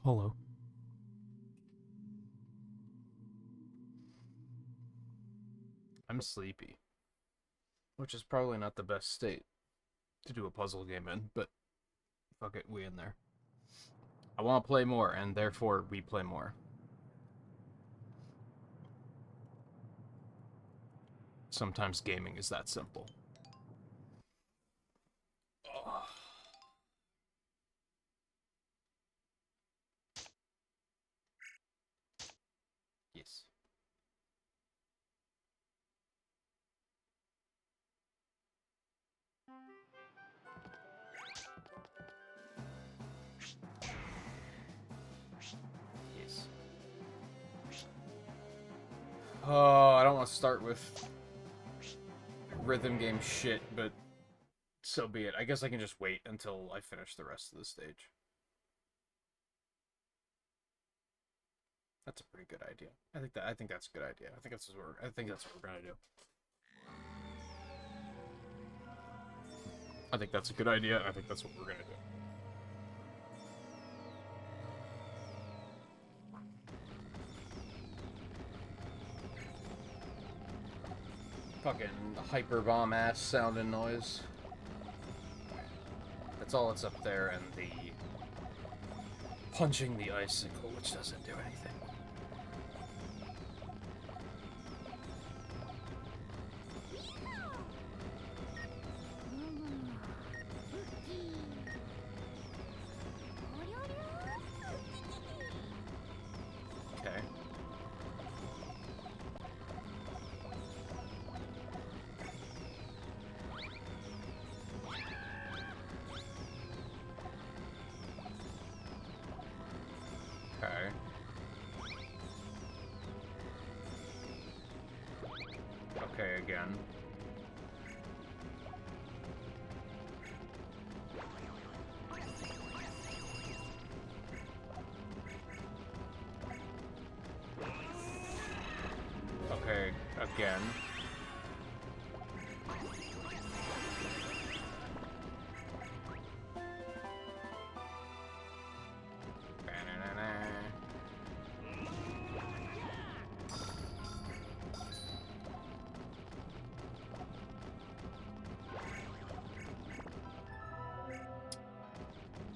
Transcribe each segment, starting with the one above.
Hello. I'm sleepy, which is probably not the best state to do a puzzle game in, but fuck it, we in there. I want to play more, and therefore we play more. Sometimes gaming is that simple. Oh. Yes. Yes. Oh, I don't want to start with rhythm game shit, but so be it. I guess I can just wait until I finish the rest of the stage. That's a pretty good idea. I think that's a good idea. I think that's what we're gonna do. I think that's a good idea. I think that's what we're gonna do. Fucking hyper bomb ass sounding noise. That's all that's up there, and the punching the icicle, which doesn't do anything. Okay. Okay. Okay, again. Okay, again.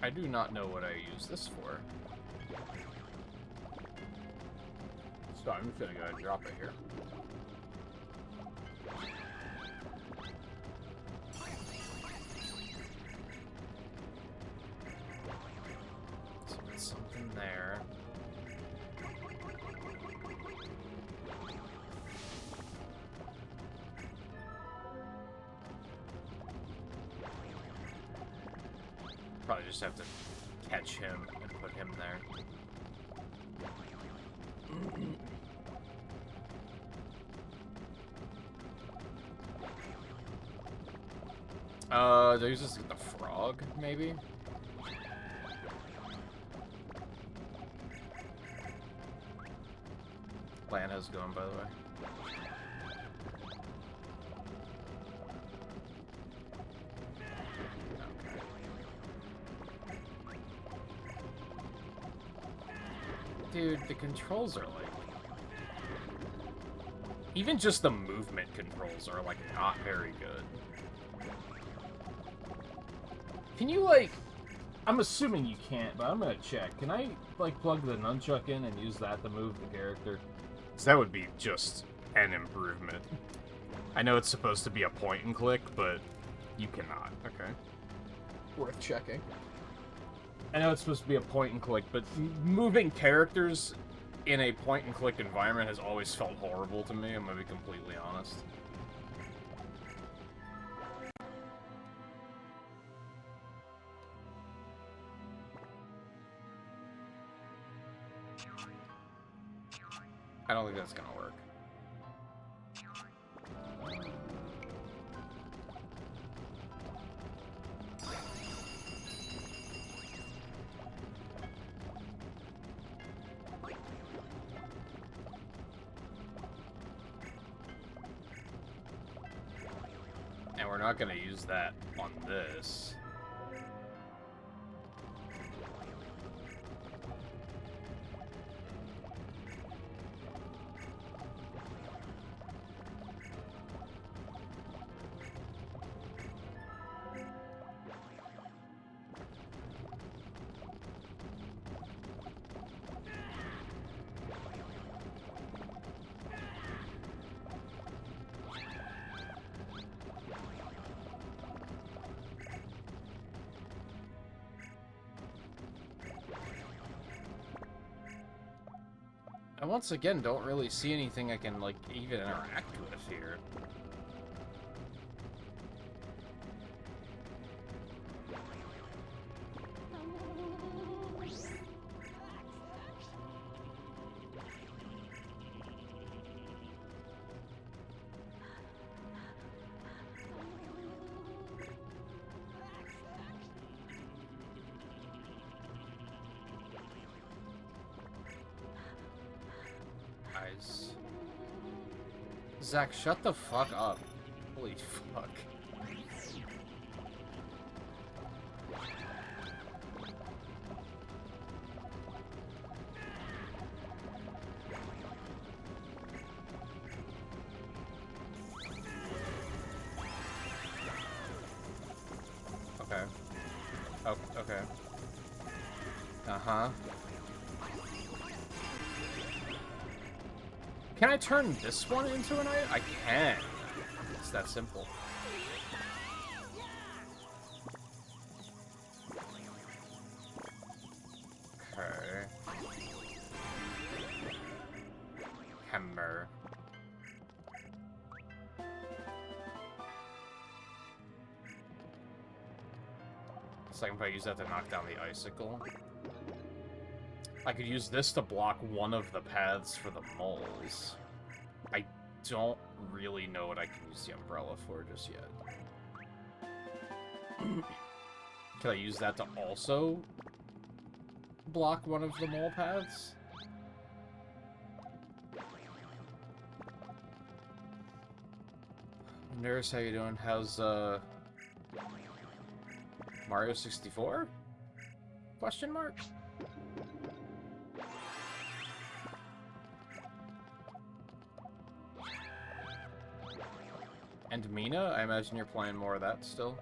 I do not know what I use this for. So I'm just gonna go ahead and drop it here. So there's something there. Probably just have to catch him and put him there. Do I use this with the frog, maybe? Lana's going, by the way. Dude, the controls are like... Even just the movement controls are like not very good. Can you like... I'm assuming you can't, but I'm gonna check. Can I like plug the nunchuck in and use that to move the character? So that would be just an improvement. I know it's supposed to be a point and click, but you cannot. Okay. Worth checking. I know it's supposed to be a point and click, but moving characters in a point and click environment has always felt horrible to me, I'm gonna be completely honest. I don't think that's gonna work. And we're not gonna use that on this. I once again don't really see anything I can, like, even interact with here. Zack, shut the fuck up. Holy fuck. Okay. Oh, okay. Uh-huh. Can I turn this one into an item? I can. It's that simple. Okay. Hammer. So if I use that to knock down the icicle. I could use this to block one of the paths for the moles. I don't really know what I can use the umbrella for just yet. Can I use that to also block one of the mole paths? Nurse, how you doing? How's, Mario 64? Question mark? And Mina? I imagine you're playing more of that still.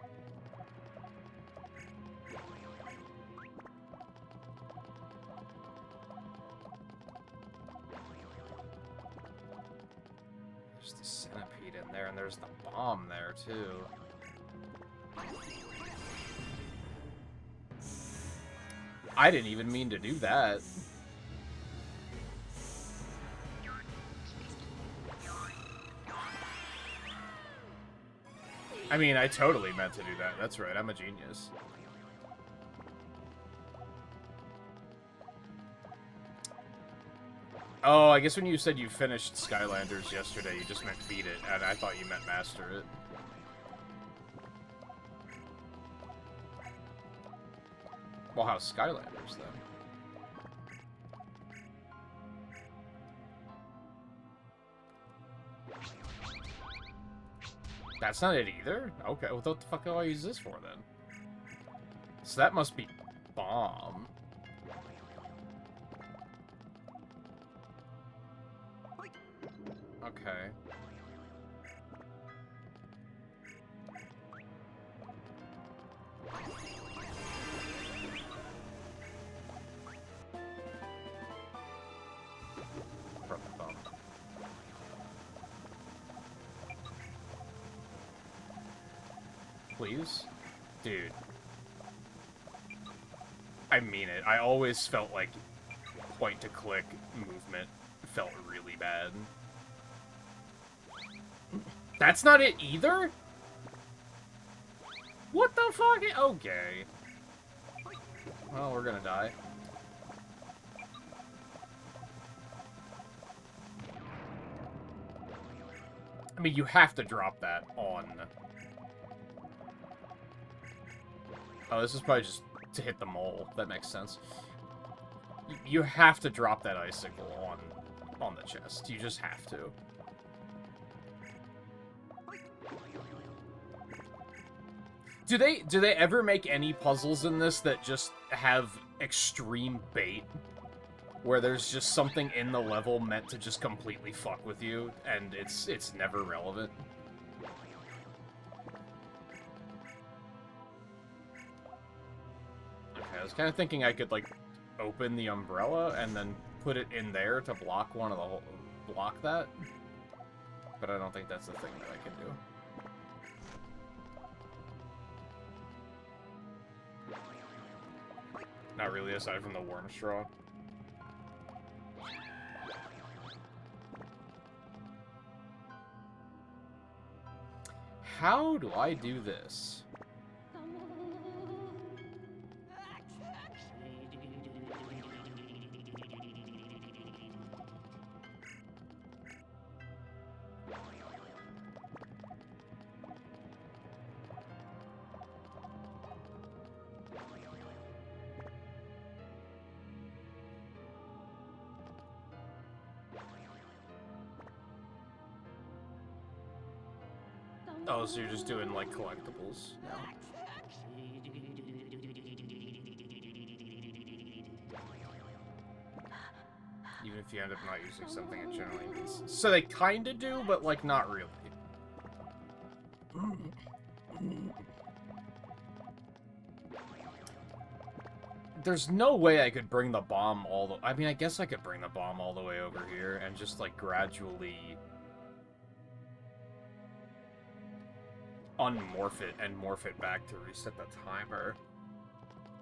There's the centipede in there, and there's the bomb there, too. I didn't even mean to do that. I mean, I totally meant to do that. That's right, I'm a genius. Oh, I guess when you said you finished Skylanders yesterday, you just meant beat it, and I thought you meant master it. Well, how's Skylanders, then? That's not it either? Okay, well, what the fuck do I use this for, then? So that must be bomb. Okay. Please? Dude. I mean it. I always felt like point-to-click movement felt really bad. That's not it either? What the fuck? Okay. Well, we're gonna die. I mean, you have to drop that on... Oh, this is probably just to hit the mole. That makes sense. You have to drop that icicle on the chest. You just have to. Do they ever make any puzzles in this that just have extreme bait? Where there's just something in the level meant to just completely fuck with you, and it's never relevant? Okay, I was kind of thinking I could, like, open the umbrella and then put it in there to block one of the... block that? But I don't think that's the thing that I can do. Not really, aside from the worm straw. how do I do this? Oh, so you're just doing, like, collectibles now? Even if you end up not using something, it generally means... So they kinda do, but, like, not really. There's no way I could bring the bomb all the... I mean, I guess I could bring the bomb all the way over here and just, like, gradually... unmorph it and morph it back to reset the timer.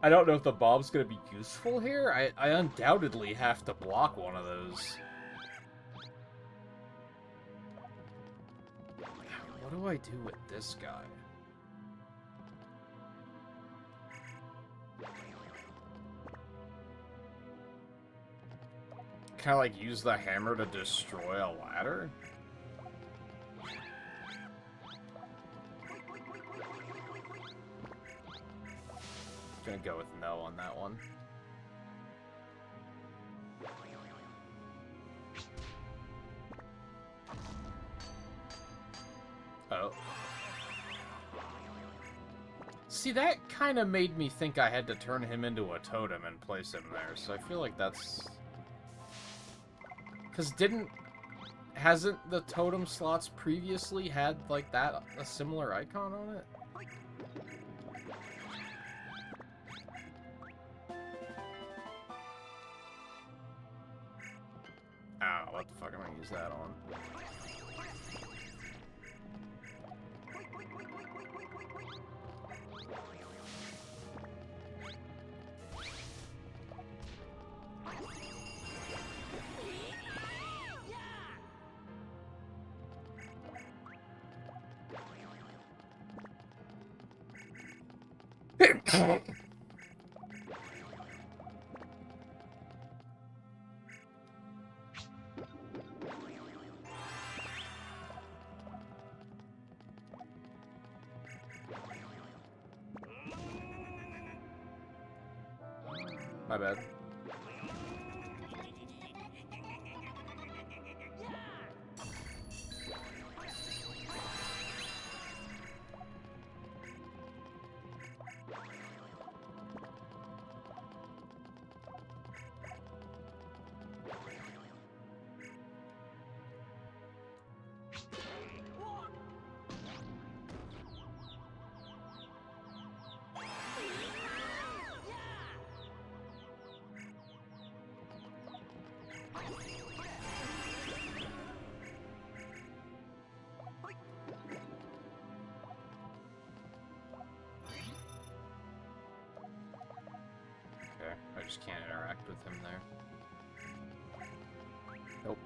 I don't know if the bomb's gonna be useful here. I undoubtedly have to block one of those. What do I do with this guy? Can I, like, use the hammer to destroy a ladder? Gonna go with no on that one. Oh. See, that kind of made me think I had to turn him into a totem and place him there, so I feel like that's... Because hasn't the totem slots previously had, like, that, a similar icon on it? Oh, what the fuck am I gonna use that on? My bad. I just can't interact with him there. Nope.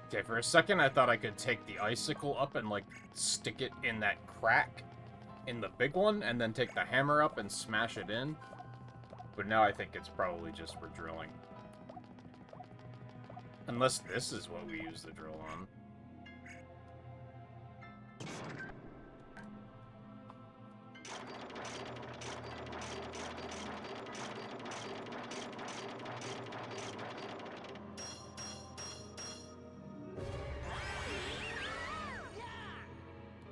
Okay, for a second I thought I could take the icicle up and, like, stick it in that crack in the big one, and then take the hammer up and smash it in. But now I think it's probably just for drilling. Unless this is what we use the drill on.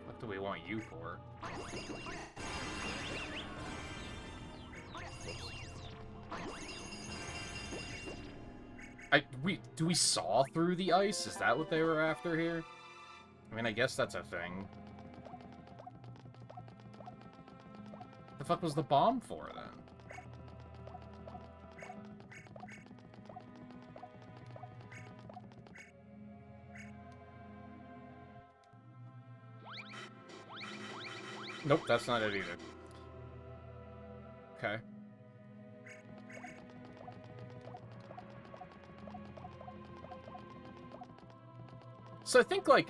What do we want you for? Do we saw through the ice? Is that what they were after here? I mean, I guess that's a thing. The fuck was the bomb for, then? Nope, that's not it either. Okay. So I think, like,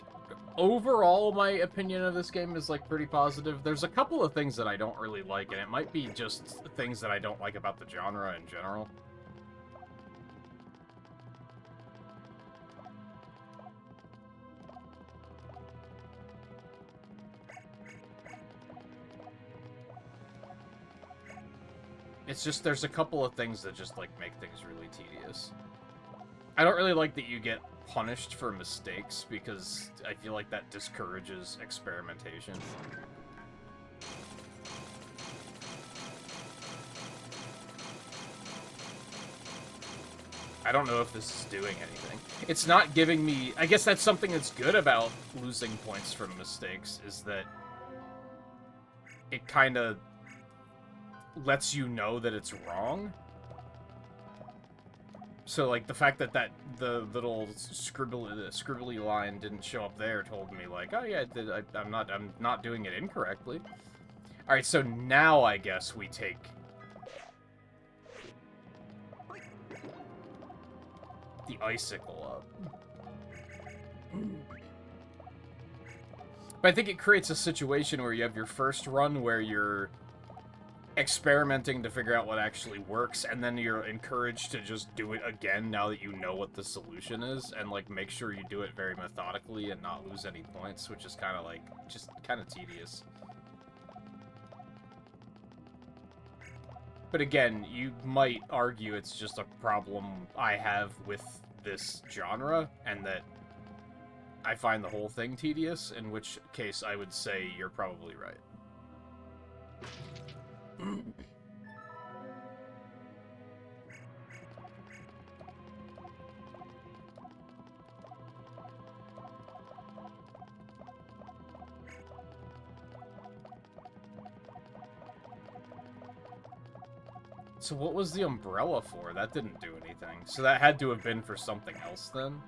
overall, my opinion of this game is, like, pretty positive. There's a couple of things that I don't really like, and it might be just things that I don't like about the genre in general. It's just, there's a couple of things that just, like, make things really tedious. I don't really like that you get punished for mistakes, because I feel like that discourages experimentation. I don't know if this is doing anything. It's not giving me... I guess that's something that's good about losing points from mistakes, is that it kind of lets you know that it's wrong. So, like, the fact that the little scribbly line didn't show up there told me, like, oh yeah, I'm not doing it incorrectly. All right, so now I guess we take the icicle up. But I think it creates a situation where you have your first run where you're experimenting to figure out what actually works, and then you're encouraged to just do it again now that you know what the solution is, and, like, make sure you do it very methodically and not lose any points, which is kind of, like, just kind of tedious. But again, you might argue it's just a problem I have with this genre, and that I find the whole thing tedious, in which case I would say you're probably right. So what was the umbrella for? That didn't do anything. So that had to have been for something else then?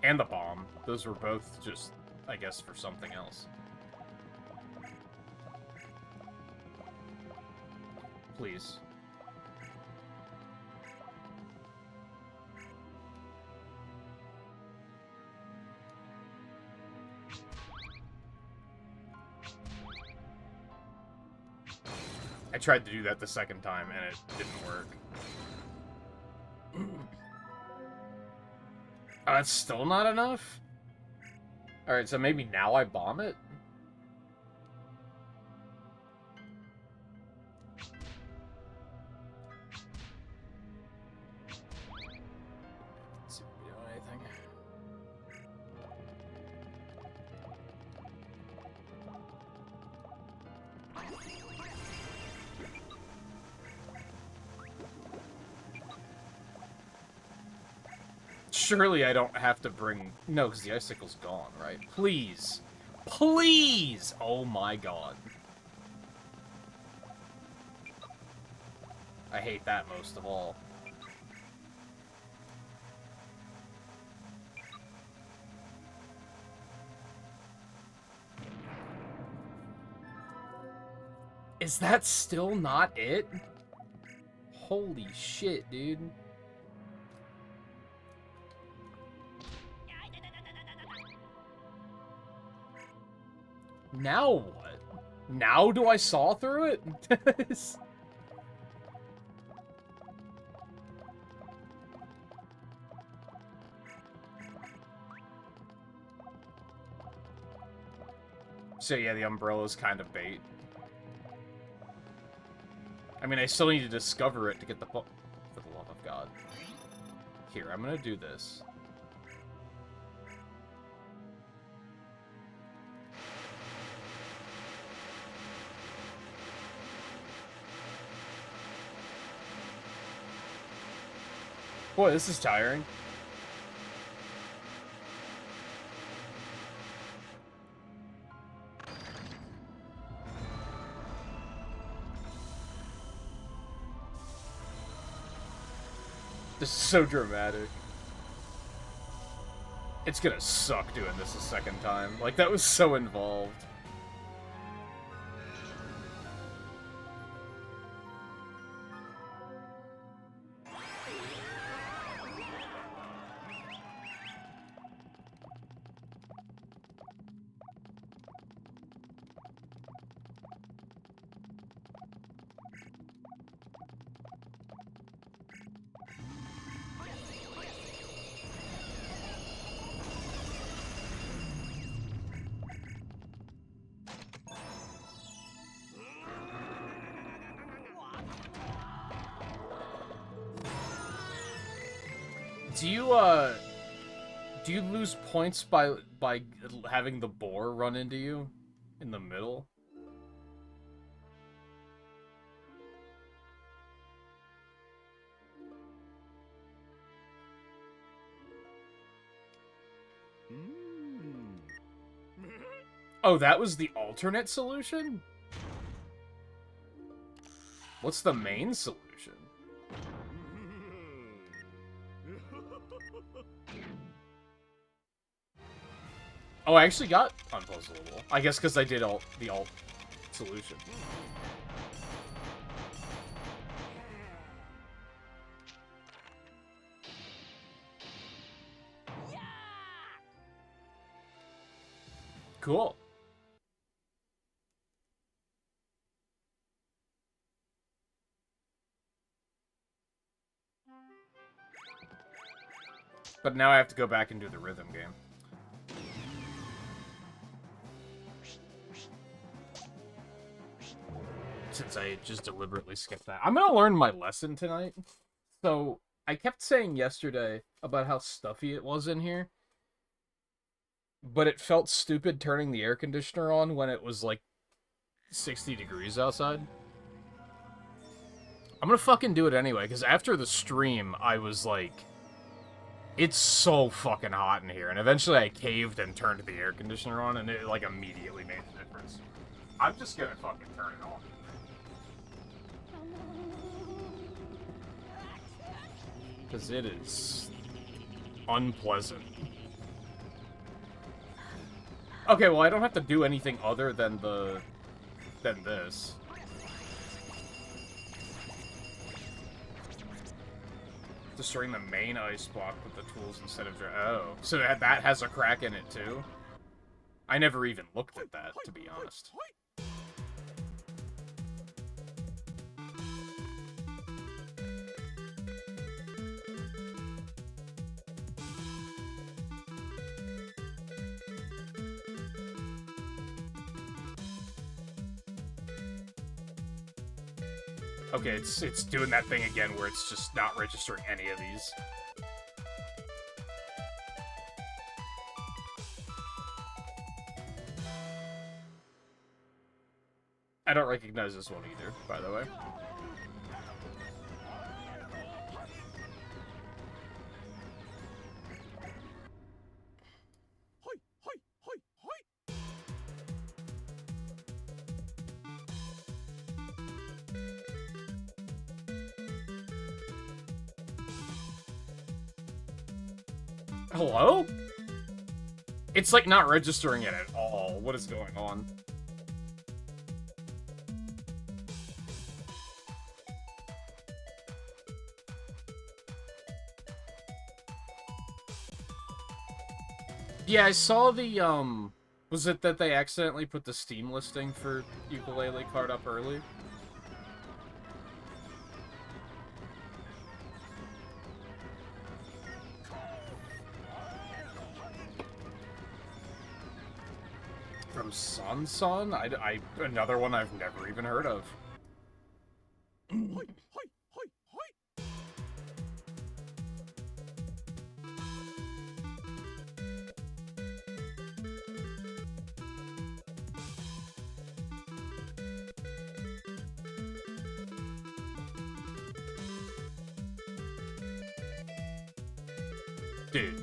And the bomb. Those were both just, I guess, for something else. Please. I tried to do that the second time, and it didn't work. Oh, that's still not enough? Alright, so maybe now I bomb it? Let's see if we do anything. Surely I don't have to bring... No, because the icicle's gone, right? Please. Please! Oh my god. I hate that most of all. Is that still not it? Holy shit, dude. Now what? Now do I saw through it? So yeah, the umbrella's kind of bait. I mean, I still need to discover it to get the... For the love of God. Here, I'm gonna do this. Boy, this is tiring. This is so dramatic. It's gonna suck doing this a second time. Like, that was so involved. Do you lose points by having the boar run into you in the middle? Oh, that was the alternate solution? What's the main solution? Oh, I actually got unpuzzleable. I guess because I did the alt solution. Cool. But now I have to go back and do the rhythm game. Since I just deliberately skipped that. I'm gonna learn my lesson tonight. So, I kept saying yesterday about how stuffy it was in here. But it felt stupid turning the air conditioner on when it was, like, 60 degrees outside. I'm gonna fucking do it anyway, because after the stream, I was like, it's so fucking hot in here. And eventually I caved and turned the air conditioner on, and it, like, immediately made a difference. I'm just gonna fucking turn it on. Because it is unpleasant. Okay, well, I don't have to do anything other than this. Destroying the main ice block with the tools instead of... Oh, so that has a crack in it, too? I never even looked at that, to be honest. Okay, it's doing that thing again where it's just not registering any of these. I don't recognize this one either, by the way. Hello? It's like not registering it at all. What is going on? Yeah, I saw the, was it that they accidentally put the Steam listing for Ukulele Card up early? From Sansan? Another one I've never even heard of. Dude.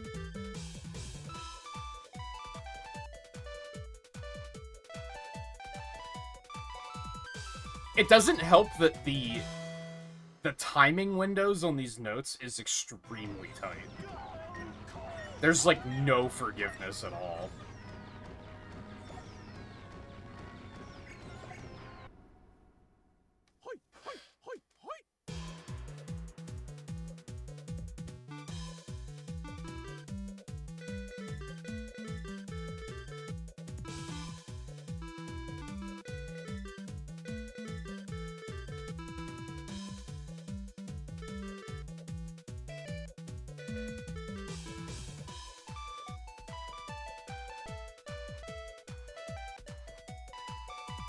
It doesn't help that the timing windows on these notes is extremely tight. There's, like, no forgiveness at all.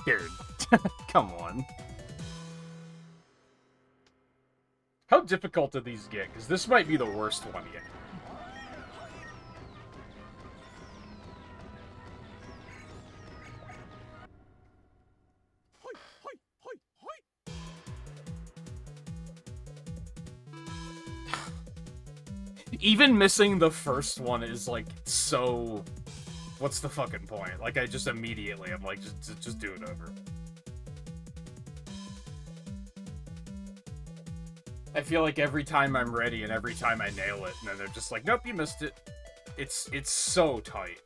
Dude, come on. How difficult do these get? Because this might be the worst one yet. Even missing the first one is, like, so... What's the fucking point? Like, I just immediately, I'm like, just do it over. I feel like every time I'm ready and every time I nail it, and then they're just like, nope, you missed it. It's so tight.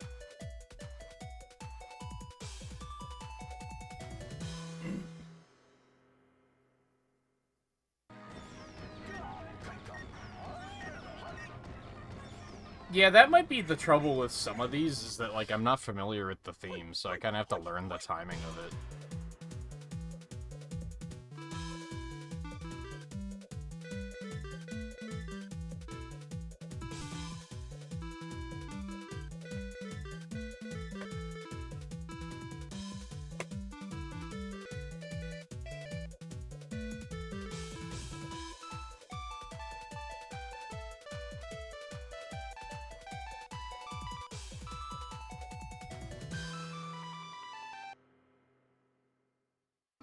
Yeah, that might be the trouble with some of these, is that, like, I'm not familiar with the theme, so I kind of have to learn the timing of it.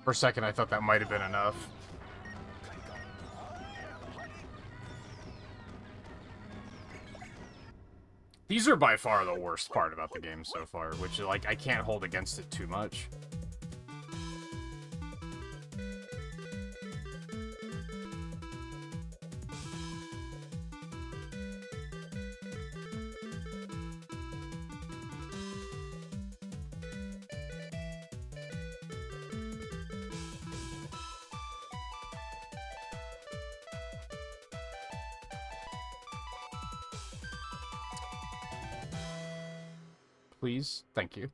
For a second, I thought that might have been enough. These are by far the worst part about the game so far, which, like, I can't hold against it too much. Please? Thank you.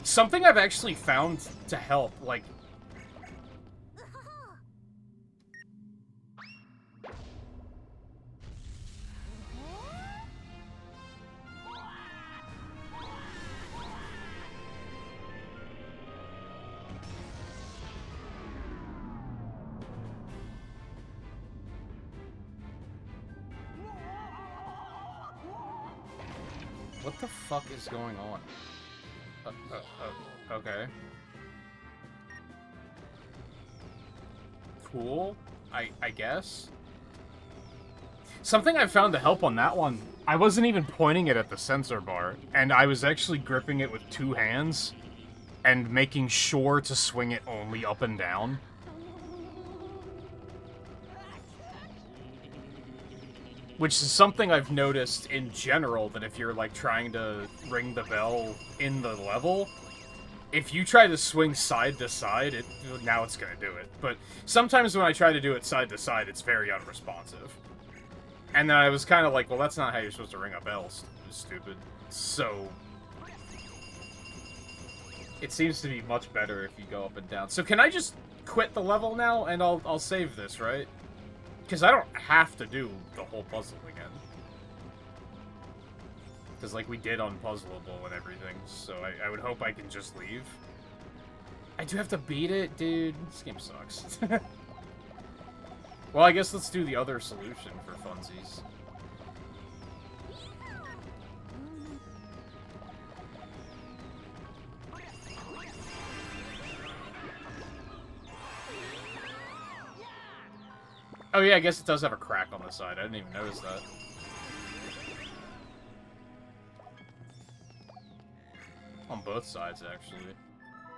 Something I've actually found to help, like... What the fuck is going on? Okay. Cool. I guess. Something I found to help on that one, I wasn't even pointing it at the sensor bar, and I was actually gripping it with two hands and making sure to swing it only up and down. Which is something I've noticed in general, that if you're, like, trying to ring the bell in the level, if you try to swing side to side, now it's gonna do it. But sometimes when I try to do it side to side, it's very unresponsive. And then I was kind of like, well, that's not how you're supposed to ring a bell, stupid. So... it seems to be much better if you go up and down. So can I just quit the level now, and I'll save this, right? Because I don't have to do the whole puzzle again. Because, like, we did Unpuzzleable and everything, so I would hope I can just leave. I do have to beat it? Dude, this game sucks. Well, I guess let's do the other solution for funsies. Oh yeah, I guess it does have a crack on the side. I didn't even notice that. On both sides, actually.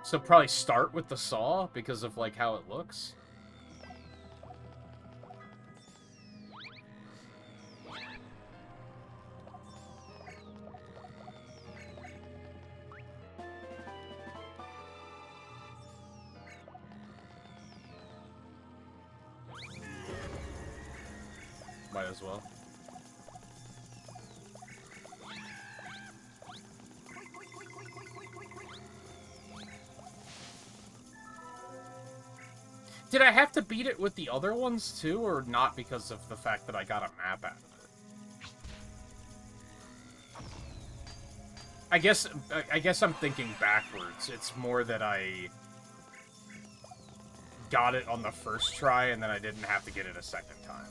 So probably start with the saw, because of, like, how it looks. might as well. Did I have to beat it with the other ones too, or not because of the fact that I got a map out of it? I guess I'm thinking backwards. It's more that I got it on the first try and then I didn't have to get it a second time.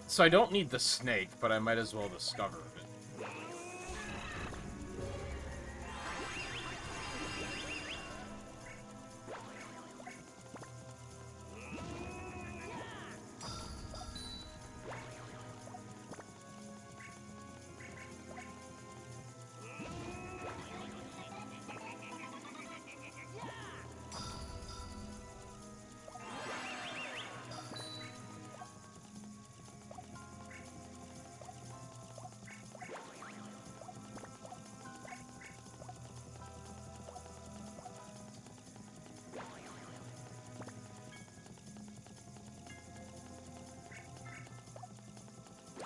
So I don't need the snake, but I might as well discover it.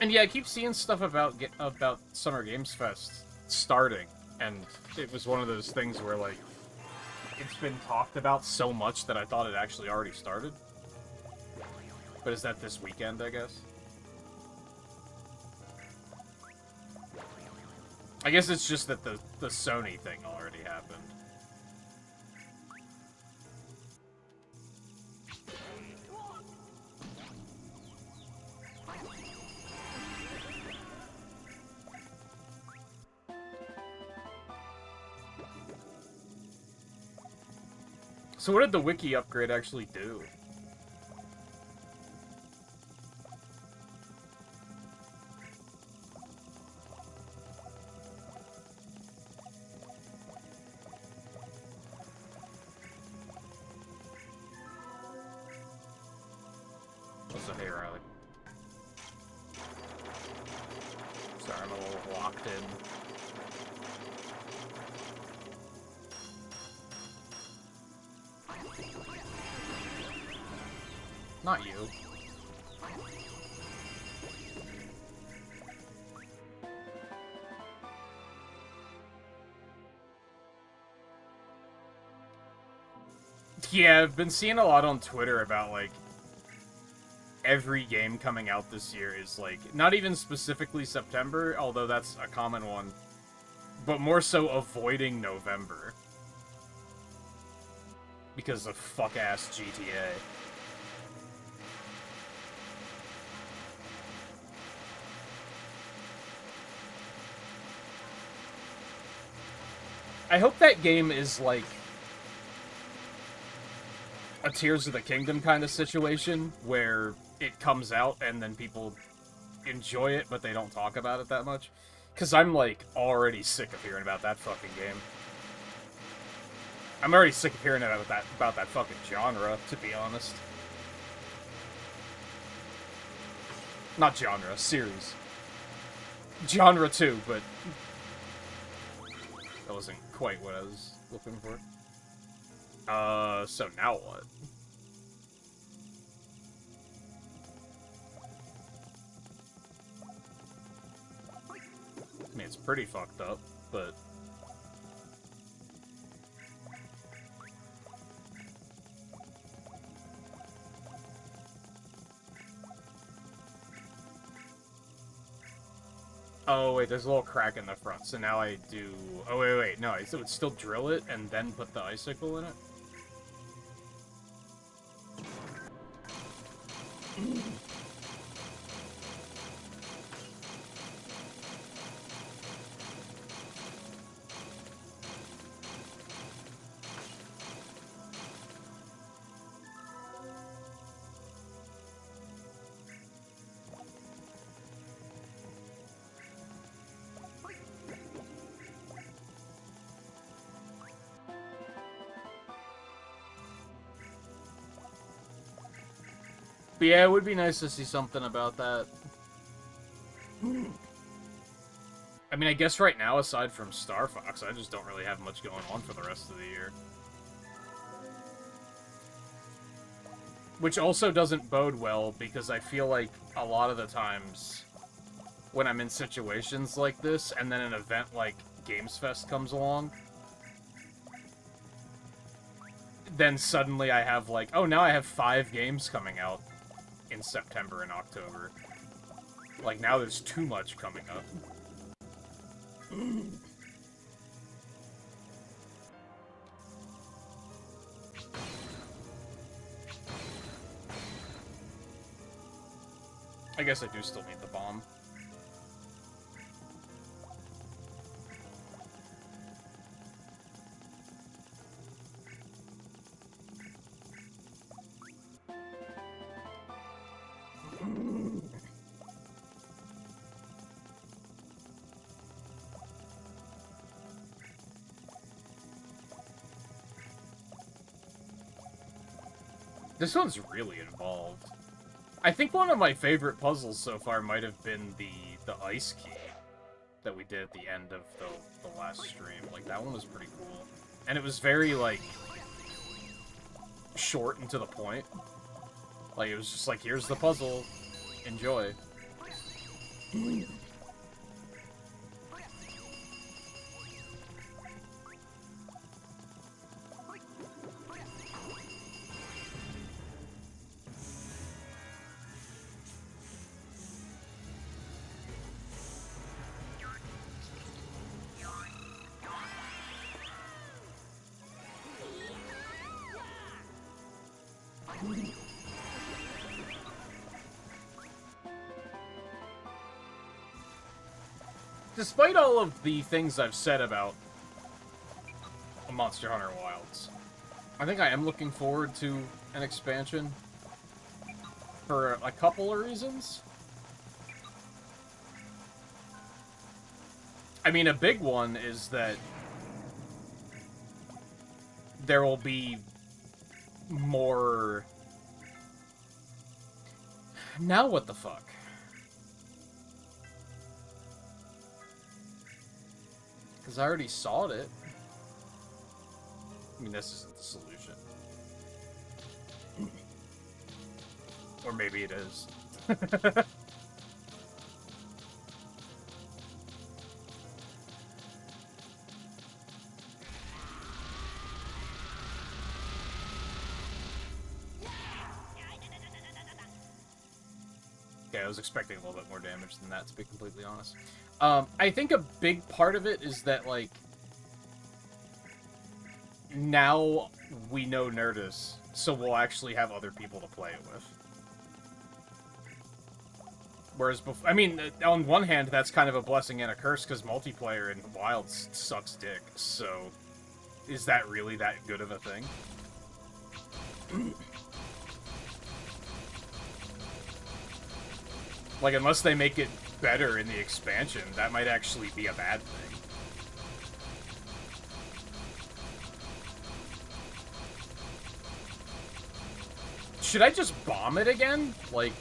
And yeah, I keep seeing stuff about Summer Games Fest starting, and it was one of those things where, like, it's been talked about so much that I thought it actually already started. But is that this weekend, I guess? I guess it's just that the Sony thing already happened. So what did the Wiki upgrade actually do? What's the hey, Riley? Sorry, I'm a little locked in. Not you. Yeah, I've been seeing a lot on Twitter about, like, every game coming out this year is, like, not even specifically September, although that's a common one, but more so avoiding November. Because of fuck-ass GTA. I hope that game is, like, a Tears of the Kingdom kind of situation, where it comes out and then people enjoy it, but they don't talk about it that much. Because I'm, like, already sick of hearing about that fucking game. I'm already sick of hearing about that fucking genre, to be honest. Not genre, series. Genre too, but that wasn't quite what I was looking for. So now what? I mean, it's pretty fucked up, but... Oh, wait, there's a little crack in the front, so now I do... Oh, wait, no, I would still drill it and then put the icicle in it? But yeah, it would be nice to see something about that. I mean, I guess right now, aside from Star Fox, I just don't really have much going on for the rest of the year. Which also doesn't bode well, because I feel like a lot of the times when I'm in situations like this, and then an event like Games Fest comes along, then suddenly I have like, oh, now I have 5 games coming out in September and October. Like, now there's too much coming up. I guess I do still need the bomb. This one's really involved. I think one of my favorite puzzles so far might have been the ice key that we did at the end of the last stream. Like, that one was pretty cool. And it was very, like, short and to the point. Like, it was just like, here's the puzzle. Enjoy. Despite all of the things I've said about Monster Hunter Wilds, I think I am looking forward to an expansion for a couple of reasons. I mean, a big one is that there will be more... Now what the fuck? Because I already saw it. I mean, this isn't the solution. Or maybe it is. Okay, I was expecting a little bit more damage than that, to be completely honest. I think a big part of it is that, like, now we know Nerdus, so we'll actually have other people to play it with. Whereas before, I mean, on one hand, that's kind of a blessing and a curse, because multiplayer in Wilds sucks dick, so is that really that good of a thing? Like, unless they make it better in the expansion, that might actually be a bad thing. Should I just bomb it again? Like...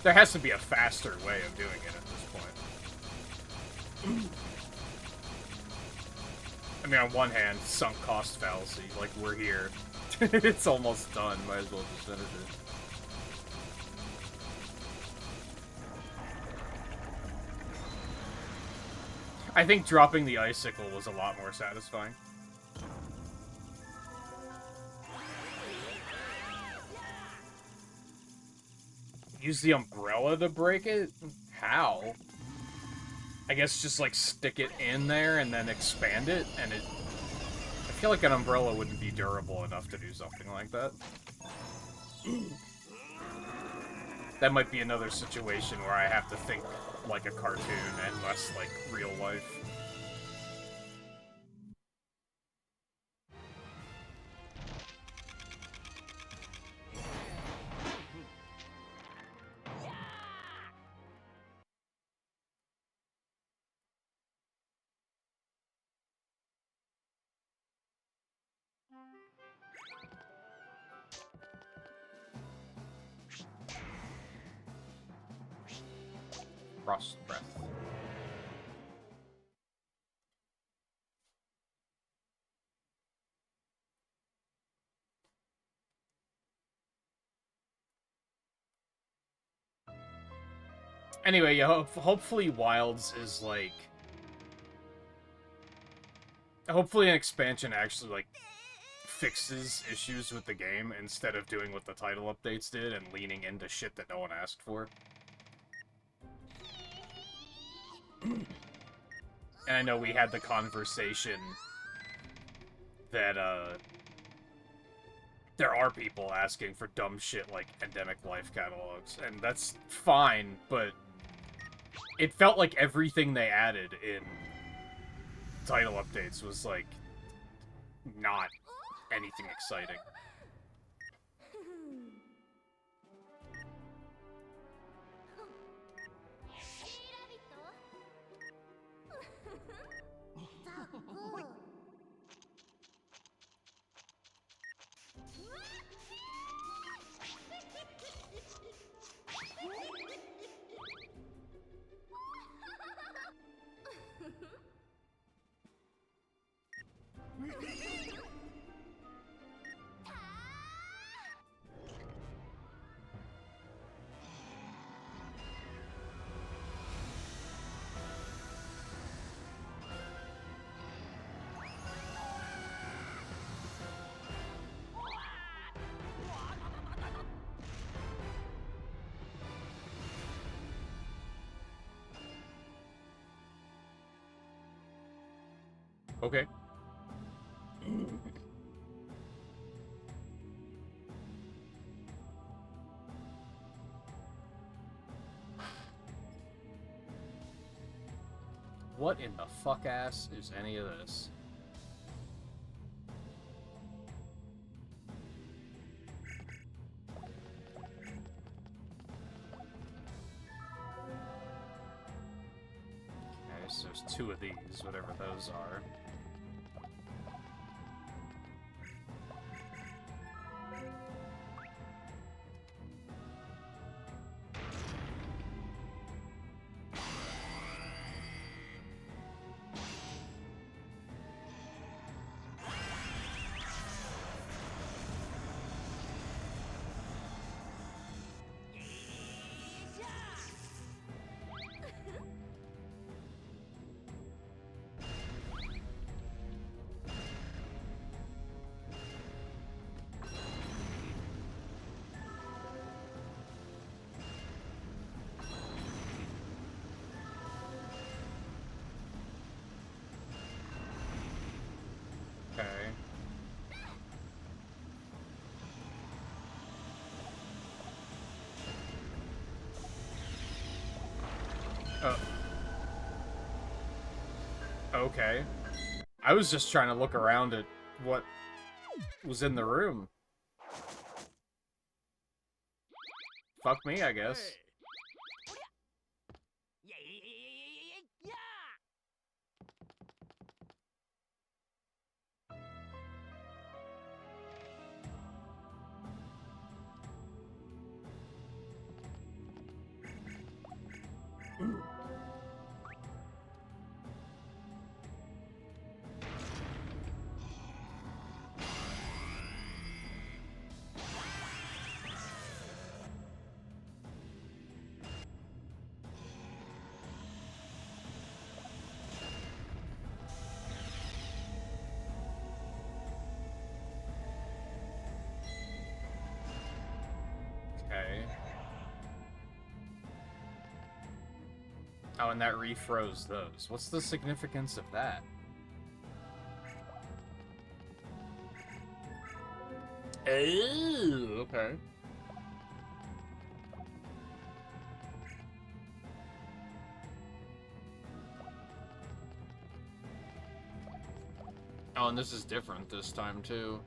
There has to be a faster way of doing it at this point. I mean, on one hand, sunk cost fallacy. Like, we're here. It's almost done. Might as well just finish it. I think dropping the icicle was a lot more satisfying. Use the umbrella to break it? How? I guess just, like, stick it in there and then expand it, and it... I feel like an umbrella wouldn't be durable enough to do something like that. That might be another situation where I have to think like a cartoon and less like real life. Frost breath. Anyway, yeah, hopefully Wilds is, like... Hopefully an expansion actually, like, fixes issues with the game instead of doing what the title updates did and leaning into shit that no one asked for. And I know we had the conversation that, there are people asking for dumb shit like endemic life catalogs, and that's fine, but it felt like everything they added in title updates was, like, not anything exciting. Okay. What in the fuck ass is any of this? Okay, so there's two of these, whatever those are. Okay. Okay. I was just trying to look around at what was in the room. Fuck me, I guess. Okay. Oh, and that refroze those. What's the significance of that? Oh, okay. Oh, and this is different this time, too.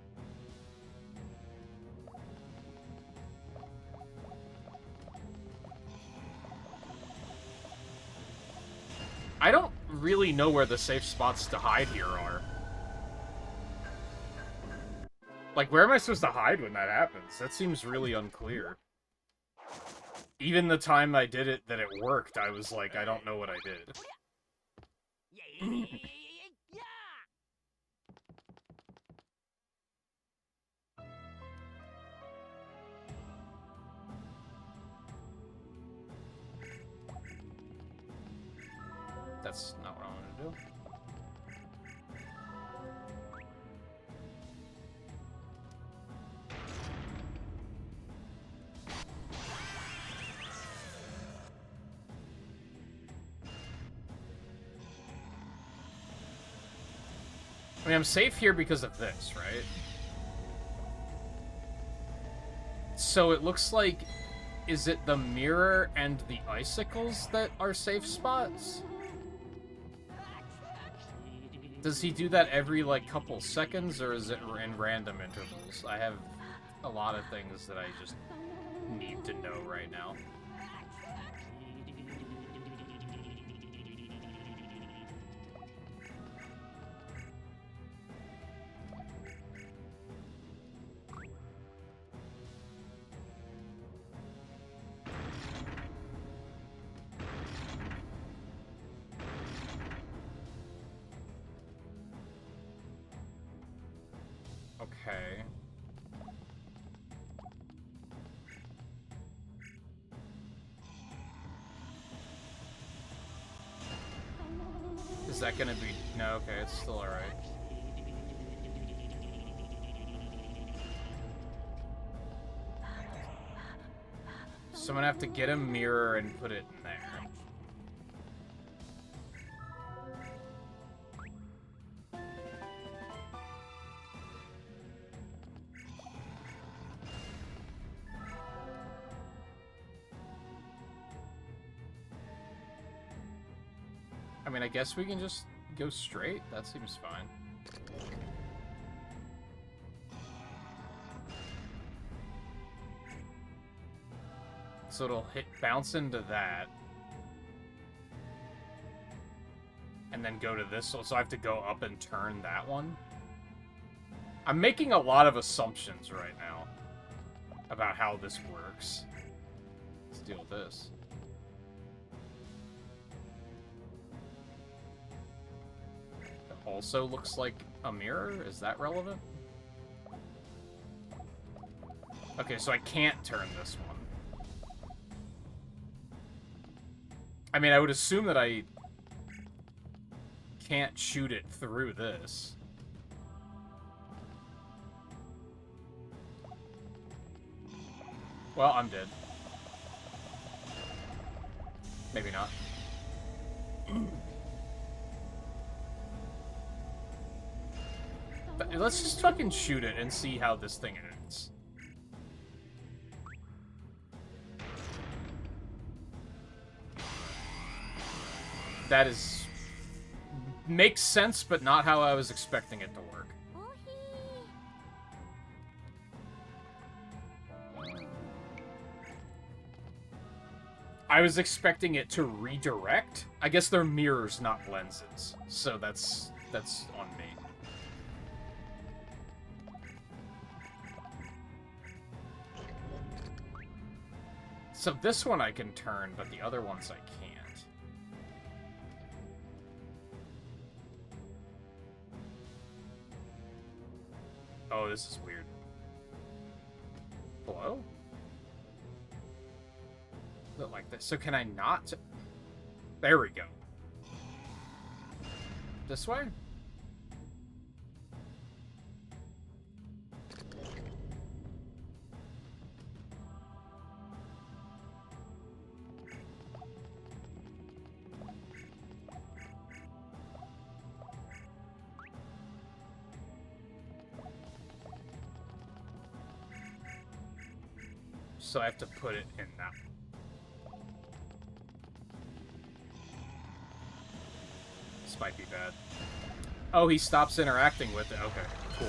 I don't really know where the safe spots to hide here are. Like, where am I supposed to hide when that happens? That seems really unclear. Even the time I did it that it worked, I was like, I don't know what I did. That's not what I wanted to do. I mean, I'm safe here because of this, right? So it looks like... Is it the mirror and the icicles that are safe spots? Does he do that every, like, couple seconds, or is it in random intervals? I have a lot of things that I just need to know right now. Okay. Is that gonna be... No, okay, it's still alright. So I'm gonna have to get a mirror and put it in there. I mean, I guess we can just go straight. That seems fine. So it'll bounce into that. And then go to this. So I have to go up and turn that one. I'm making a lot of assumptions right now about how this works. Let's deal with this. It also looks like a mirror? Is that relevant? Okay, so I can't turn this one. I mean, I would assume that I can't shoot it through this. Well, I'm dead. Maybe not. But let's just fucking shoot it and see how this thing ends. That is... makes sense, but not how I was expecting it to work. I was expecting it to redirect. I guess they're mirrors, not lenses. So that's on me. So this one I can turn, but the other ones I can't. Oh, this is weird. Hello? Look like this. So can I not? There we go. This way? So I have to put it in that. This might be bad. Oh, he stops interacting with it. Okay, cool.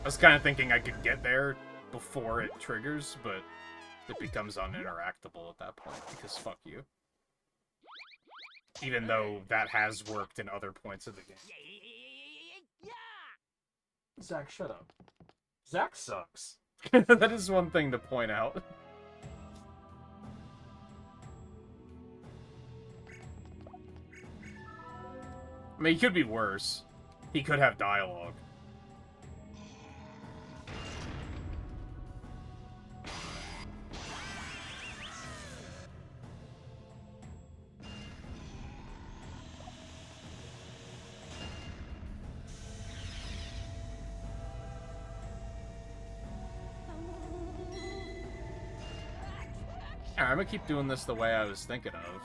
I was kind of thinking I could get there before it triggers, but it becomes uninteractable at that point, because fuck you. Even though that has worked in other points of the game. Zack, shut up. Zack sucks. That is one thing to point out. I mean, he could be worse. He could have dialogue. Alright, I'm gonna keep doing this the way I was thinking of.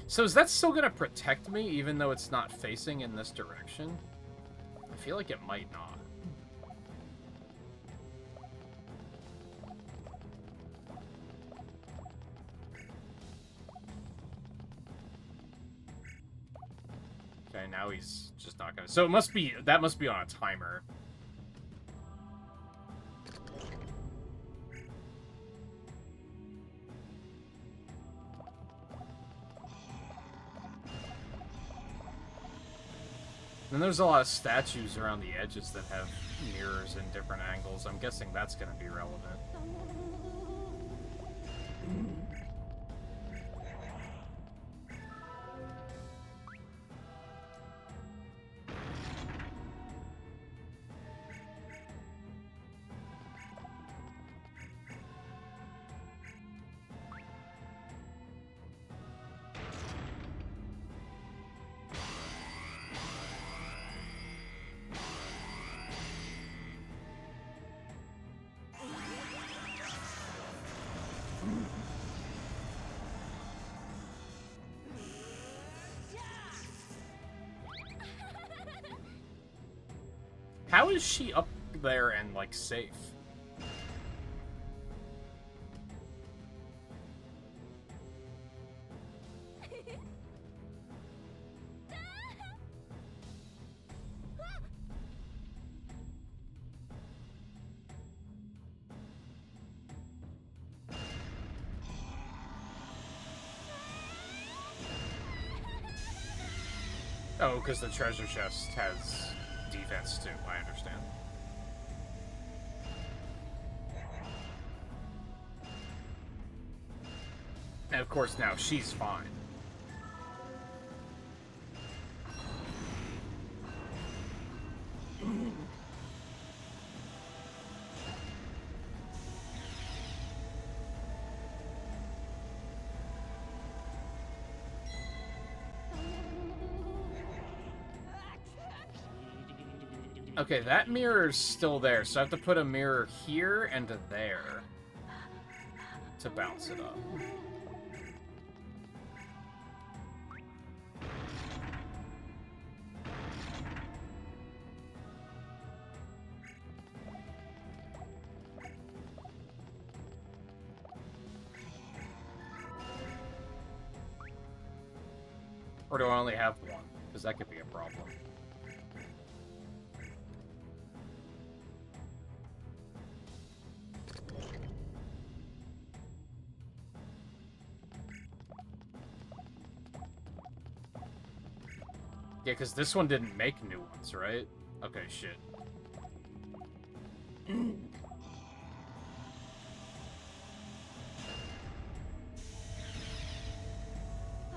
So is that still gonna protect me, even though it's not facing in this direction? I feel like it might not. Okay, now he's just not gonna... So it must be... That must be on a timer. And there's a lot of statues around the edges that have mirrors in different angles. I'm guessing that's going to be relevant. How is she up there and, like, safe? Oh, because the treasure chest has defense too, I understand. And of course now she's fine. Okay, that mirror's still there, so I have to put a mirror here and there to bounce it up. Or do I only have one? Because that could be a problem. Yeah, because this one didn't make new ones, right? Okay, shit.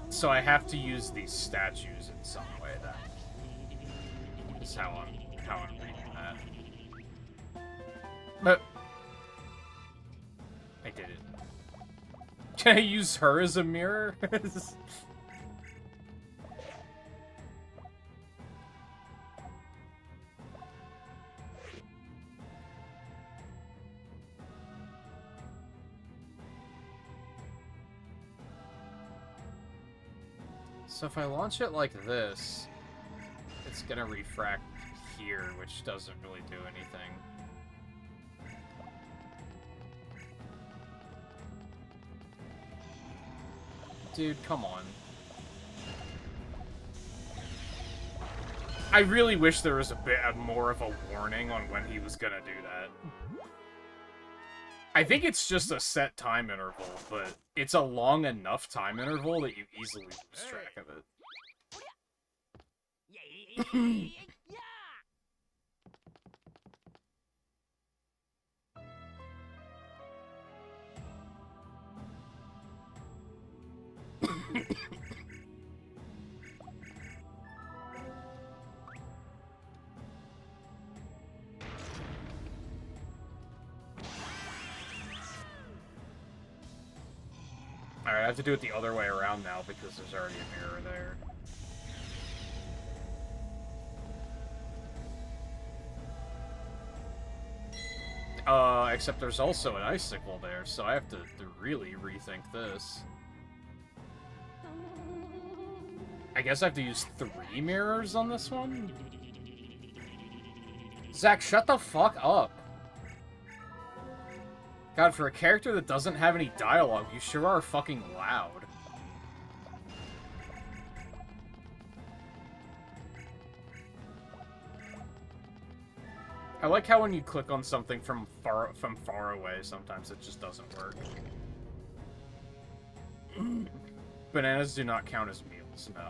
So I have to use these statues in some way, then. Is how I'm reading that. But... I did it. Can I use her as a mirror? So if I launch it like this, it's gonna refract here, which doesn't really do anything. Dude, come on. I really wish there was a bit more of a warning on when he was gonna do that. I think it's just a set time interval, but it's a long enough time interval that you easily lose track of it. Alright, I have to do it the other way around now because there's already a mirror there. Except there's also an icicle there, so I have to really rethink this. I guess I have to use 3 mirrors on this one? Zack, shut the fuck up. God, for a character that doesn't have any dialogue, you sure are fucking loud. I like how when you click on something from far away, sometimes it just doesn't work. Bananas do not count as meals, no.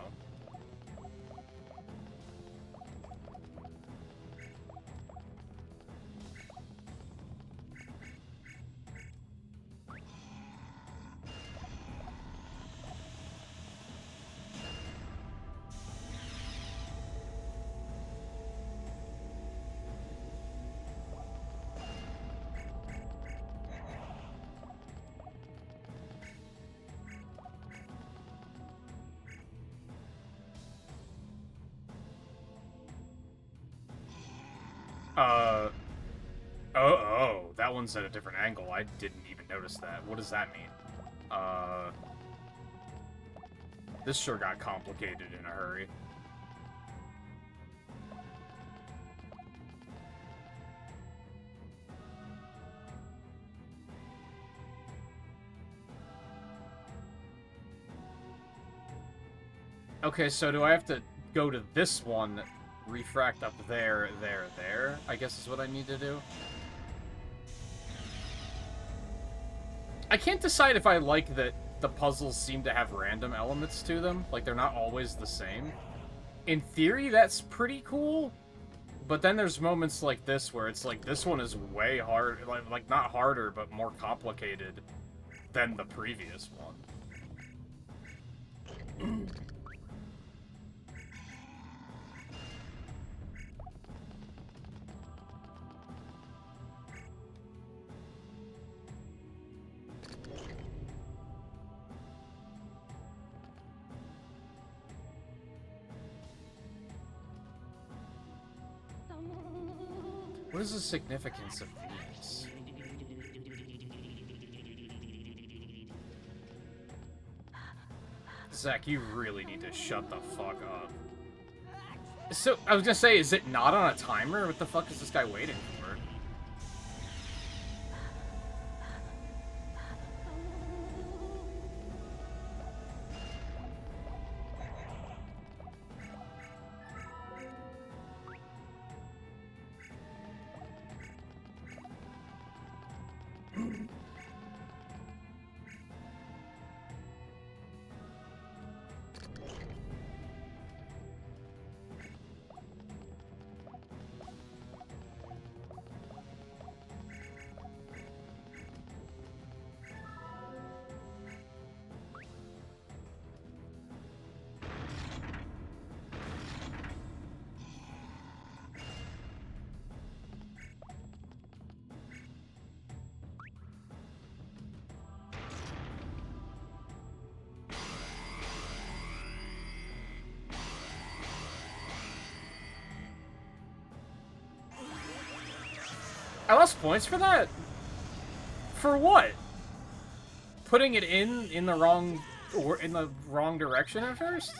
Oh, that one's at a different angle. I didn't even notice that. What does that mean? This sure got complicated in a hurry. Okay, so do I have to go to this one, refract up there, there? I guess is what I need to do. I can't decide if I like that the puzzles seem to have random elements to them. Like, they're not always the same. In theory, that's pretty cool. But then there's moments like this where it's like, this one is way hard, like not harder, but more complicated than the previous one. What is the significance of these? Zack, you really need to shut the fuck up. So, I was gonna say, is it not on a timer? What the fuck is this guy waiting for? I lost points for that? For what? Putting it in the wrong direction at first?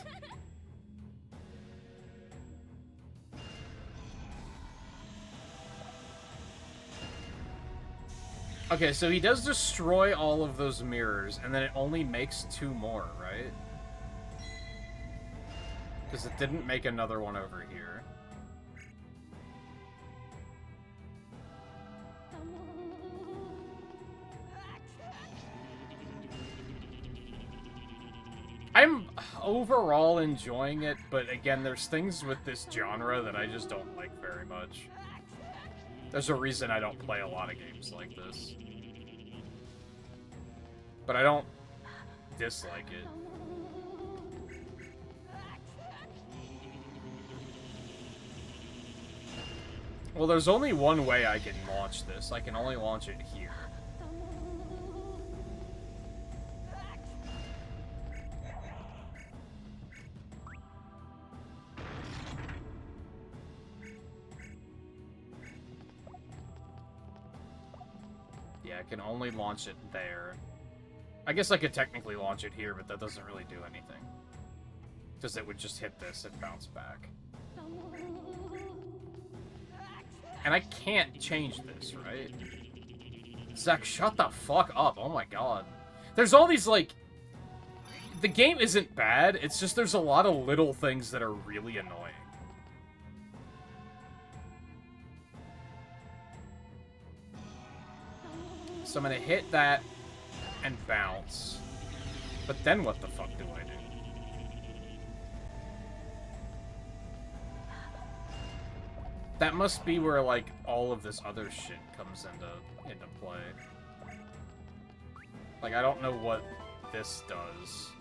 Okay, so he does destroy all of those mirrors, and then it only makes 2 more, right? Because it didn't make another one over here. I'm overall enjoying it, but again, there's things with this genre that I just don't like very much. There's a reason I don't play a lot of games like this. But I don't dislike it. Well, there's only one way I can launch this. I can only launch it here. Yeah, I can only launch it there. I guess I could technically launch it here, but that doesn't really do anything. Because it would just hit this and bounce back. And I can't change this, right? Zack, shut the fuck up. Oh my god. There's all these, like... The game isn't bad, it's just there's a lot of little things that are really annoying. So I'm gonna hit that and bounce. But then what the fuck do I do? That must be where, like, all of this other shit comes into play. Like, I don't know what this does.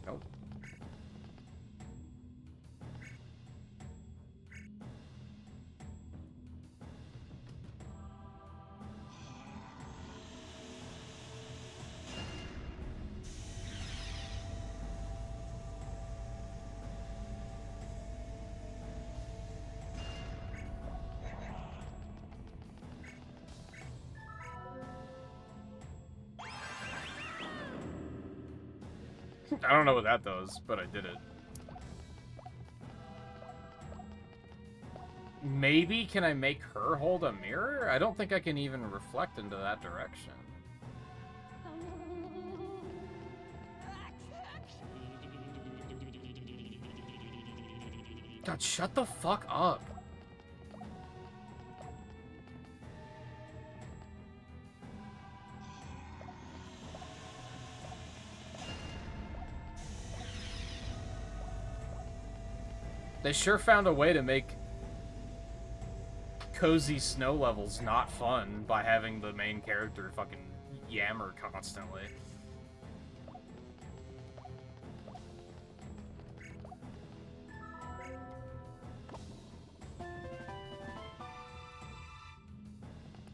Nope. I don't know what that does, but I did it. Maybe can I make her hold a mirror? I don't think I can even reflect into that direction. God, shut the fuck up. They sure found a way to make cozy snow levels not fun by having the main character fucking yammer constantly.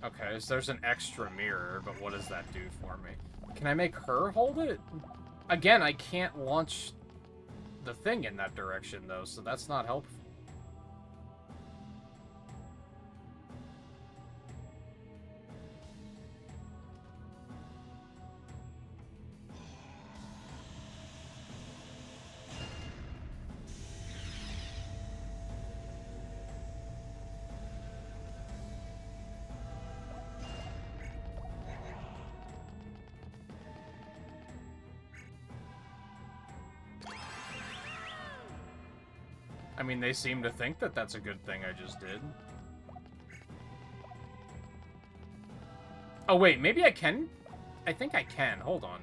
Okay, so there's an extra mirror, but what does that do for me? Can I make her hold it? Again, I can't launch the thing in that direction, though, so that's not helpful. I mean, they seem to think that that's a good thing I just did. Oh, wait, maybe I can? I think I can. Hold on.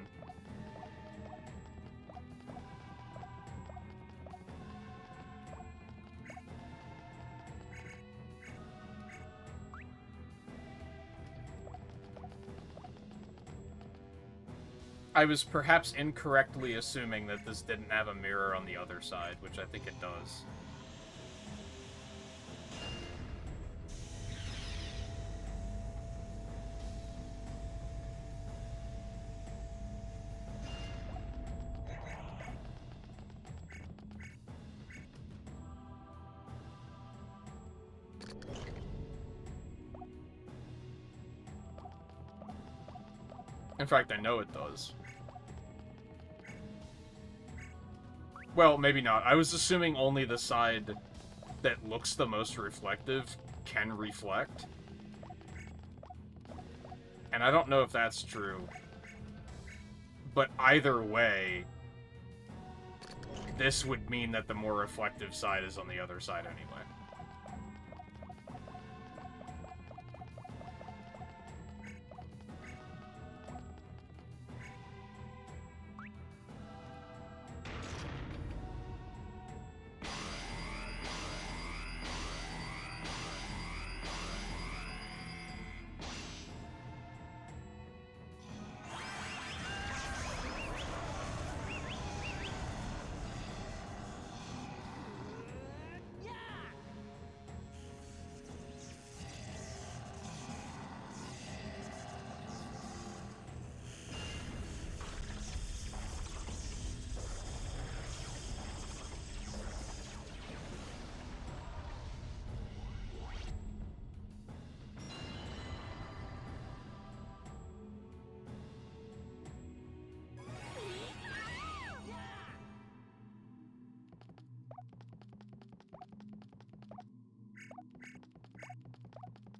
I was perhaps incorrectly assuming that this didn't have a mirror on the other side, which I think it does. In fact, I know it does. Well, maybe not. I was assuming only the side that looks the most reflective can reflect. And I don't know if that's true. But either way, this would mean that the more reflective side is on the other side anyway.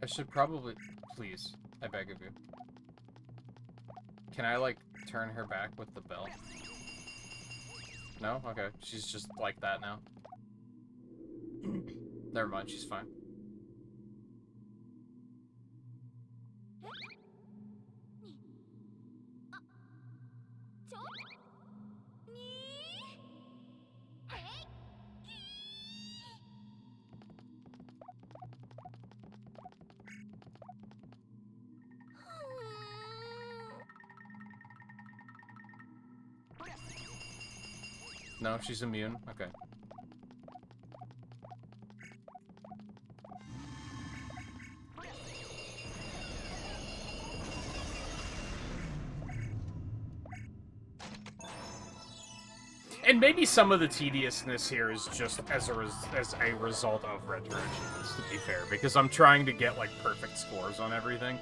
I should probably... Please, I beg of you. Can I, like, turn her back with the bell? No? Okay. She's just like that now. Never mind, she's fine. No, she's immune? Okay. And maybe some of the tediousness here is just as a result of RetroAchievements, to be fair, because I'm trying to get, like, perfect scores on everything.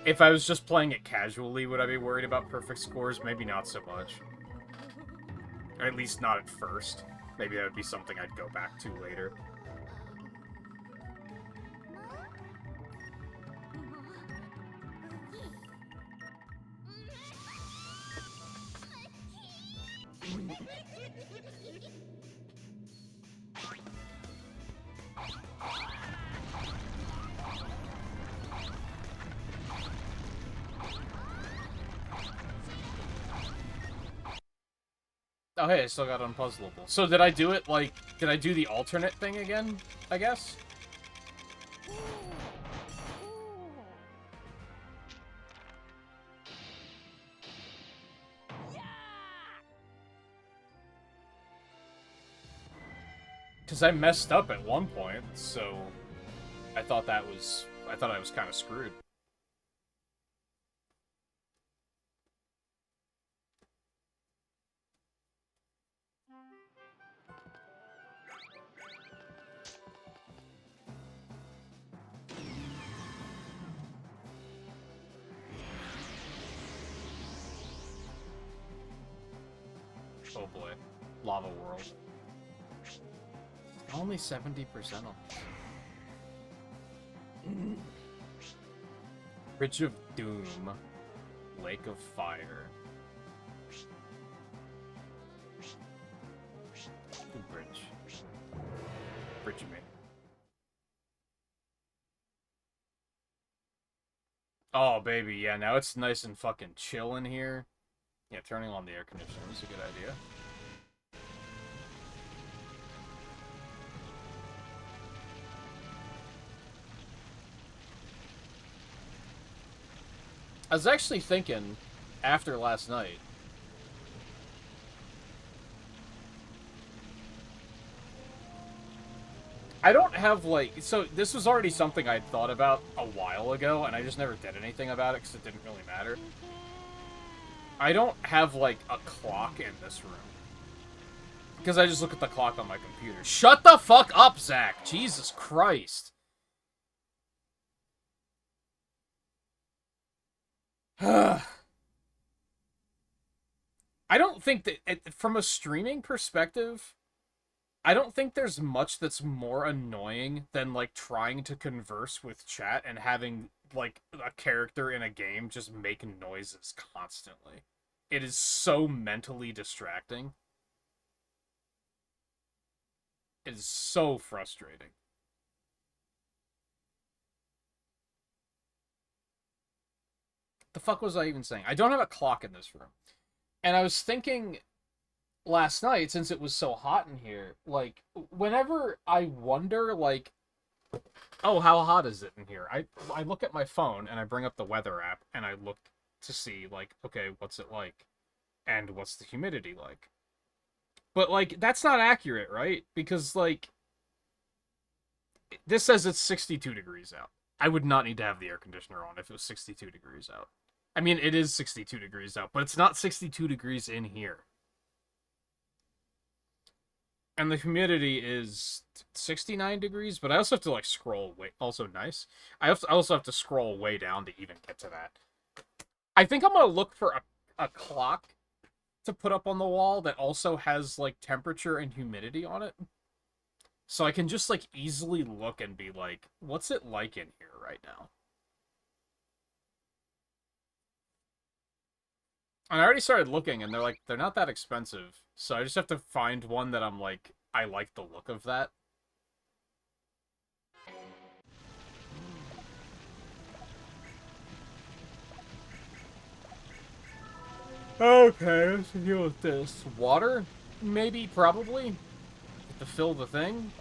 If I was just playing it casually, would I be worried about perfect scores? Maybe not so much. Or at least not at first. Maybe that would be something I'd go back to later. Oh, hey, I still got Unpuzzleable. So did I do it, like, did I do the alternate thing again, I guess? Because I messed up at one point, so I thought I was kind of screwed. Oh boy. Lava World. Only 70% on Bridge of Doom. Lake of Fire. Good bridge. Bridge of me. Oh, baby, yeah, now it's nice and fucking chill in here. Yeah, turning on the air conditioner is a good idea. I was actually thinking, after last night, I don't have, like... So, this was already something I'd thought about a while ago, and I just never did anything about it because it didn't really matter. I don't have, like, a clock in this room. Because I just look at the clock on my computer. Shut the fuck up, Zack! Jesus Christ. I don't think that, from a streaming perspective, I don't think there's much that's more annoying than, like, trying to converse with chat and having, like, a character in a game just make noises constantly. It is so mentally distracting. It is so frustrating. The fuck was I even saying? I don't have a clock in this room. And I was thinking last night, since it was so hot in here, like, whenever I wonder, like, oh, how hot is it in here? I look at my phone and I bring up the weather app and I look to see, like, okay, what's it like? And what's the humidity like? But, like, that's not accurate, right? Because, like, this says it's 62 degrees out. I would not need to have the air conditioner on if it was 62 degrees out. I mean, it is 62 degrees out, but it's not 62 degrees in here. And the humidity is 69 degrees, but I also have to, like, scroll way... Also nice. I also have to scroll way down to even get to that. I think I'm gonna look for a clock to put up on the wall that also has, like, temperature and humidity on it. So I can just, like, easily look and be like, what's it like in here right now? And I already started looking, and they're not that expensive. So I just have to find one that I'm like, I like the look of that. Okay, let's deal with this. Water? Maybe, probably. To fill the thing.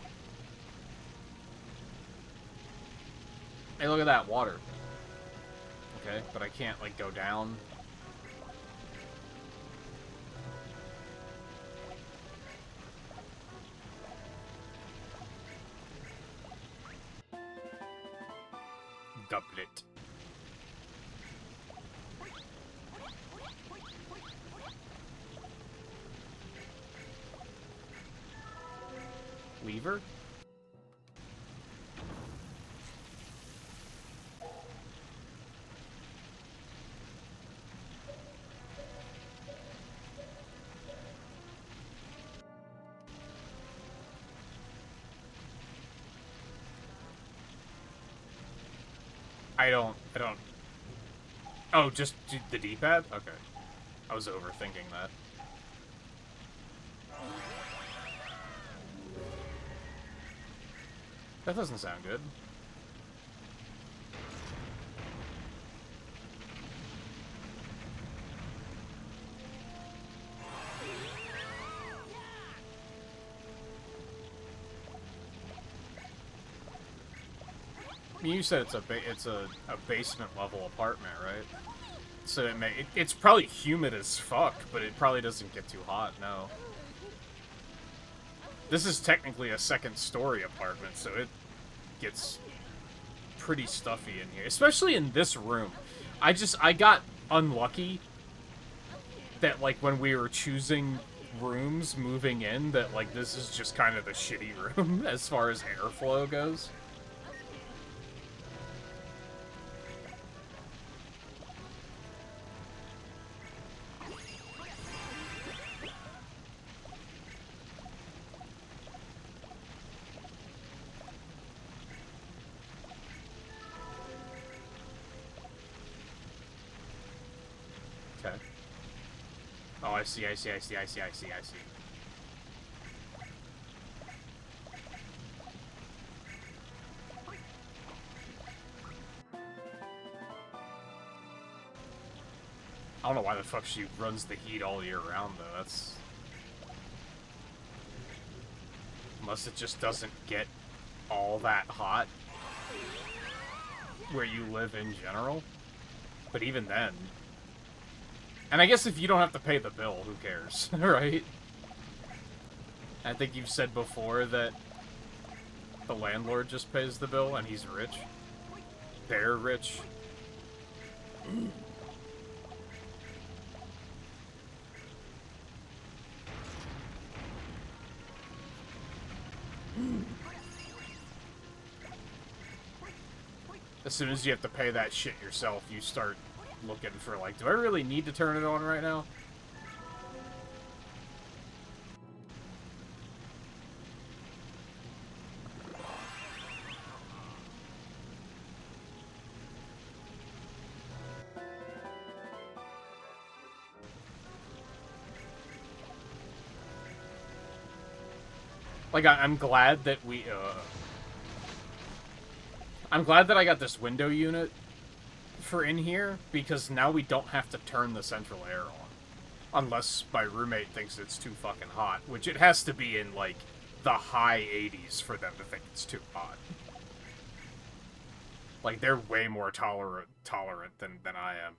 Hey, look at that, water. Okay, but I can't, like, go down. Goblet. Lever? I don't... Oh, just the D-pad? Okay. I was overthinking that. That doesn't sound good. You said it's a basement level apartment, right? So it's probably humid as fuck, but it probably doesn't get too hot. No. This is technically a second-story apartment, so it gets pretty stuffy in here, especially in this room. I got unlucky that, like, when we were choosing rooms moving in, that, like, this is just kind of the shitty room as far as airflow goes. Okay. Oh, I see. I don't know why the fuck she runs the heat all year round, though. That's... Unless it just doesn't get all that hot where you live in general. But even then... And I guess if you don't have to pay the bill, who cares, right? I think you've said before that the landlord just pays the bill and he's rich. They're rich. As soon as you have to pay that shit yourself, you start looking for, like, do I really need to turn it on right now? Like, I'm glad that we, I'm glad that I got this window unit for in here, because now we don't have to turn the central air on. Unless my roommate thinks it's too fucking hot, which it has to be in, like, the high 80s for them to think it's too hot. Like, they're way more tolerant than I am.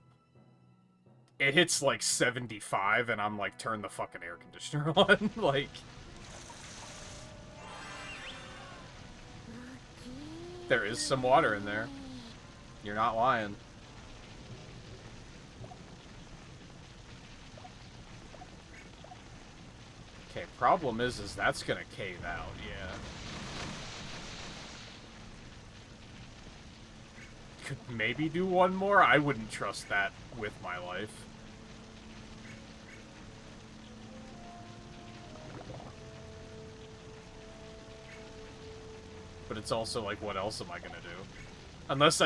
It hits, like, 75, and I'm like, turn the fucking air conditioner on. Like... There is some water in there. You're not lying. Okay, problem is that's gonna cave out, yeah. Could maybe do one more? I wouldn't trust that with my life. But it's also like, what else am I gonna do? Unless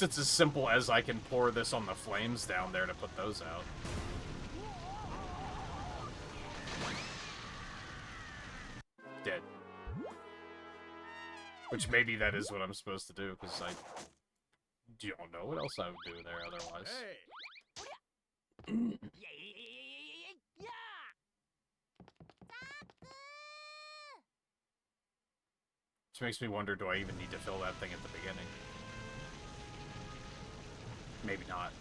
it's as simple as I can pour this on the flames down there to put those out. Dead. Which maybe that is what I'm supposed to do, because I don't know what else I would do there otherwise. Which makes me wonder, do I even need to fill that thing at the beginning? Maybe not.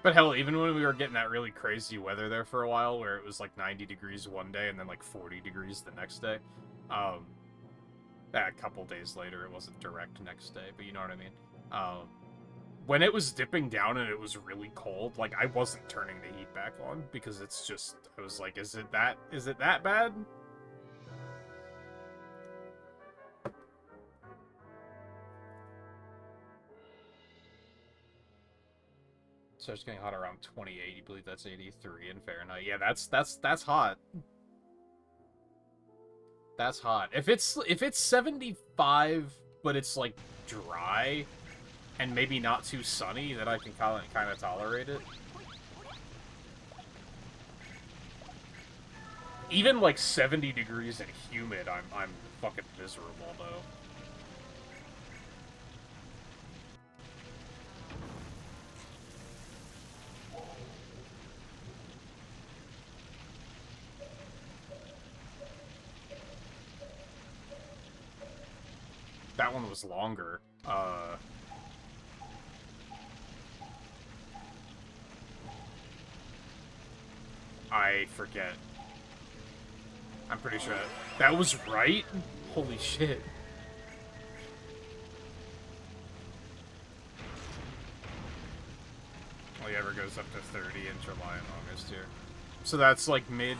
But hell, even when we were getting that really crazy weather there for a while, where it was like 90 degrees one day and then like 40 degrees the next day, a couple days later, it wasn't direct next day, but you know what I mean? When it was dipping down and it was really cold, like, I wasn't turning the heat back on, because it's just, I was like, is it that bad? So it's getting hot around 28. You believe that's 83 in Fahrenheit? Yeah, that's hot. That's hot. If it's 75, but it's like dry and maybe not too sunny, then I can kind of tolerate it. Even like 70 degrees and humid, I'm fucking miserable though. That one was longer. I forget. I'm pretty sure that was right? Holy shit. Only ever goes up to 30 in July and August here. So that's like mid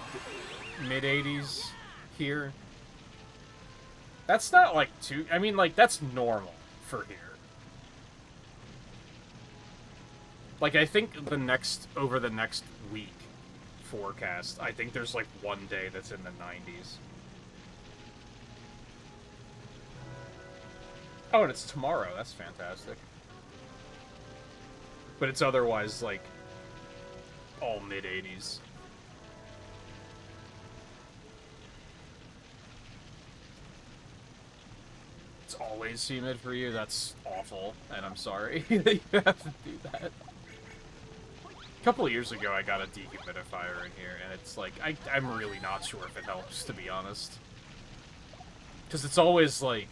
80s here. That's not, like, too... I mean, like, that's normal for here. Like, I think over the next week forecast, I think there's, like, one day that's in the 90s. Oh, and it's tomorrow. That's fantastic. But it's otherwise, like, all mid-80s. It's always humid for you? That's awful, and I'm sorry that you have to do that. A couple of years ago, I got a dehumidifier in here, and it's like, I'm really not sure if it helps, to be honest. Because it's always, like...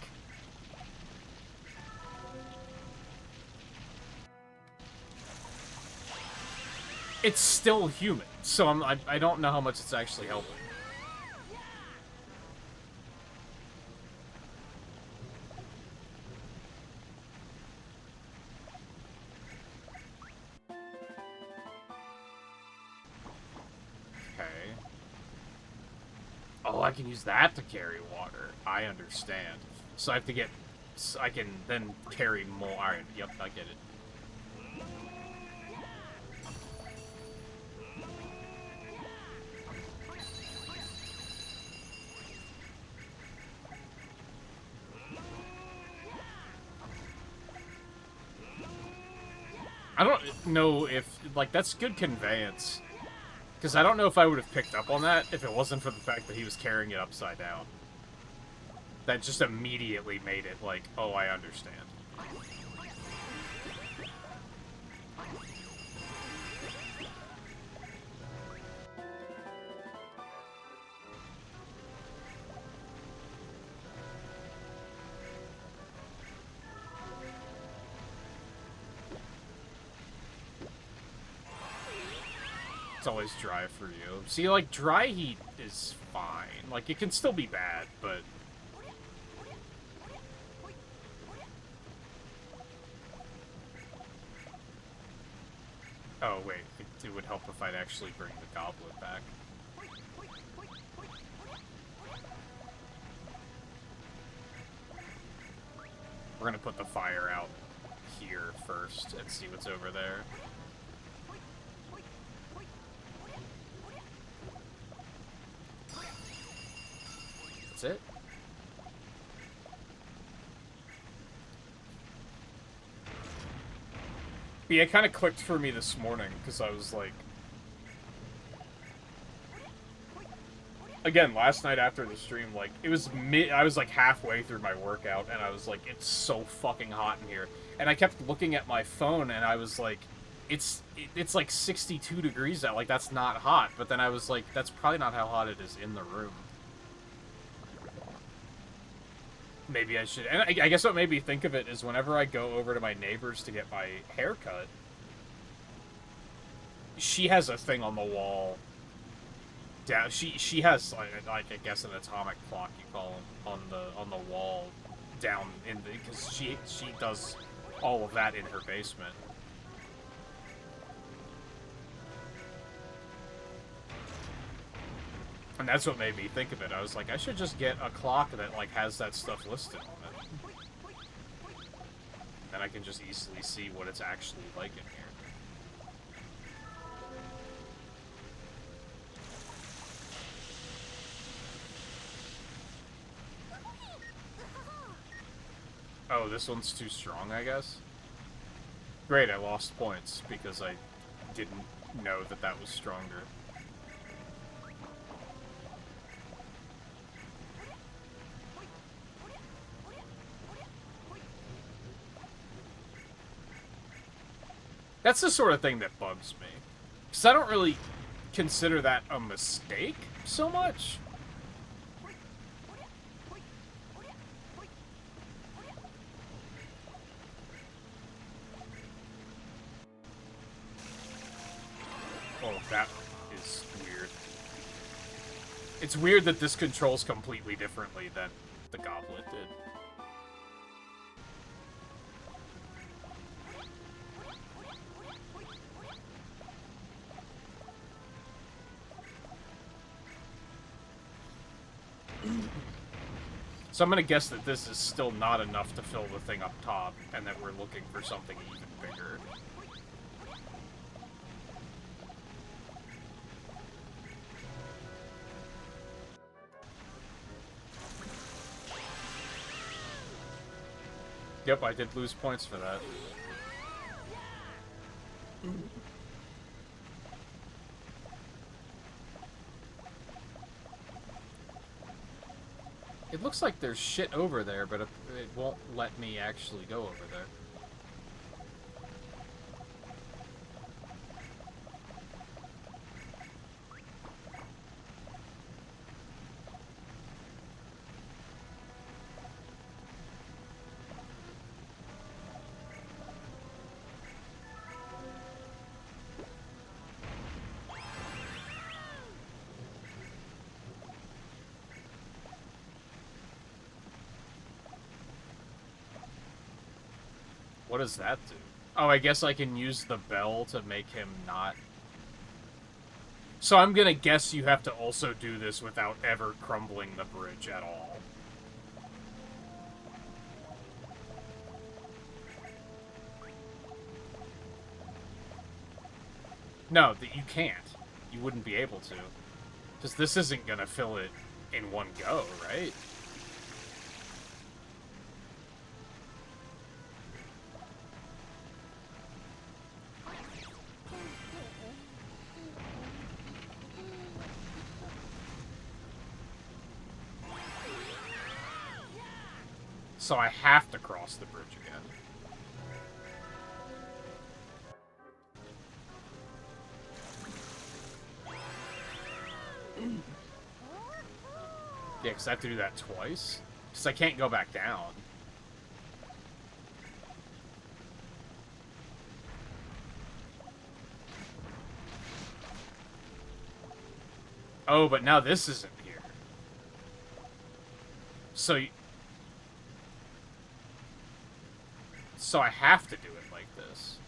It's still humid, so I don't know how much it's actually helping. Oh, I can use that to carry water. I understand. So I have to get... I can then carry more iron. Yep, I get it. I don't know if, like, that's good conveyance. Because I don't know if I would have picked up on that if it wasn't for the fact that he was carrying it upside down. That just immediately made it like, oh, I understand. It's always dry for you. See, like, dry heat is fine. Like, it can still be bad, but... Oh, wait. It would help if I'd actually bring the goblet back. We're gonna put the fire out here first and see what's over there. That's it? Yeah, it kind of clicked for me this morning, because I was like... Again, last night after the stream, like, it was I was like halfway through my workout, and I was like, it's so fucking hot in here. And I kept looking at my phone, and I was like, it's like 62 degrees out, like, that's not hot. But then I was like, that's probably not how hot it is in the room. Maybe I should, and I guess what made me think of it is whenever I go over to my neighbor's to get my hair cut, she has a thing on the wall. Down, she has like I guess an atomic clock you call them on the wall down in the, because she does all of that in her basement. And that's what made me think of it. I was like, I should just get a clock that, like, has that stuff listed on it. And I can just easily see what it's actually like in here. Oh, this one's too strong, I guess? Great, I lost points because I didn't know that that was stronger. That's the sort of thing that bugs me. Because I don't really consider that a mistake so much. Oh, that is weird. It's weird that this controls completely differently than the goblet did. So I'm gonna guess that this is still not enough to fill the thing up top, and that we're looking for something even bigger. Yep, I did lose points for that. It looks like there's shit over there, but it won't let me actually go over there. What does that do? Oh, I guess I can use the bell to make him not... So I'm gonna guess you have to also do this without ever crumbling the bridge at all. No, that you can't. You wouldn't be able to. Because this isn't gonna fill it in one go, right? So I have to cross the bridge again. Yeah, because I have to do that twice. Because I can't go back down. Oh, but now this isn't here. So I have to do it like this.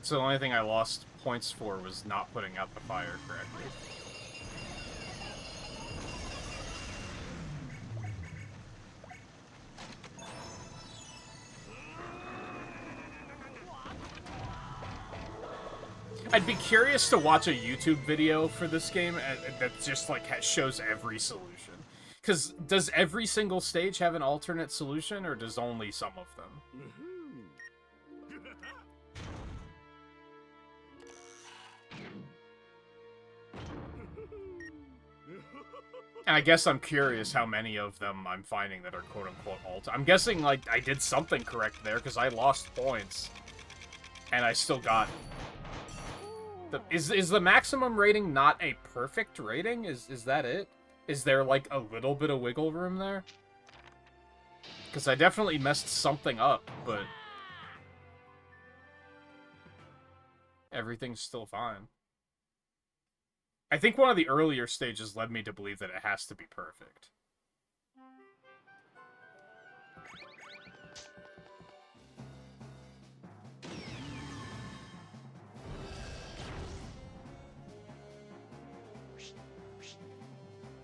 So the only thing I lost points for was not putting out the fire correctly. I'd be curious to watch a YouTube video for this game that just, like, shows every solution. Because does every single stage have an alternate solution, or does only some of them? And I guess I'm curious how many of them I'm finding that are quote-unquote alt. I'm guessing, like, I did something correct there, because I lost points. And I still got... Is the maximum rating not a perfect rating? Is that it? Is there, like, a little bit of wiggle room there? Because I definitely messed something up, but... everything's still fine. I think one of the earlier stages led me to believe that it has to be perfect.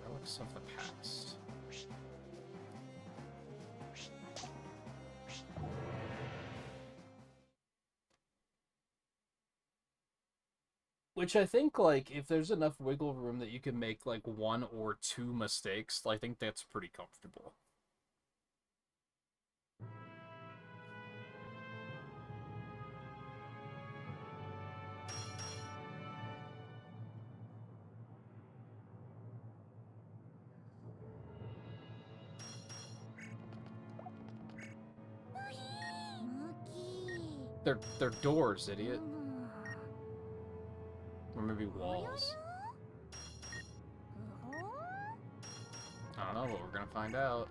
Relics of the past. Which I think, like, if there's enough wiggle room that you can make, like, 1 or 2 mistakes, I think that's pretty comfortable. They're doors, idiot. Or maybe walls. I don't know, but we're gonna find out.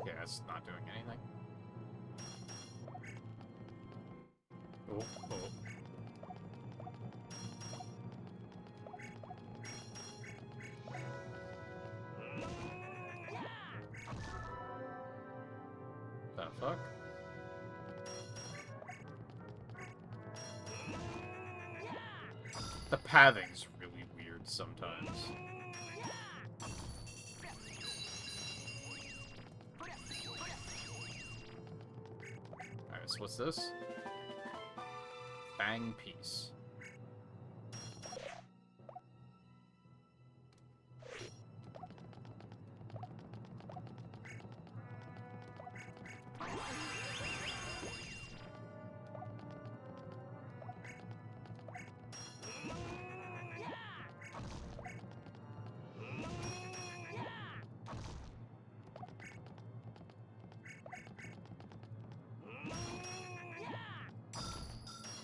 Okay, that's not doing anything. Oh, oh. The fuck? The pathing's really weird sometimes. Alright, so what's this? Bang piece.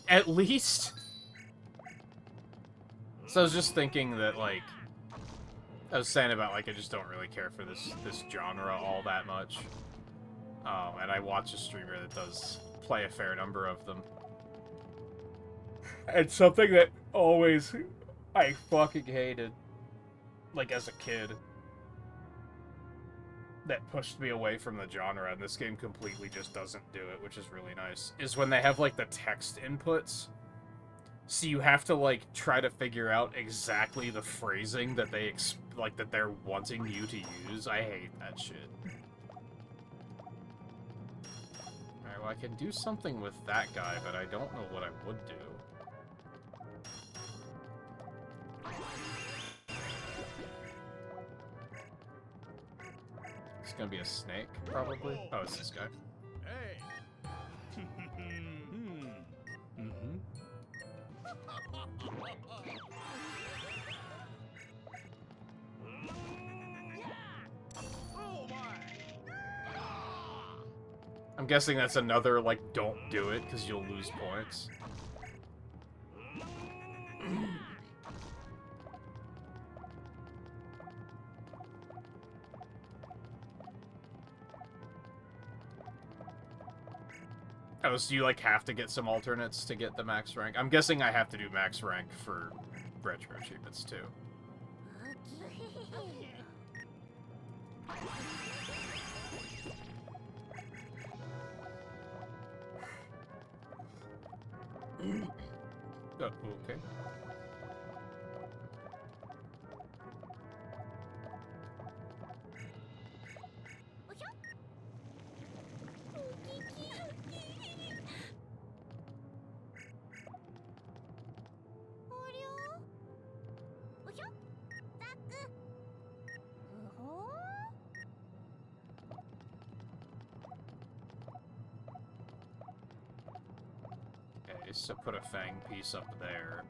At least... So I was just thinking that, like... I was saying about, like, I just don't really care for this genre all that much. And I watch a streamer that does play a fair number of them. And something that always I fucking hated, like, as a kid, that pushed me away from the genre, and this game completely just doesn't do it, which is really nice, is when they have, like, the text inputs. So you have to, like, try to figure out exactly the phrasing that they, that they're wanting you to use. I hate that shit. Alright, well, I can do something with that guy, but I don't know what I would do. It's gonna be a snake, probably. Oh, it's this guy. Hey. Mm-hmm. Oh my. I'm guessing that's another, like, don't do it, because you'll lose points. Oh, so you, like, have to get some alternates to get the max rank? I'm guessing I have to do max rank for retro achievements, too. Oh, okay. Okay, so put a fang piece up there.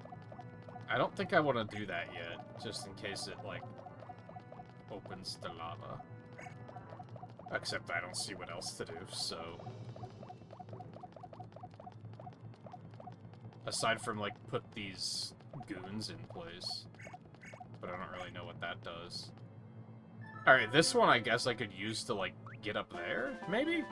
I don't think I want to do that yet, just in case it, like, opens the lava. Except I don't see what else to do, so... Aside from, like, put these goons in place. But I don't really know what that does. Alright, this one I guess I could use to, like, get up there, maybe?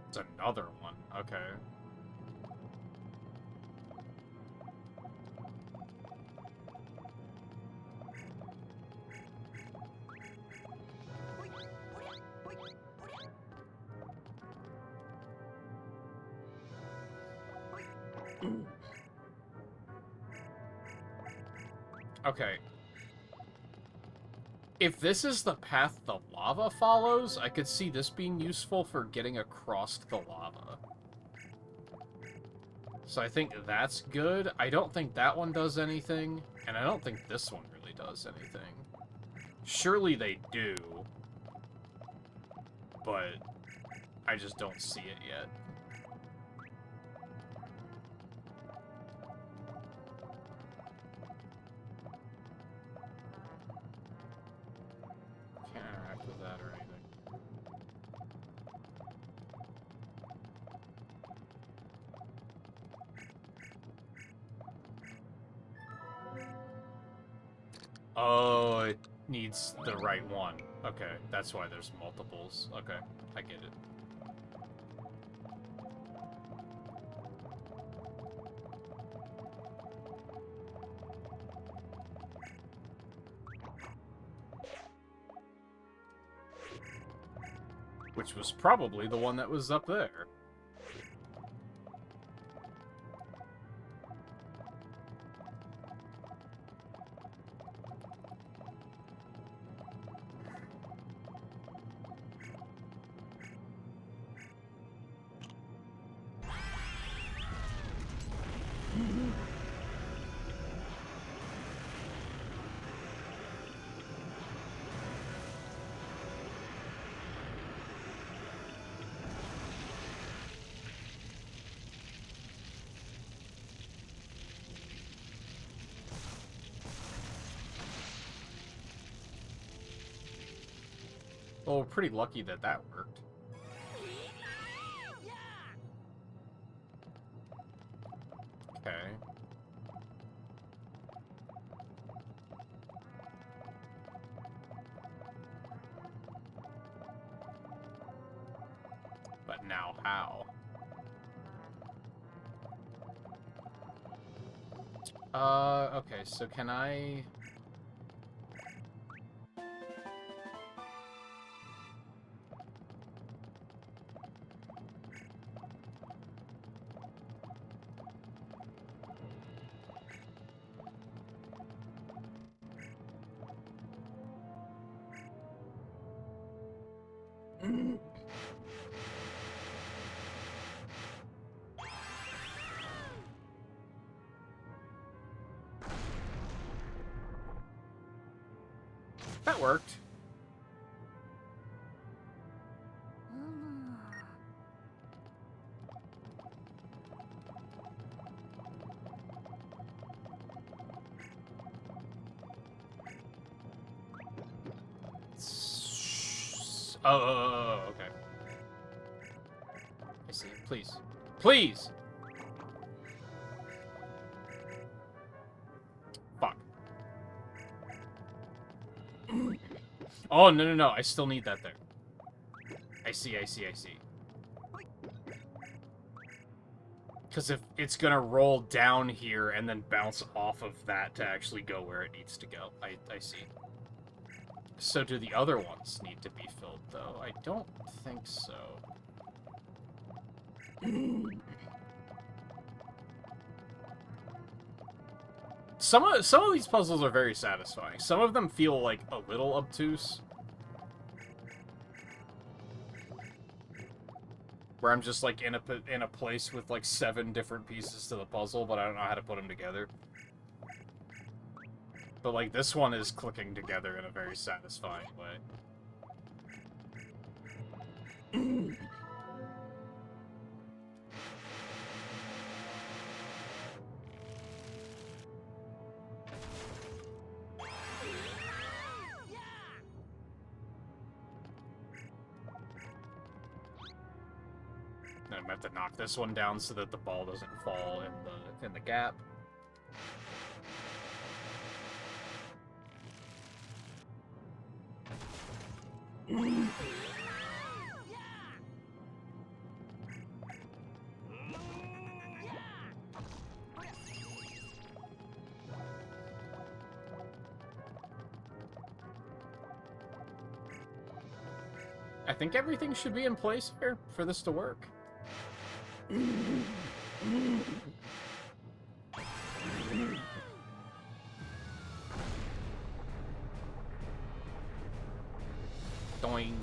It's another one, okay. Okay. If this is the path the lava follows, I could see this being useful for getting across the lava. So I think that's good. I don't think that one does anything, and I don't think this one really does anything. Surely they do, but I just don't see it yet. Can't interact with that or anything. Oh, it needs the right one. Okay, that's why there's multiples. Okay, I get it. Which was probably the one that was up there. Well, we're pretty lucky that that worked. Okay. But now how? Okay, so can I... That worked. Oh, okay. I see. Please. Please! Fuck. Oh, no. I still need that there. I see. Because if it's gonna roll down here and then bounce off of that to actually go where it needs to go. I see. So do the other ones need to be filled, though? I don't think so. Some of these puzzles are very satisfying. Some of them feel, like, a little obtuse. Where I'm just, like, in a place with, like, 7 different pieces to the puzzle, but I don't know how to put them together. But, like, this one is clicking together in a very satisfying way. I'm gonna have to knock this one down so that the ball doesn't fall in the gap. I think everything should be in place here for this to work. Doing.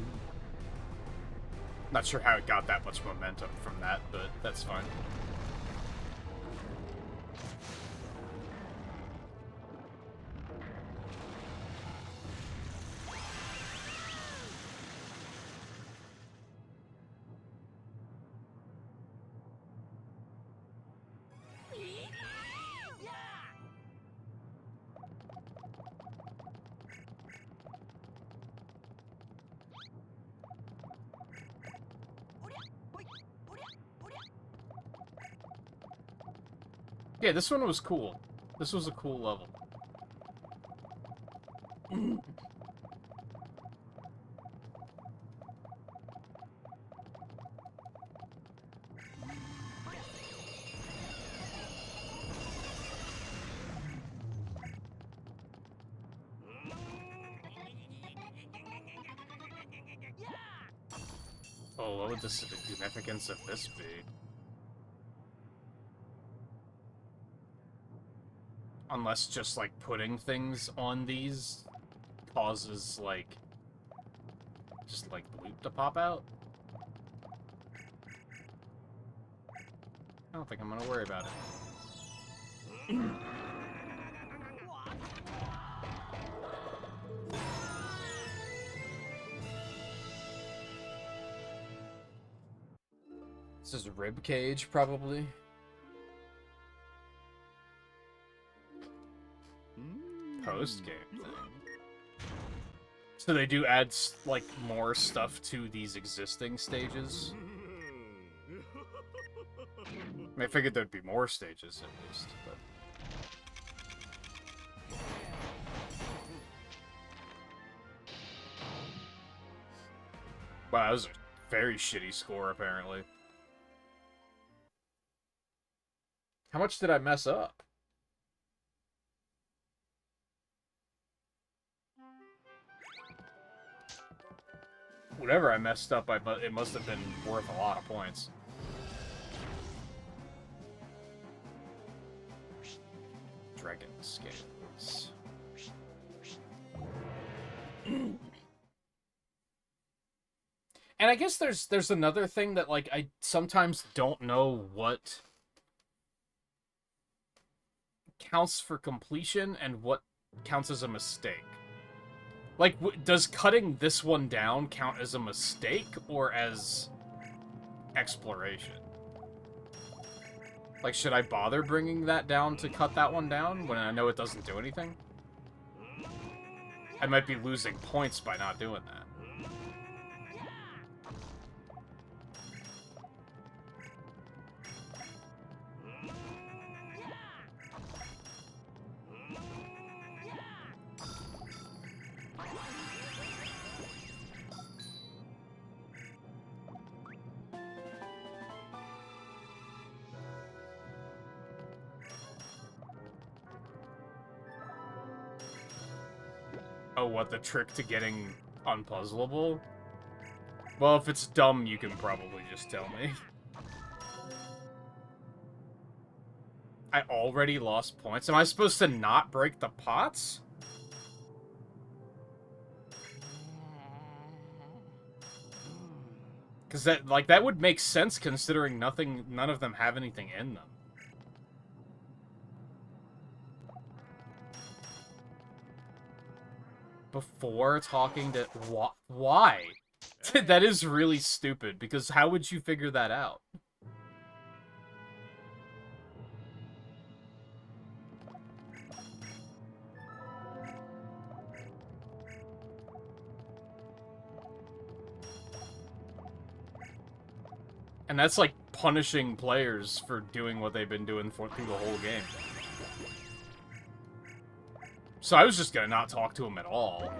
Not sure how it got that much momentum from that, but that's fine. Yeah, this one was cool. This was a cool level. Oh, what would the significance of this be? Unless just, like, putting things on these causes, like, just, like, loot to pop out? I don't think I'm gonna worry about it. This is rib cage, probably. Post-game thing. So they do add, like, more stuff to these existing stages? I figured there'd be more stages, at least, but... Wow, that was a very shitty score, apparently. How much did I mess up? Whatever I messed up, it must have been worth a lot of points. Dragon scales. And I guess there's another thing that, like, I sometimes don't know what counts for completion and what counts as a mistake. Like, does cutting this one down count as a mistake or as exploration? Like, should I bother bringing that down to cut that one down when I know it doesn't do anything? I might be losing points by not doing that. Oh, what, the trick to getting unpuzzleable? Well, if it's dumb, you can probably just tell me. I already lost points. Am I supposed to not break the pots? Because that would make sense considering none of them have anything in them. Before talking to... Why? That is really stupid, because how would you figure that out? And that's like punishing players for doing what they've been doing through the whole game. So I was just gonna not talk to him at all.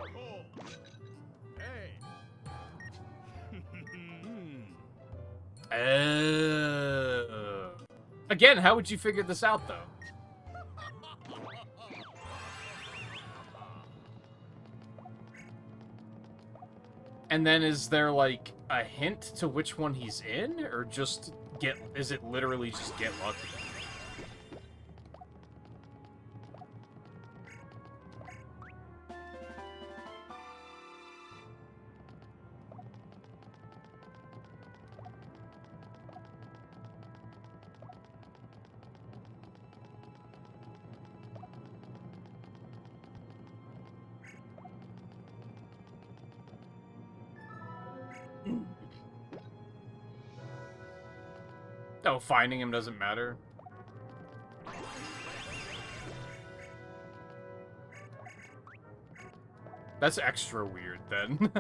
Again, how would you figure this out, though? And then is there, like, a hint to which one he's in? Or just is it literally just get lucky? Oh, finding him doesn't matter? That's extra weird, then.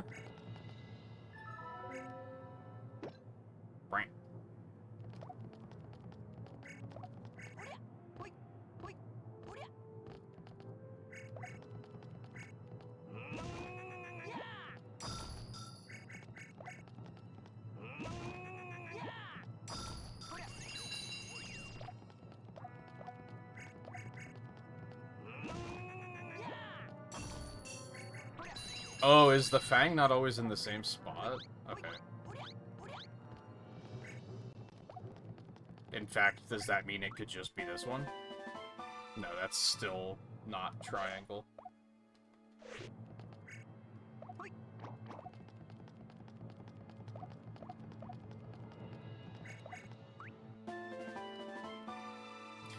Oh, is the Fang not always in the same spot? Okay. In fact, does that mean it could just be this one? No, that's still not triangle.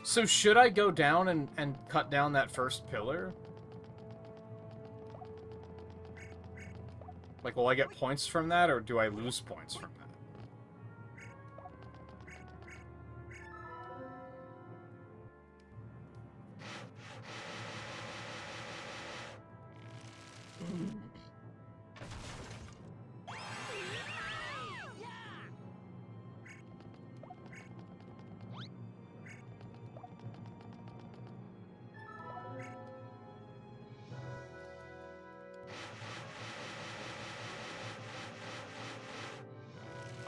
So should I go down and cut down that first pillar? Like, will I get points from that, or do I lose points from that?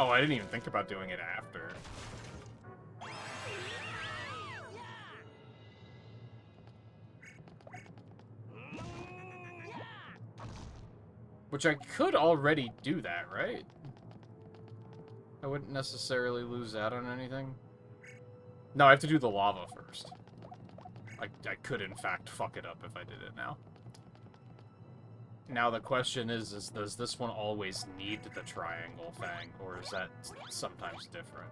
Oh, I didn't even think about doing it after. Which I could already do that, right? I wouldn't necessarily lose out on anything. No, I have to do the lava first. I could, in fact, fuck it up if I did it now. Now the question is does this one always need the triangle thing, or is that sometimes different?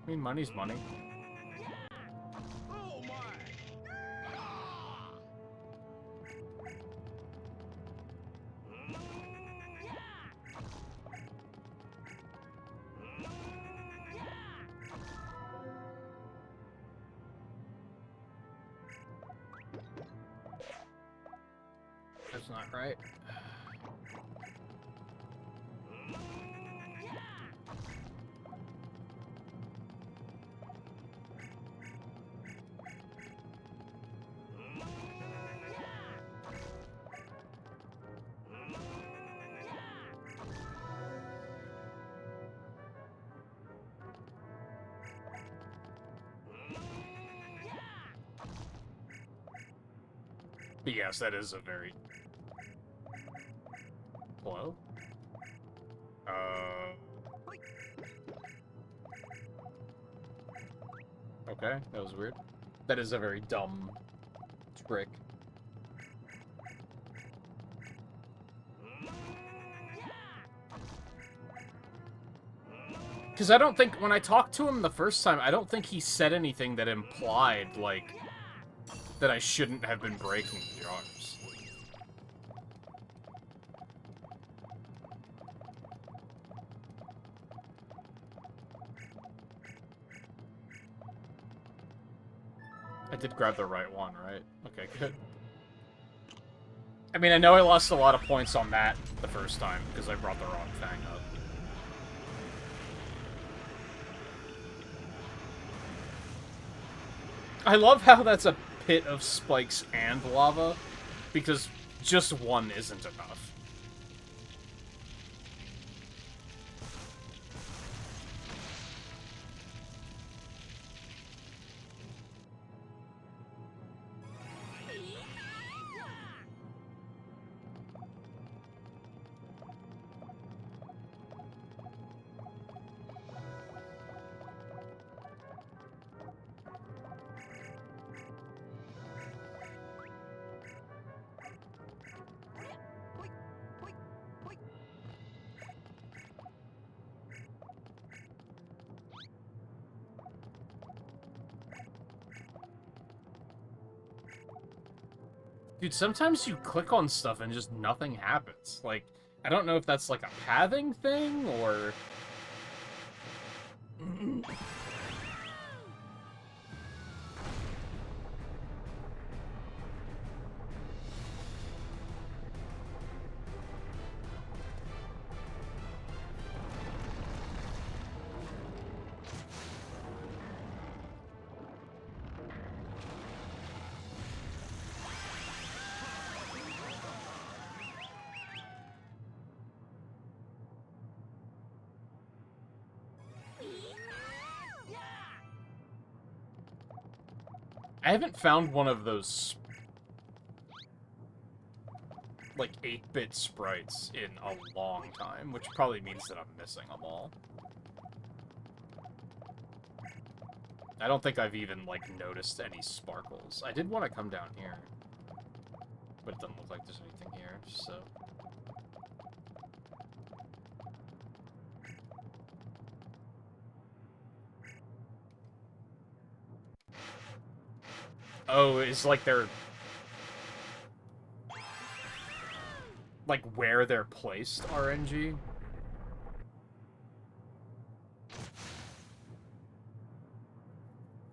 I mean, money's money. That's not right. But yes, that is a very... Hello? Okay, that was weird. That is a very dumb trick. Because I don't think, when I talked to him the first time, I don't think he said anything that implied, like, that I shouldn't have been breaking jars. I did grab the right one, right? Okay, good. I mean, I know I lost a lot of points on that the first time, because I brought the wrong thing up. I love how that's a pit of spikes and lava, because just one isn't enough. Dude, sometimes you click on stuff and just nothing happens. Like, I don't know if that's like a pathing thing, or... I haven't found one of those, like, 8-bit sprites in a long time, which probably means that I'm missing them all. I don't think I've even, like, noticed any sparkles. I did want to come down here, but it doesn't look like there's anything here, so... Oh, it's like they're... like, where they're placed, RNG?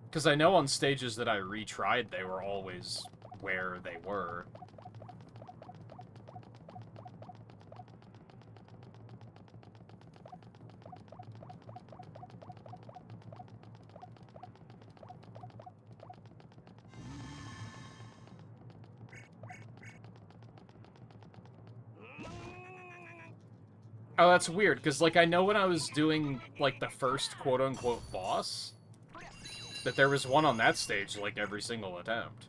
Because I know on stages that I retried, they were always where they were. Oh, that's weird, because, like, I know when I was doing, like, the first quote-unquote boss, that there was one on that stage, like, every single attempt.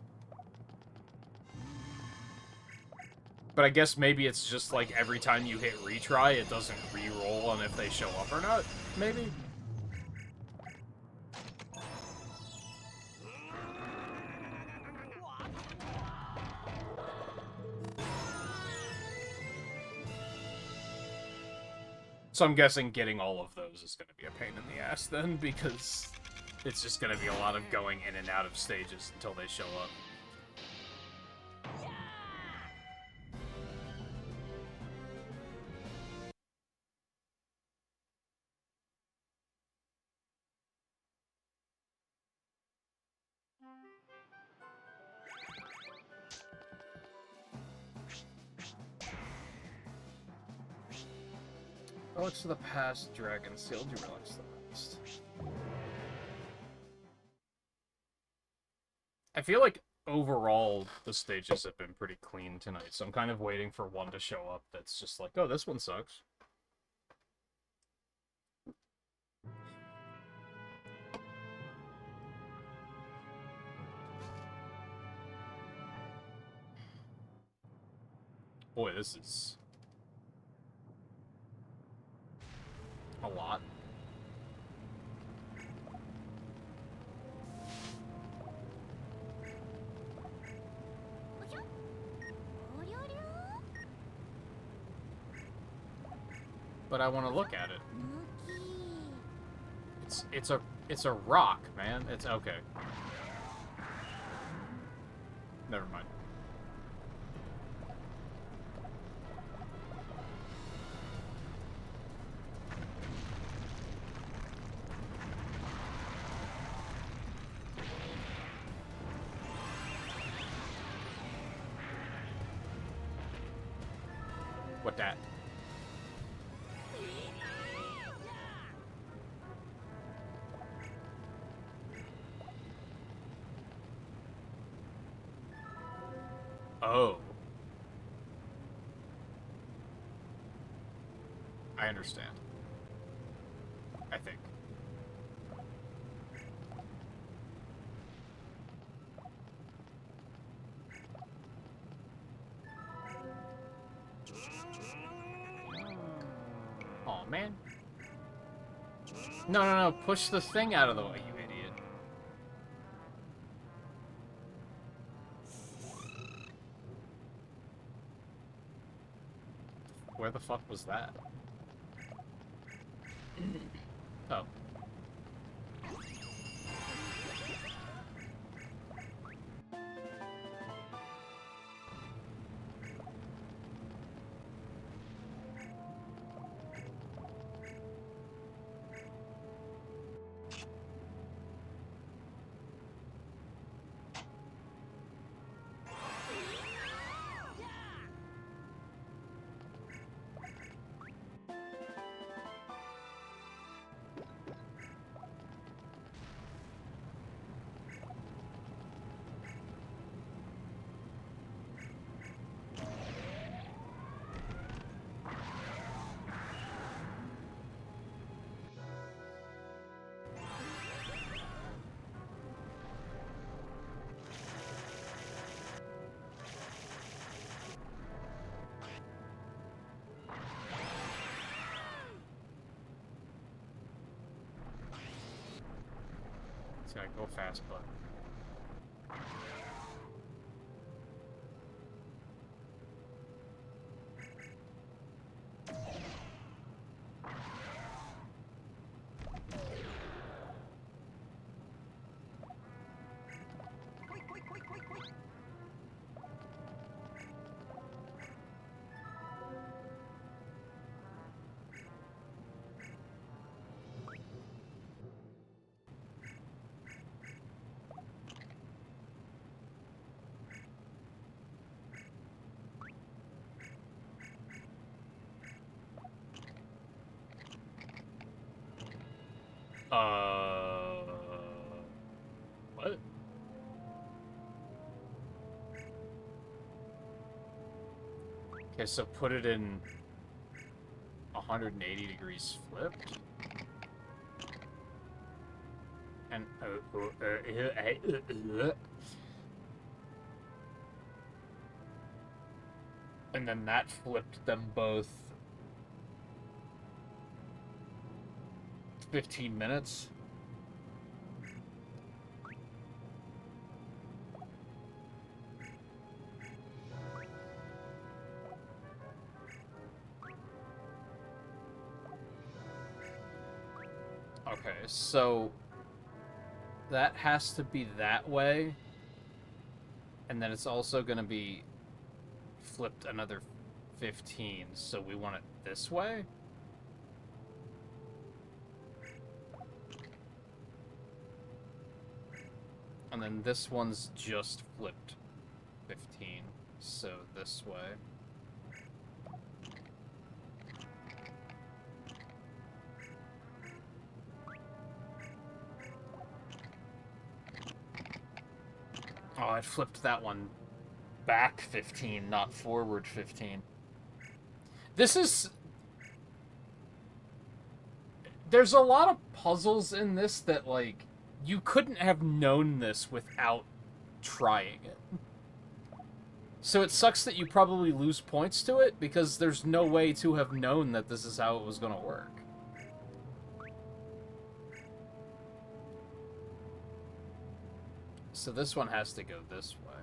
But I guess maybe it's just, like, every time you hit retry, it doesn't re-roll on if they show up or not, maybe? So I'm guessing getting all of those is going to be a pain in the ass then, because it's just going to be a lot of going in and out of stages until they show up. Relics of the past, Dragon Seal, do relics of the past. I feel like overall the stages have been pretty clean tonight, so I'm kind of waiting for one to show up that's just like, oh, this one sucks. Boy, this is a lot. But I want to look at it. It's a rock, man. It's okay. Never mind. What that? Oh. I understand. I think. Aw, man. No, push the thing out of the way, you idiot. Where the fuck was that? Oh. It's gotta go fast, but... What? Okay, so put it in 100%. 180 degrees flipped. And and then that flipped them both 15 minutes. Okay, so that has to be that way, and then it's also going to be flipped another 15, so we want it this way? And then this one's just flipped 15, so this way. Oh, I flipped that one back 15, not forward 15. This is... There's a lot of puzzles in this that, like, you couldn't have known this without trying it. So it sucks that you probably lose points to it, because there's no way to have known that this is how it was going to work. So this one has to go this way.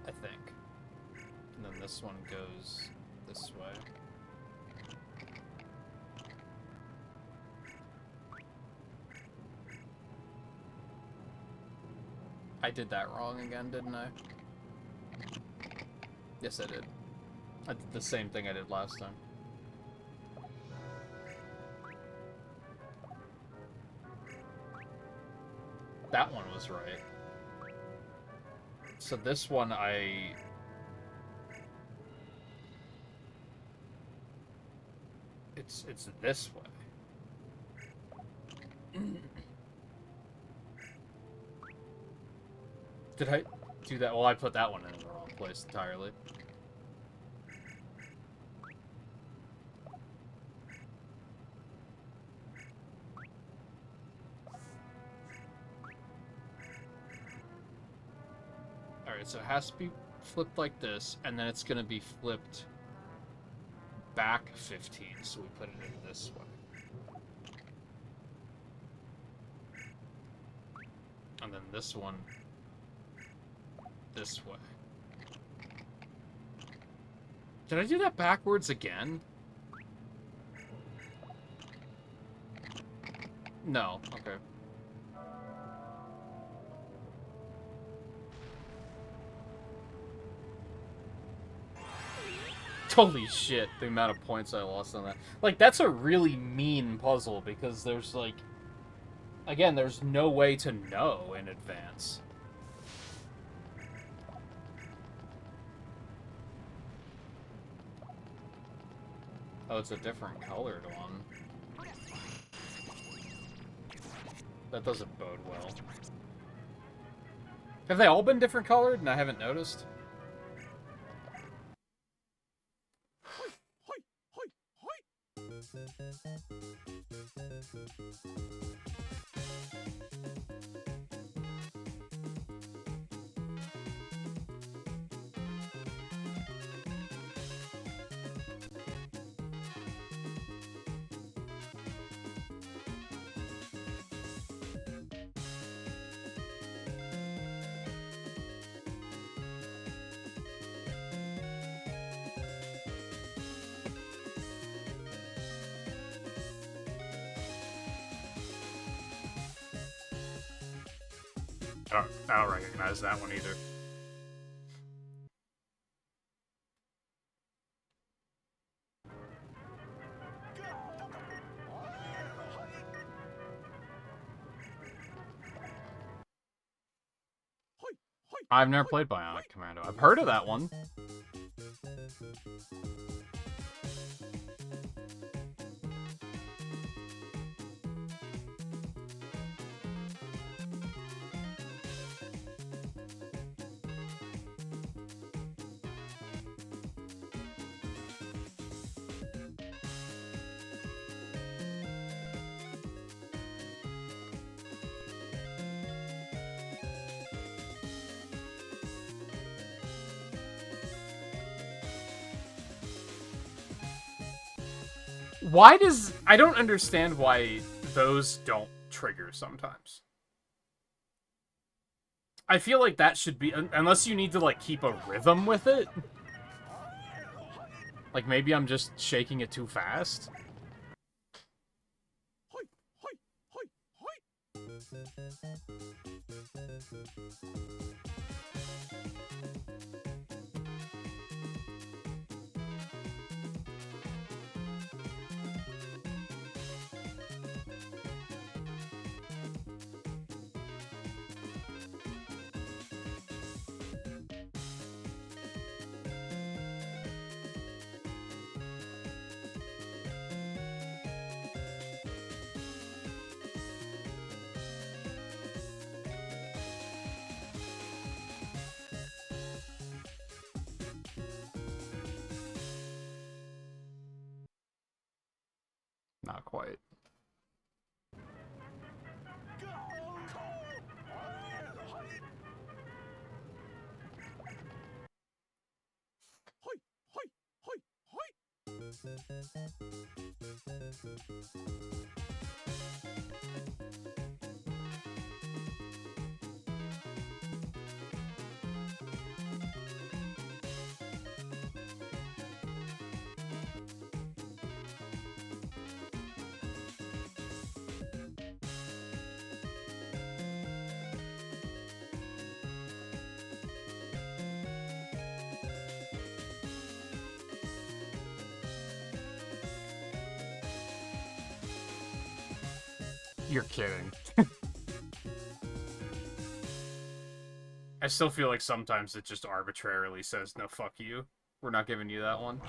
I think. And then this one goes this way. I did that wrong again, didn't I? Yes, I did. I did the same thing I did last time. That one was right. So this one, It's this way. Did I do that? Well, I put that one in the wrong place entirely. Alright, so it has to be flipped like this, and then it's going to be flipped back 15, so we put it in this way. And then this one this way. Did I do that backwards again? No, okay. Holy shit, the amount of points I lost on that. Like, that's a really mean puzzle, because there's, like... Again, there's no way to know in advance. Oh, it's a different colored one. That doesn't bode well. Have they all been different colored and I haven't noticed? I don't recognize that one either. I've never played Bionic Commando. I've heard of that one. Why does... I don't understand why those don't trigger sometimes. I feel like that should be... Unless you need to, like, keep a rhythm with it. Like, maybe I'm just shaking it too fast. Not quite. You're kidding. I still feel like sometimes it just arbitrarily says, no, fuck you. We're not giving you that one.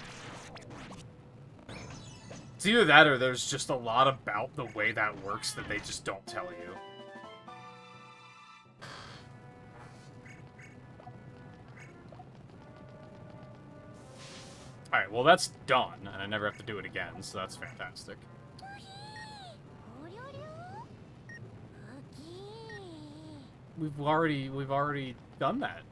It's either that or there's just a lot about the way that works that they just don't tell you. Alright, well that's done, and I never have to do it again, so that's fantastic. We've already done that.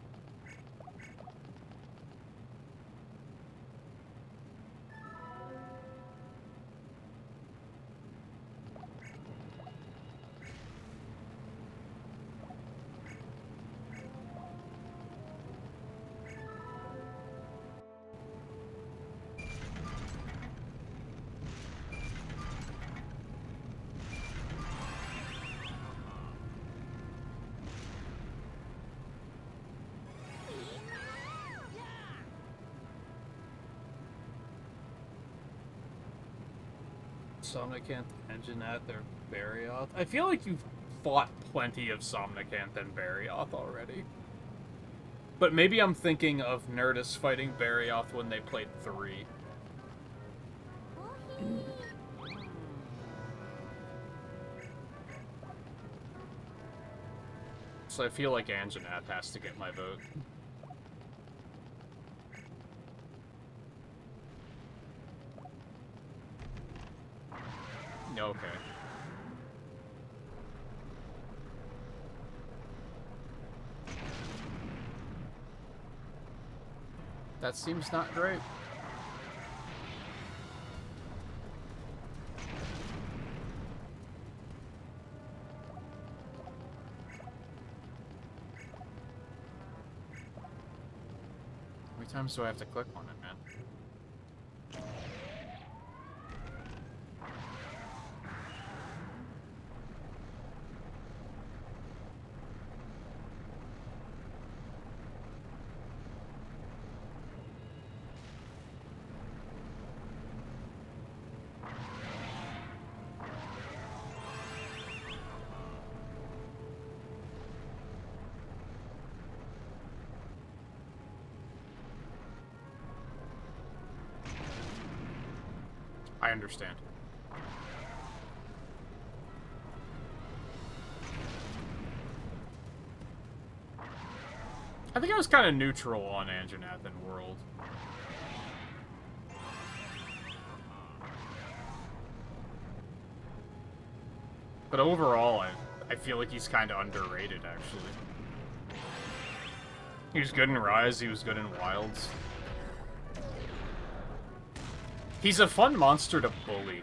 Somnicanth, Engineath, or Barioth. I feel like you've fought plenty of Somnicanth and Barioth already. But maybe I'm thinking of Nerdus fighting Barioth when they played 3. So I feel like Anjanath has to get my vote. Okay. That seems not great. How many times do I have to click on it, man? I understand. I think I was kind of neutral on Anjanath and World. But overall, I feel like he's kind of underrated, actually. He was good in Rise, he was good in Wilds. He's a fun monster to bully.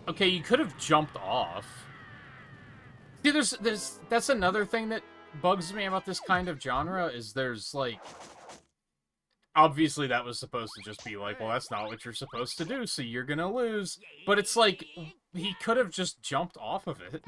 Okay, you could have jumped off. See, that's another thing that bugs me about this kind of genre, is there's, like... Obviously, that was supposed to just be like, well, that's not what you're supposed to do, so you're gonna lose. But it's like, he could have just jumped off of it.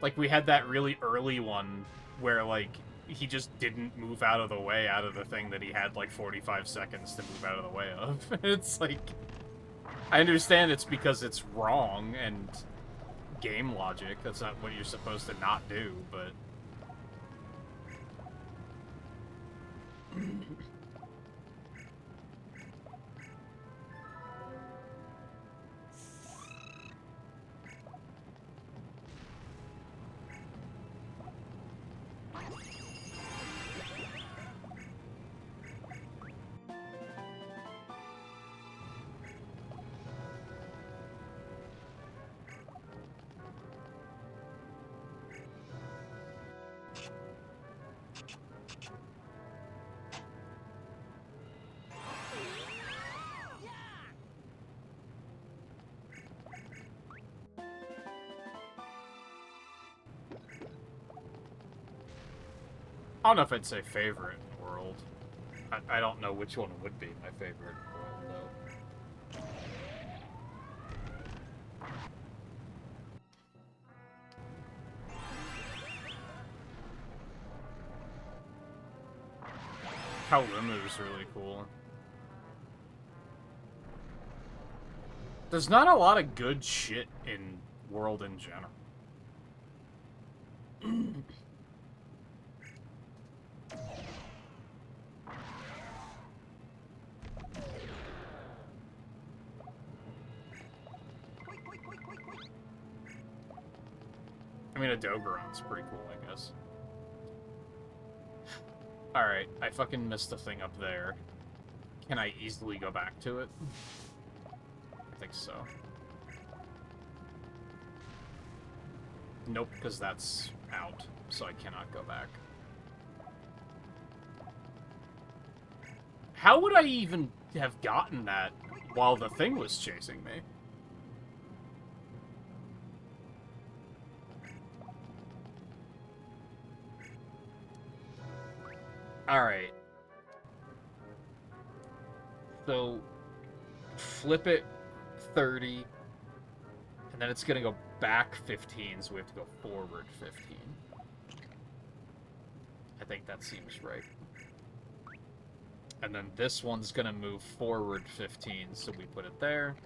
Like, we had that really early one where, like, he just didn't move out of the way out of the thing that he had, like, 45 seconds to move out of the way of. It's like... I understand it's because it's wrong and game logic. That's not what you're supposed to not do, but... I don't know if I'd say favorite world. I don't know which one would be my favorite world, though. Kalumu is really cool. There's not a lot of good shit in World in general. I mean, a Dogoron's pretty cool, I guess. Alright, I fucking missed the thing up there. Can I easily go back to it? I think so. Nope, because that's out, so I cannot go back. How would I even have gotten that while the thing was chasing me? Alright. So, flip it 30, and then it's gonna go back 15, so we have to go forward 15. I think that seems right. And then this one's gonna move forward 15, so we put it there.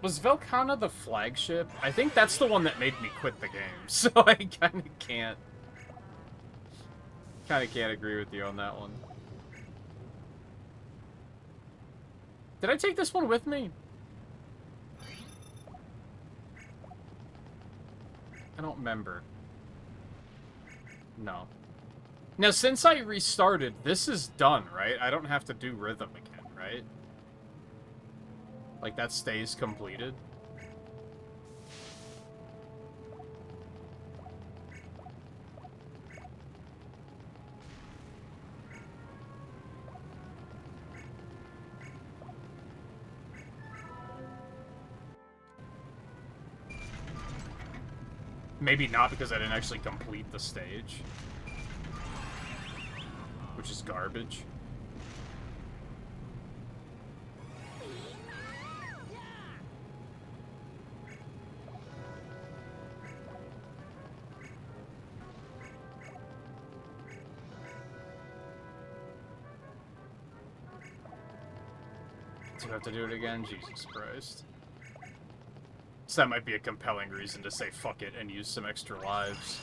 Was Velkhana the flagship? I think that's the one that made me quit the game, so I kinda can't agree with you on that one. Did I take this one with me? I don't remember. No. Now, since I restarted, this is done, right? I don't have to do rhythm again, right? Like, that stays completed. Maybe not, because I didn't actually complete the stage. Which is garbage. Do I have to do it again? Jesus Christ. So that might be a compelling reason to say fuck it and use some extra lives.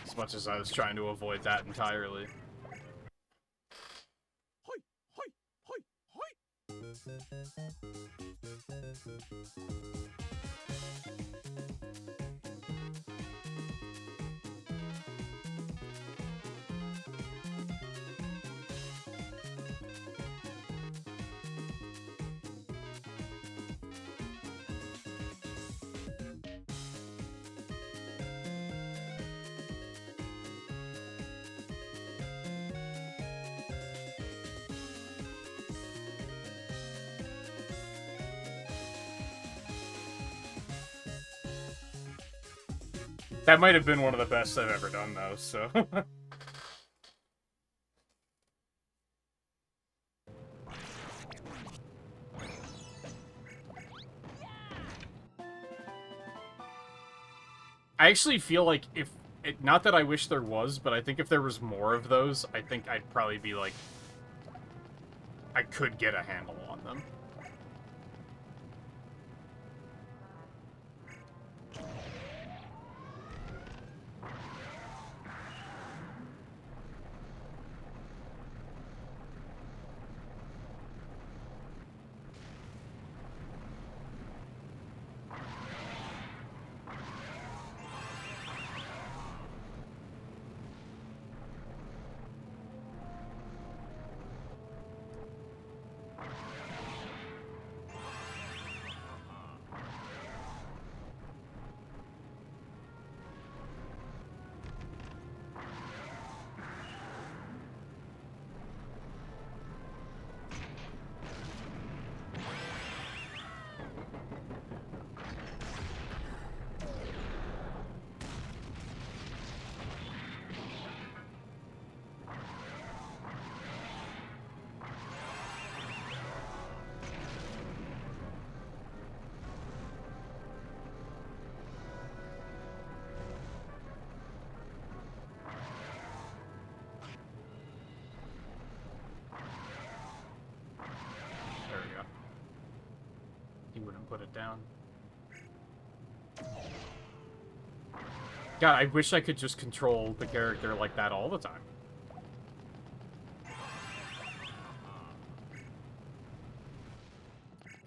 As much as I was trying to avoid that entirely. That might have been one of the best I've ever done, though, so... I actually feel like if... not that I wish there was, but I think if there was more of those, I think I'd probably be like... I could get a handle on them. Put it down. God, I wish I could just control the character like that all the time.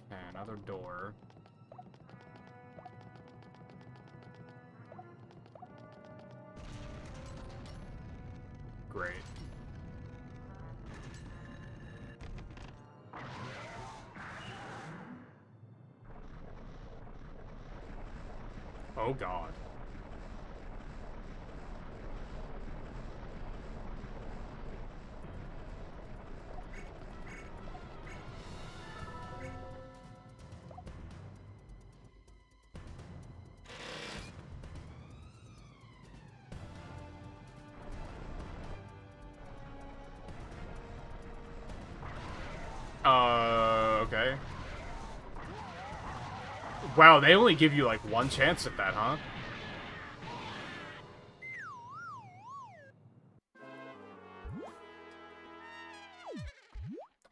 Okay, another door. Great. Oh god. Okay. Wow, they only give you like one chance at that, huh?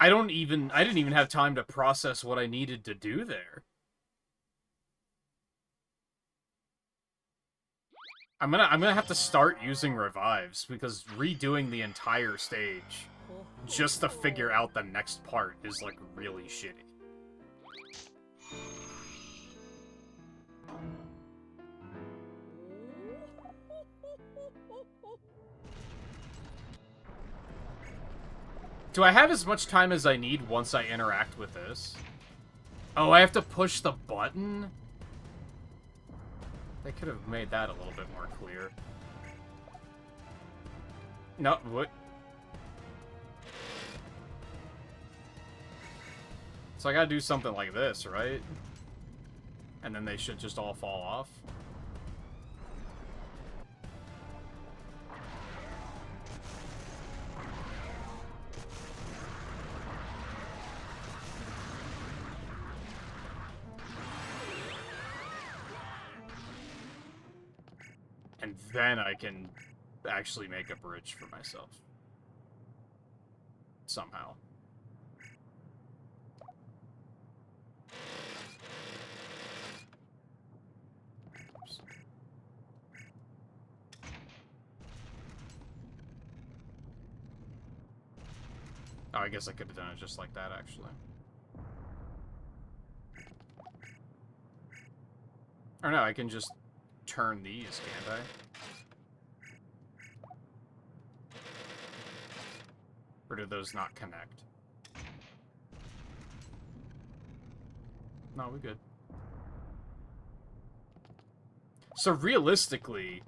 I didn't even have time to process what I needed to do there. I'm gonna have to start using revives, because redoing the entire stage just to figure out the next part is, like, really shitty. Do I have as much time as I need once I interact with this? Oh, I have to push the button? They could have made that a little bit more clear. No, what? So I gotta do something like this, right? And then they should just all fall off? And then I can actually make a bridge for myself. Somehow. Oh, I guess I could have done it just like that, actually. Or no, I can just turn these, can't I? Or do those not connect? No, we're good. So realistically,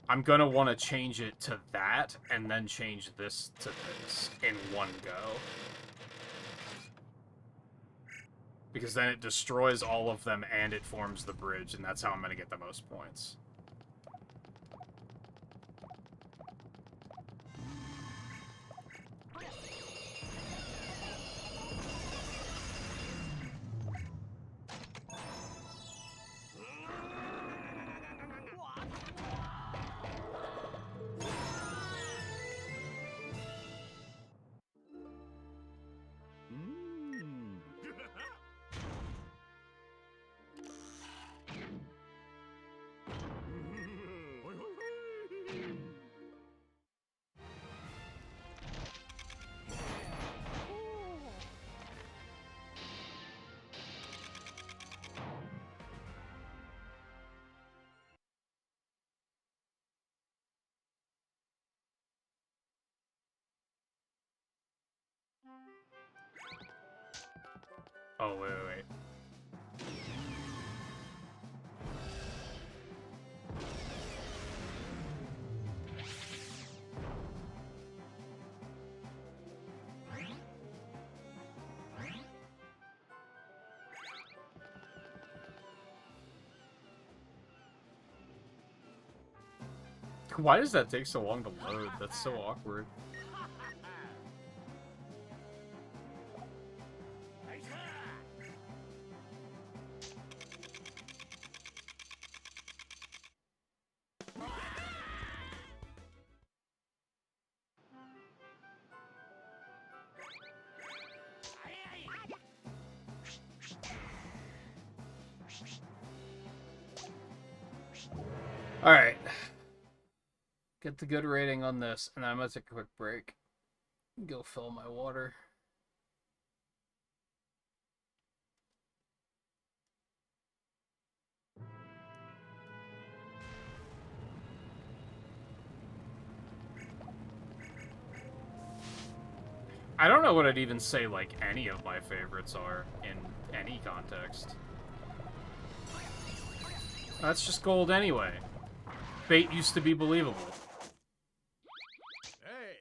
I'm gonna want to change it to that, and then change this to this in one go. Because then it destroys all of them, and it forms the bridge, and that's how I'm gonna get the most points. Oh, wait. Why does that take so long to load? That's so awkward. Alright. Get the good rating on this, and then I'm gonna take a quick break. Go fill my water. I don't know what I'd even say, like, any of my favorites are in any context. That's just gold anyway. Bait used to be believable. Hey.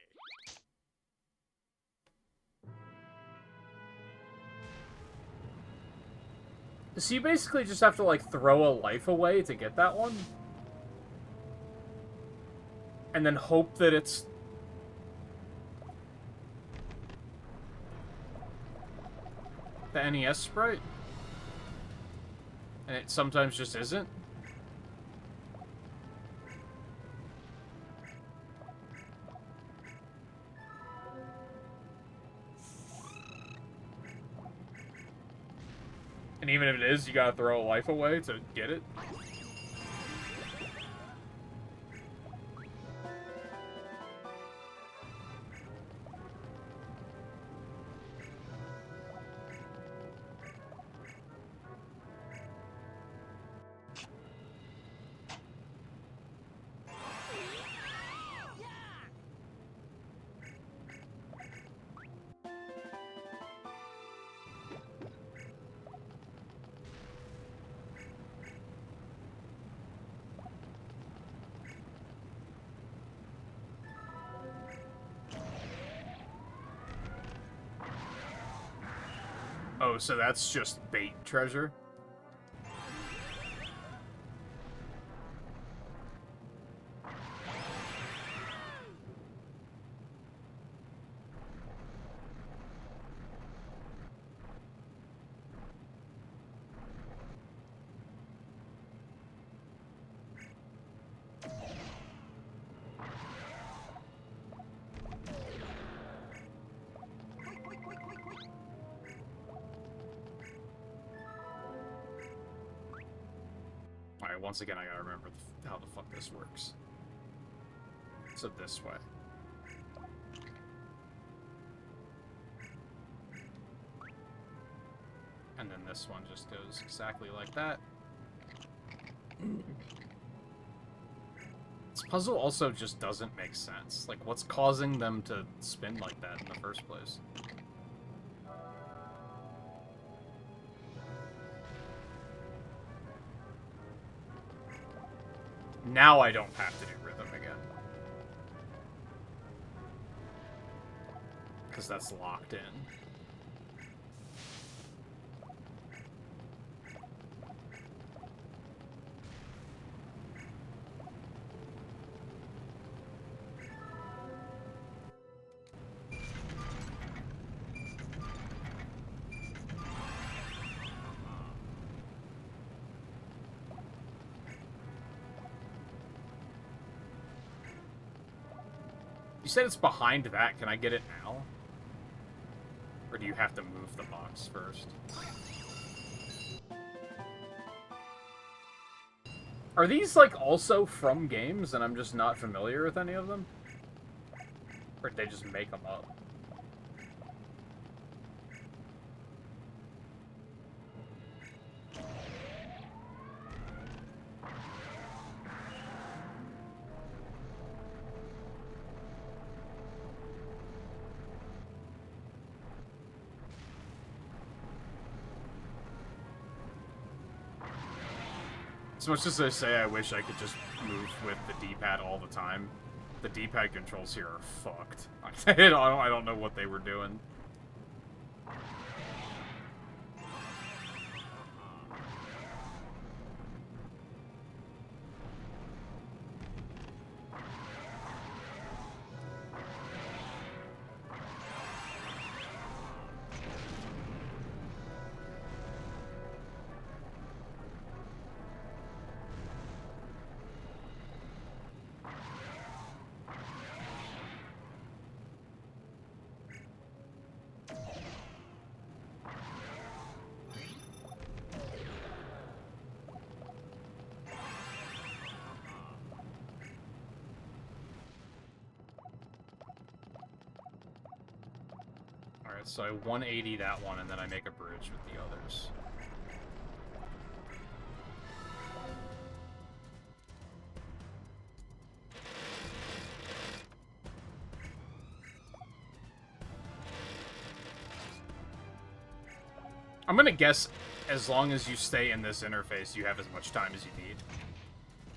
So you basically just have to, like, throw a life away to get that one? And then hope that it's... the NES sprite? And it sometimes just isn't? And even if it is, you gotta throw a life away to get it? Oh, so that's just bait treasure? Alright, once again, I gotta remember how the fuck this works. So this way. And then this one just goes exactly like that. This puzzle also just doesn't make sense. Like, what's causing them to spin like that in the first place? Now I don't have to do rhythm again. Because that's locked in. You said it's behind that. Can I get it now? Or do you have to move the box first? Are these, like, also from games and I'm just not familiar with any of them? Or did they just make them up? As much as I say I wish I could just move with the D-pad all the time, the D-pad controls here are fucked. I don't know what they were doing. Alright, so I 180 that one, and then I make a bridge with the others. I'm gonna guess as long as you stay in this interface, you have as much time as you need.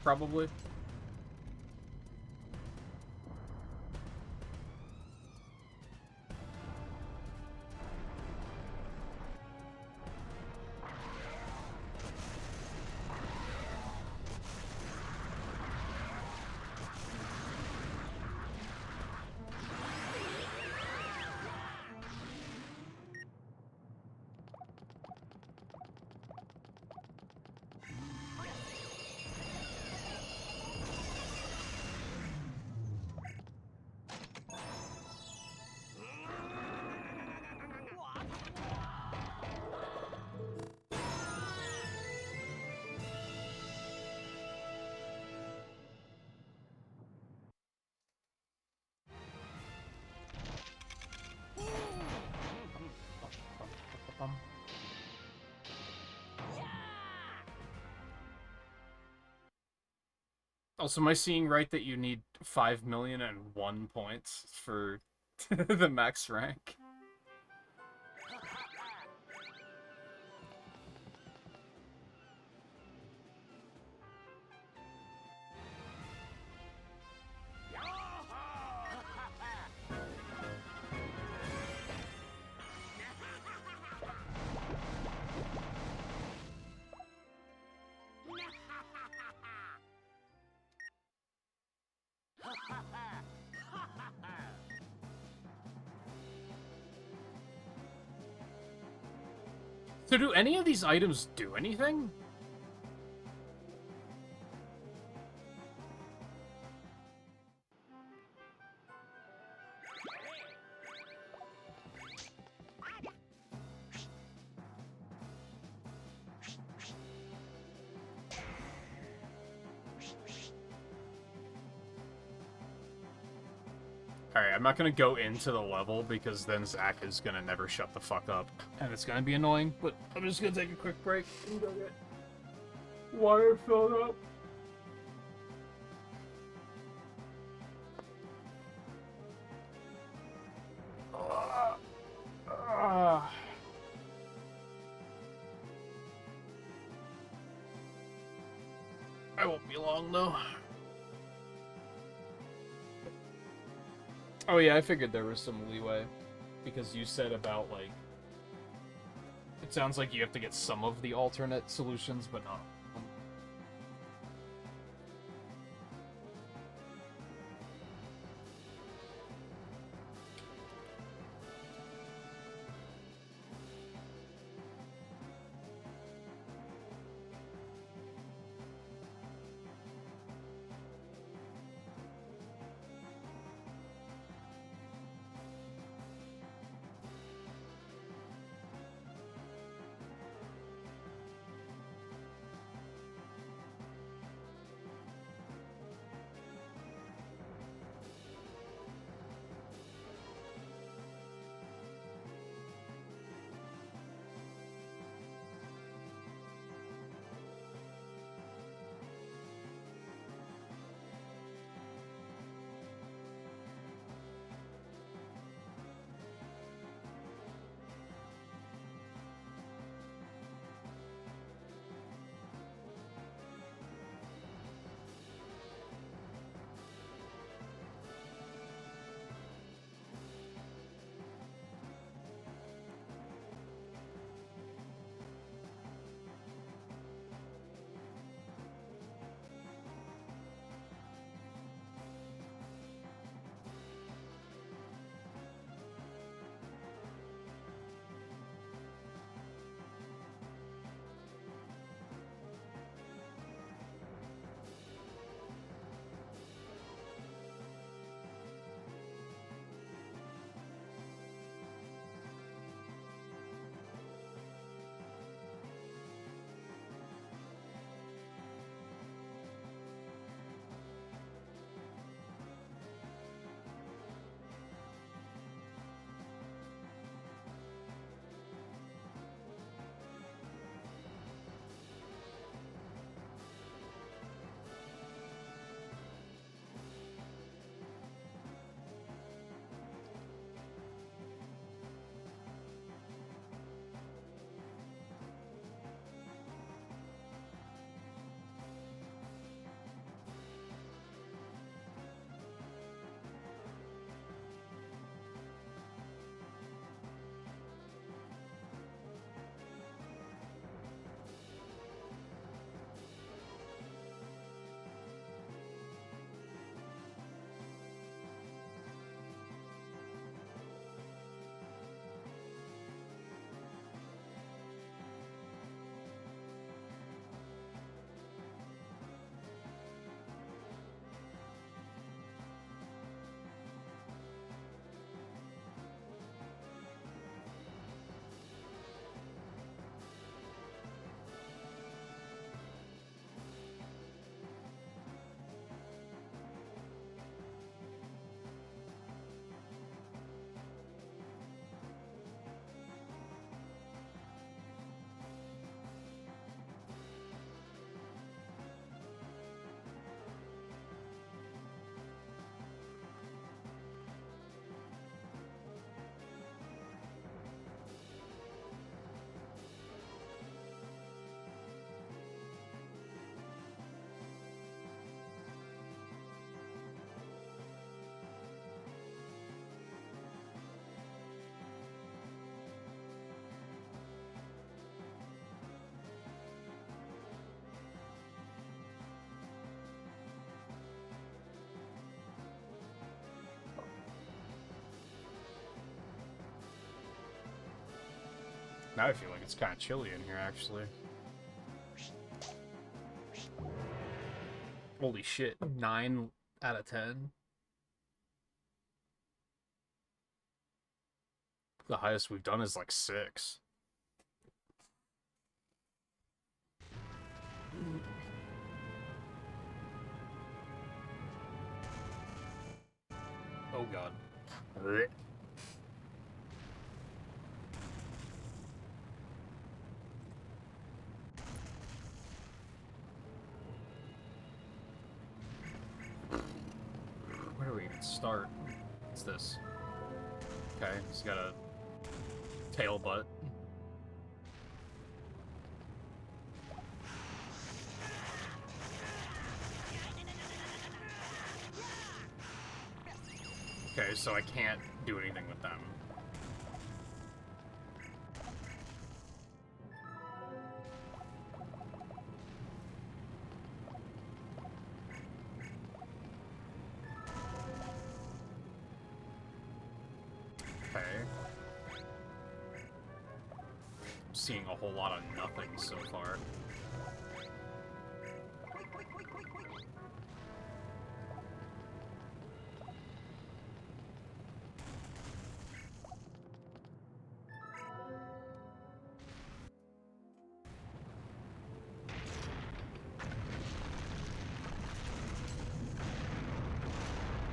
Probably. Also, am I seeing right that you need 5,000,001 points for the max rank? So do any of these items do anything? Alright, I'm not gonna go into the level because then Zack is gonna never shut the fuck up. And it's gonna be annoying, but I'm just gonna take a quick break and go get water filled up. I won't be long though. Oh yeah, I figured there was some leeway. Because you said about, like... It sounds like you have to get some of the alternate solutions, but not. Now I feel like it's kind of chilly in here, actually. Holy shit, 9 out of 10. The highest we've done is like 6. Oh god. Where do we even start? What's this? Okay, he's got a tail butt. Okay, so I can't do anything with them. Okay. I'm seeing a whole lot of nothing so far.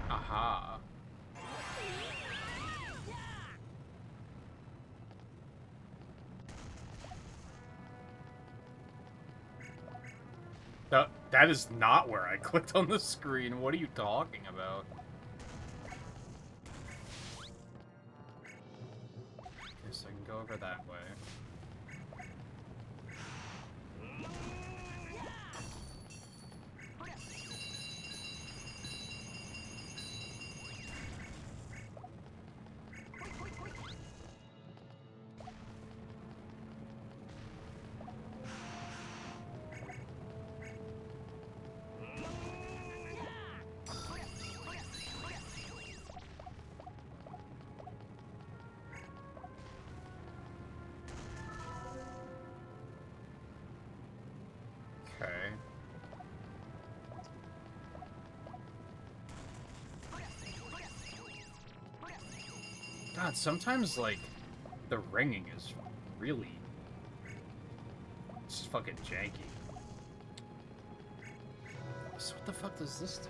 Aha. That is not where I clicked on the screen. What are you talking about? Okay, so I can go over that way. Okay. God, sometimes, like, the ringing is really... it's fucking janky. So what the fuck does this do?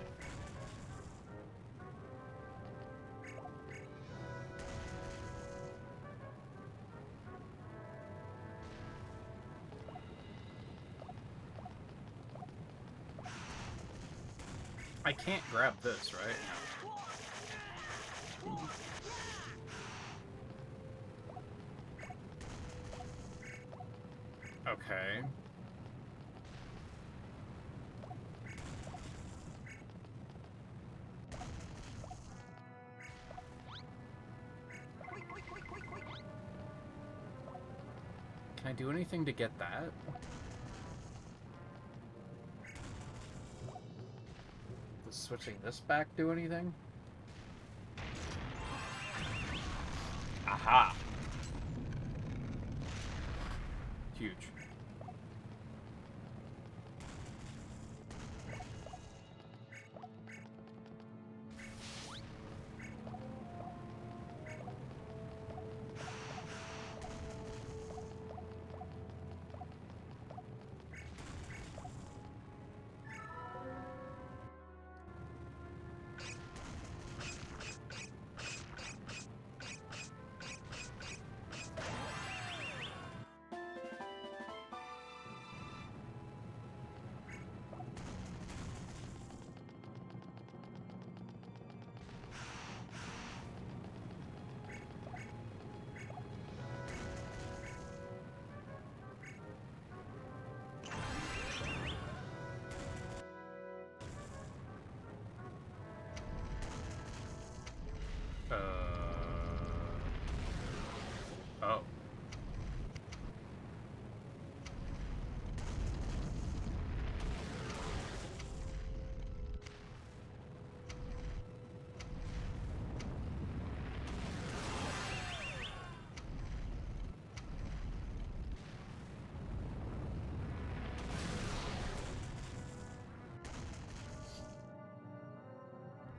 I can't grab this, right? Okay. Can I do anything to get that? Does switching this back do anything? Aha! Huge. Oh.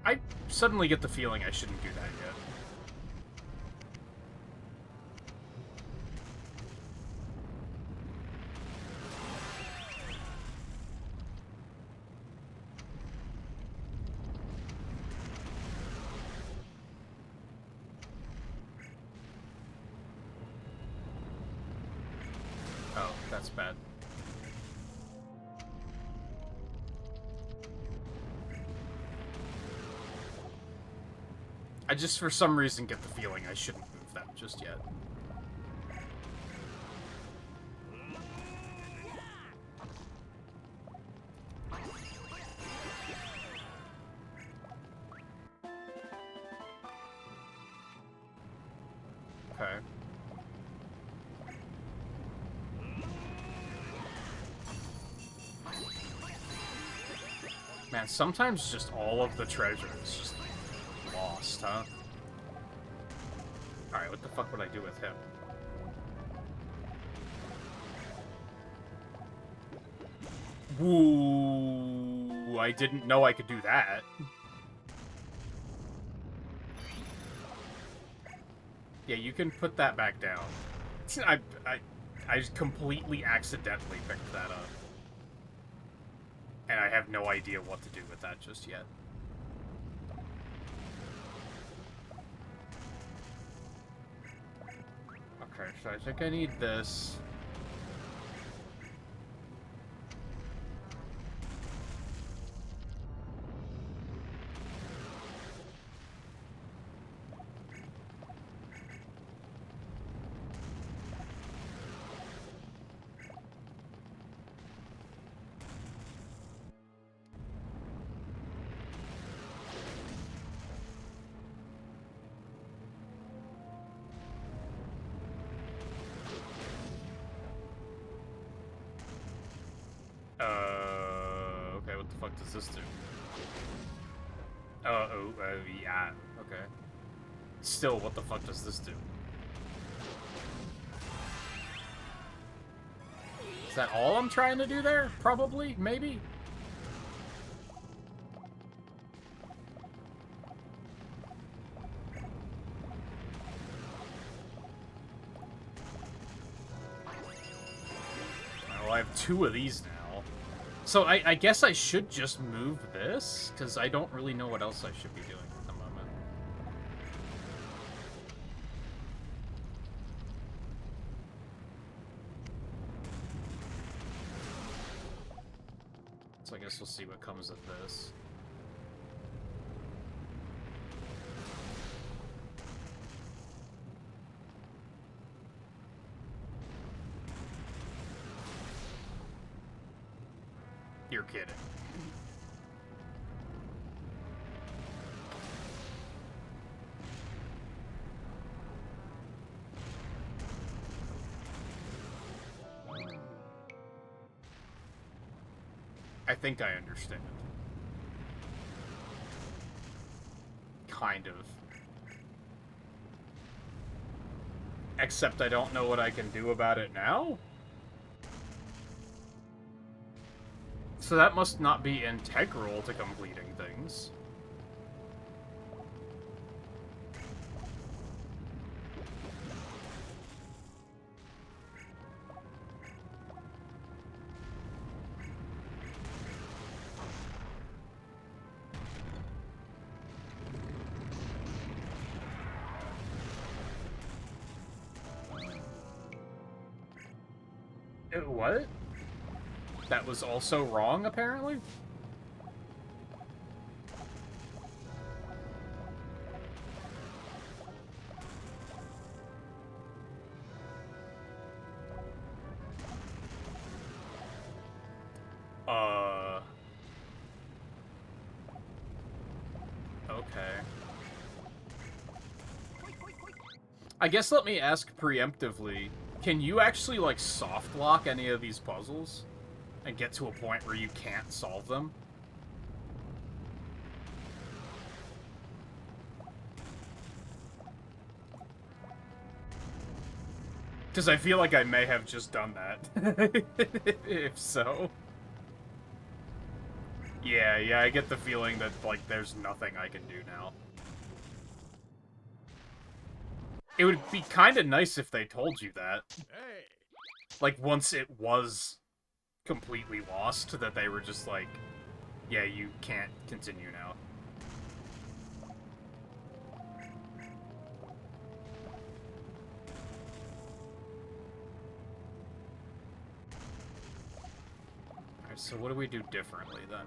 I suddenly get the feeling I shouldn't do that yet. That's bad. I just, for some reason, get the feeling I shouldn't move them just yet. Okay. Man, sometimes just all of the treasure is just lost, huh? Alright, what the fuck would I do with him? Woo! I didn't know I could do that. Yeah, you can put that back down. I completely accidentally picked that up. And I have no idea what to do with that just yet. Okay, so I think I need this. Okay, what the fuck does this do? Yeah, okay. Still, what the fuck does this do? Is that all I'm trying to do there? Probably? Maybe? Well, I have 2 of these now. So I guess I should just move this, because I don't really know what else I should be doing at the moment. So I guess we'll see what comes of this. You're kidding. I think I understand. Kind of. Except I don't know what I can do about it now? So that must not be integral to completing things. What? That was also wrong, apparently? Okay. I guess let me ask preemptively, can you actually, like, soft lock any of these puzzles? And get to a point where you can't solve them? Because I feel like I may have just done that. If so. Yeah, I get the feeling that, like, there's nothing I can do now. It would be kind of nice if they told you that. Like, once it was completely lost, that they were just like, yeah, you can't continue now. So what do we do differently then?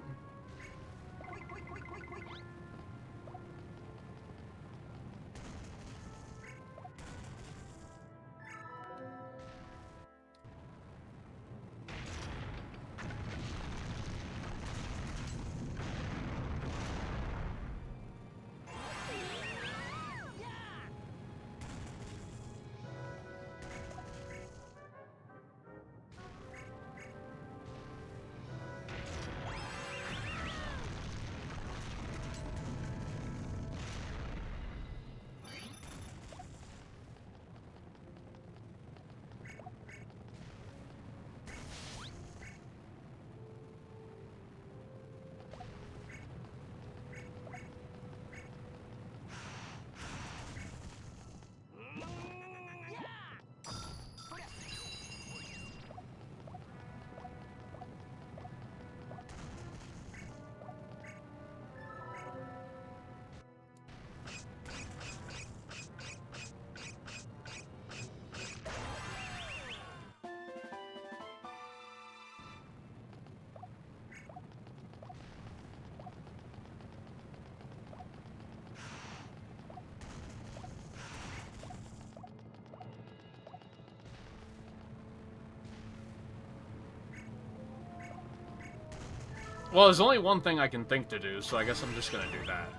Well, there's only one thing I can think to do, so I guess I'm just gonna do that.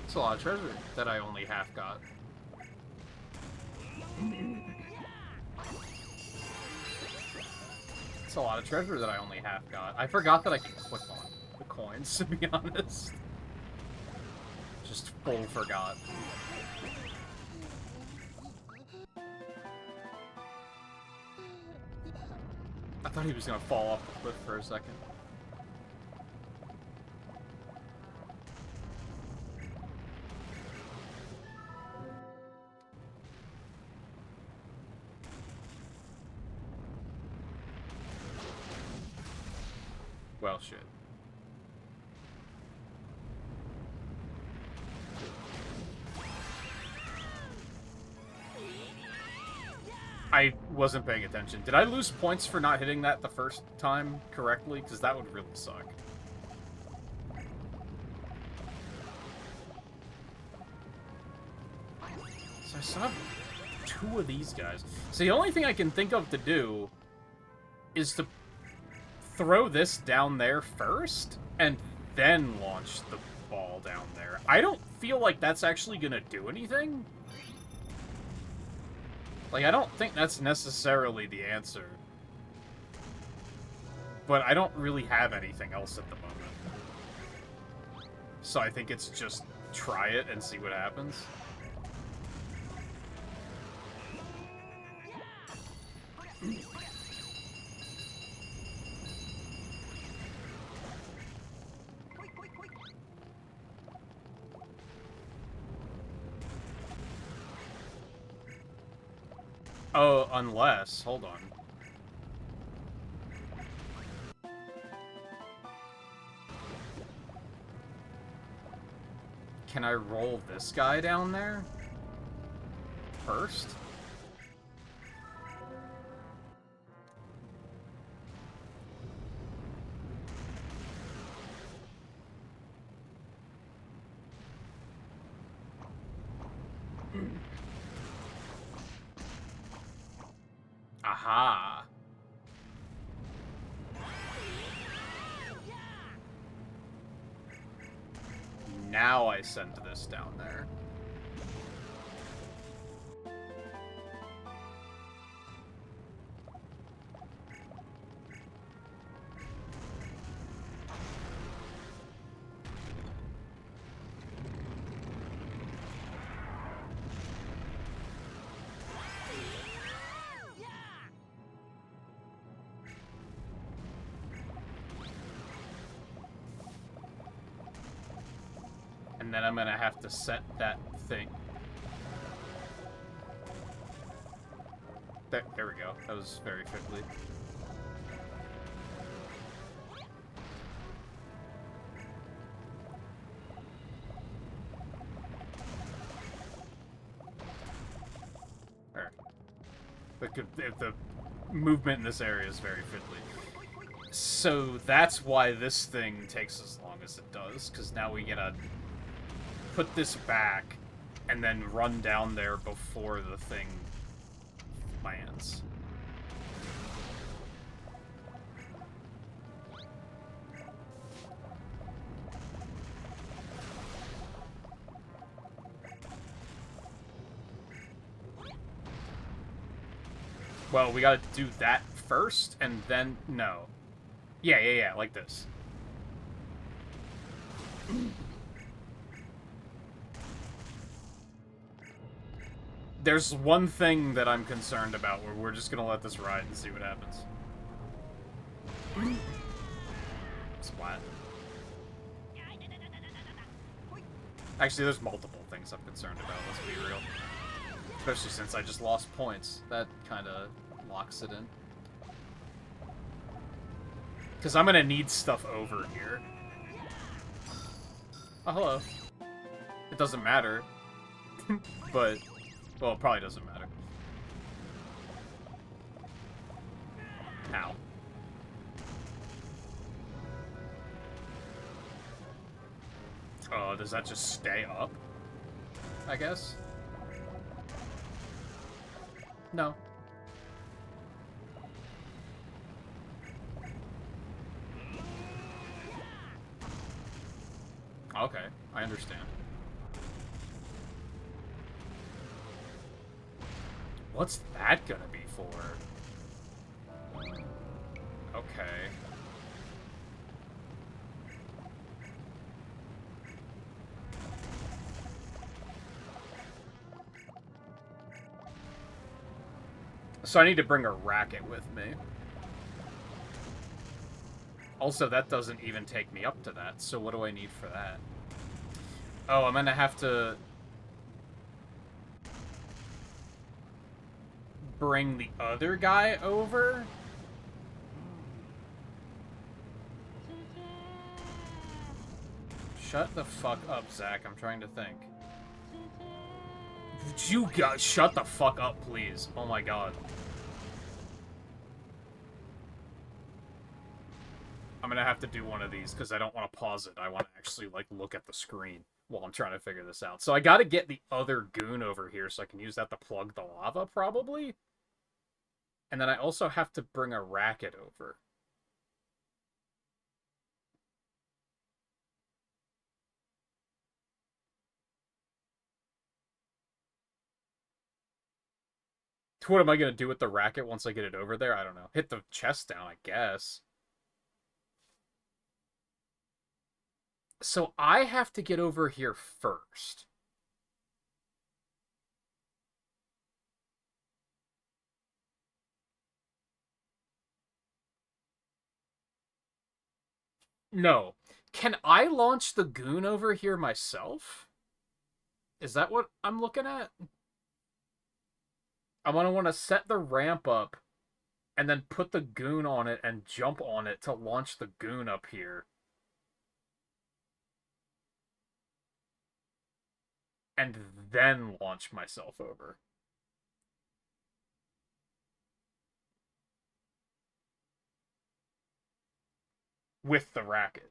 It's a lot of treasure that I only half got. It's a lot of treasure that I only half got. I forgot that I could click on the coins, to be honest. Just full forgot. I thought he was gonna fall off the cliff for a second. Well, shit. I wasn't paying attention. Did I lose points for not hitting that the first time correctly? Because that would really suck. So I still have 2 of these guys. So the only thing I can think of to do is to throw this down there first, and then launch the ball down there. I don't feel like that's actually gonna do anything. Like, I don't think that's necessarily the answer. But I don't really have anything else at the moment. So I think it's just try it and see what happens. Oh, unless... Hold on. Can I roll this guy down there? First? Aha. Now I send this down there. then I'm gonna have to set that thing. There we go. That was very fiddly. The movement in this area is very fiddly. So that's why this thing takes as long as it does, because now we gotta put this back and then run down there before the thing lands. Well, we gotta do that first, and then... No. Yeah, like this. There's one thing that I'm concerned about, where we're just gonna let this ride and see what happens. Splat. Actually, there's multiple things I'm concerned about, let's be real. Especially since I just lost points. That kind of locks it in. Because I'm going to need stuff over here. Oh, hello. It doesn't matter. But, well, it probably doesn't matter. Ow. Oh, does that just stay up? I guess? No. Okay, I understand. What's that gonna be for? Okay. So I need to bring a racket with me. Also, that doesn't even take me up to that, so what do I need for that? Oh, I'm gonna have to... bring the other guy over? Shut the fuck up, Zack. I'm trying to think. You guys, shut the fuck up, please. Oh my god. I'm gonna have to do one of these, because I don't want to pause it. I want to actually, like, look at the screen while I'm trying to figure this out. So I gotta get the other goon over here, so I can use that to plug the lava, probably? And then I also have to bring a racket over. What am I gonna do with the racket once I get it over there? I don't know. Hit the chest down, I guess. So I have to get over here first. No. Can I launch the goon over here myself? Is that what I'm looking at? I'm gonna want to set the ramp up and then put the goon on it and jump on it to launch the goon up here. And then launch myself over. With the racket.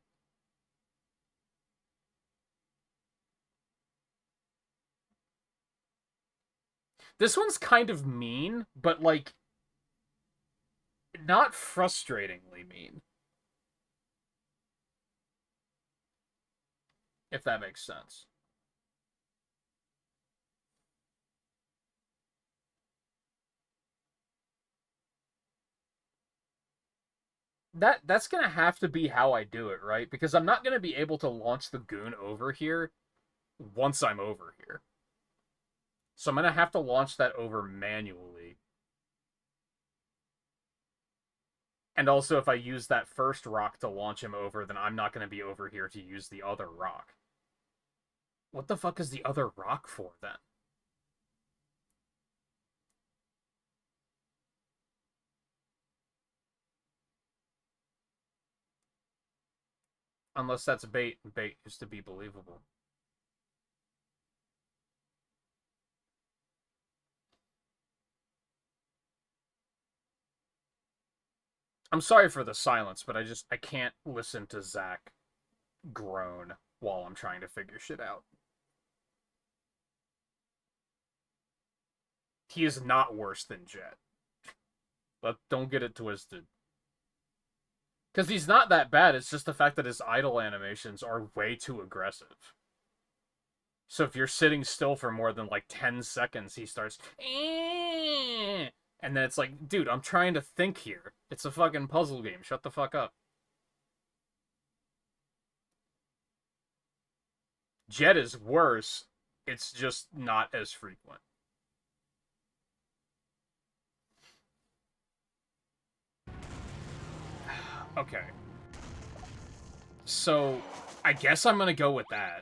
This one's kind of mean, but, like, not frustratingly mean. If that makes sense. That's gonna have to be how I do it, right? Because I'm not gonna be able to launch the goon over here once I'm over here. So I'm gonna have to launch that over manually. And also, if I use that first rock to launch him over, then I'm not gonna be over here to use the other rock. What the fuck is the other rock for, then? Unless that's bait, and bait used to be believable. I'm sorry for the silence, but I can't listen to Zack groan while I'm trying to figure shit out. He is not worse than Jet. But don't get it twisted. Because he's not that bad, it's just the fact that his idle animations are way too aggressive. So if you're sitting still for more than like 10 seconds, he starts... And then it's like, dude, I'm trying to think here. It's a fucking puzzle game. Shut the fuck up. Jet is worse. It's just not as frequent. Okay. So, I guess I'm gonna go with that.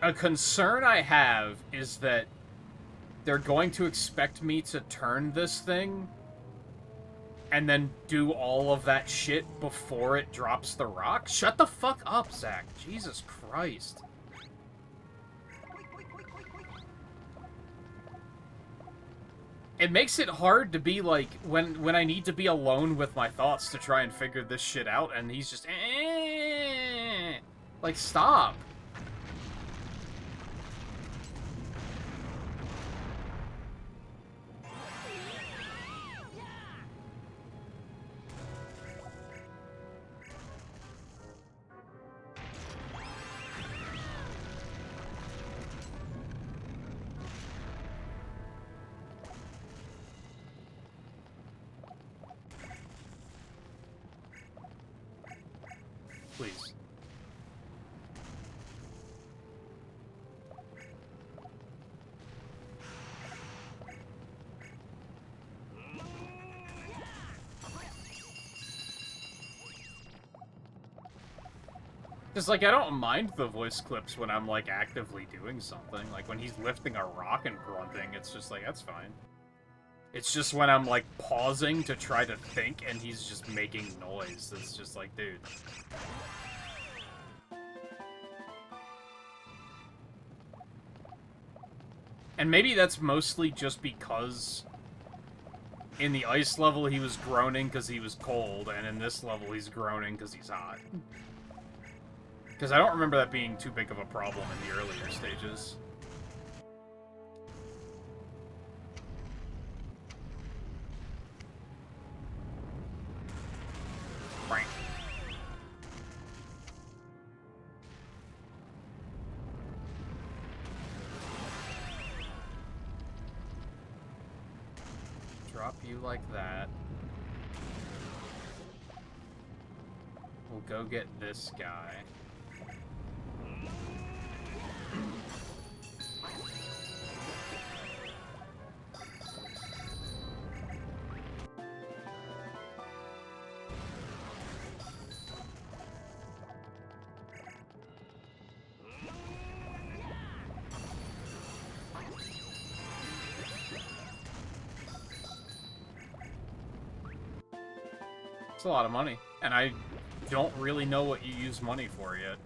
A concern I have is that they're going to expect me to turn this thing and then do all of that shit before it drops the rock? Shut the fuck up, Zack. Jesus Christ. It makes it hard to be like, when I need to be alone with my thoughts to try and figure this shit out, and he's just, like, stop. Please. Because, like, I don't mind the voice clips when I'm, like, actively doing something. Like, when he's lifting a rock and grunting, it's just like, that's fine. It's just when I'm, like, pausing to try to think and he's just making noise. It's just like, dude. And maybe that's mostly just because in the ice level he was groaning because he was cold, and in this level he's groaning because he's hot. Because I don't remember that being too big of a problem in the earlier stages. Right. Drop you like that. We'll go get this guy. It's a lot of money, and I don't really know what you use money for yet.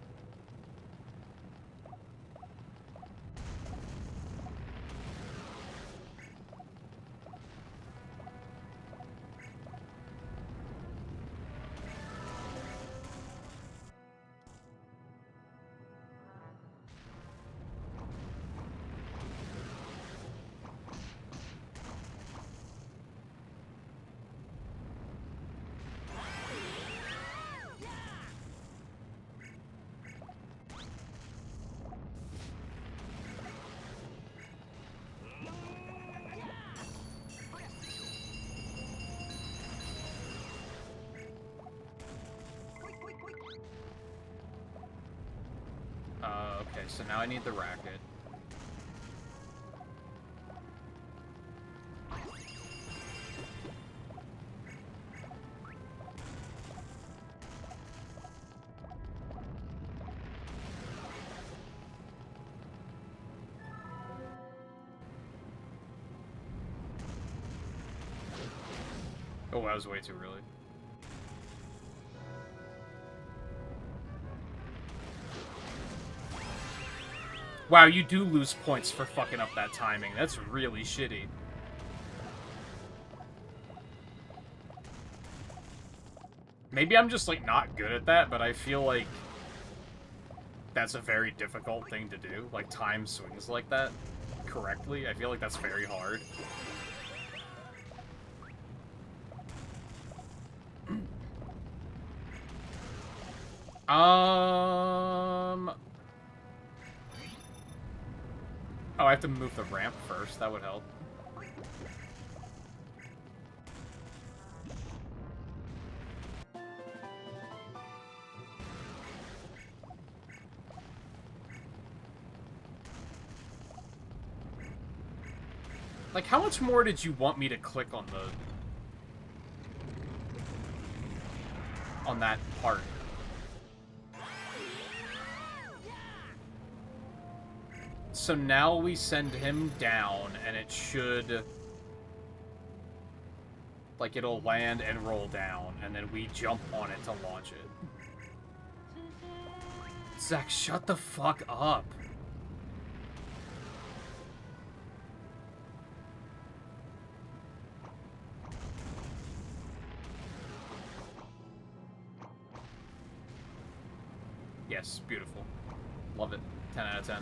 Okay, so now I need the racket. Oh, that was way too early. Wow, you do lose points for fucking up that timing. That's really shitty. Maybe I'm just, like, not good at that, but I feel like that's a very difficult thing to do. Like, time swings like that correctly. I feel like that's very hard. Oh, I have to move the ramp first. That would help. Like, how much more did you want me to click on that part? So now we send him down, and it should... Like, it'll land and roll down, and then we jump on it to launch it. Zack, shut the fuck up. Yes, beautiful. Love it. 10 out of 10.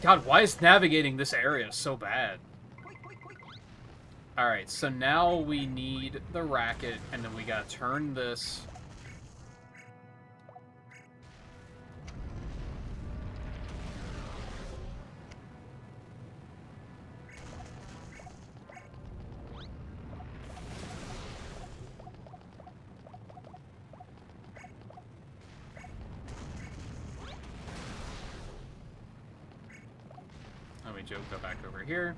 God, why is navigating this area so bad? Alright, so now we need the racket, and then we gotta turn this. Let me go back over here.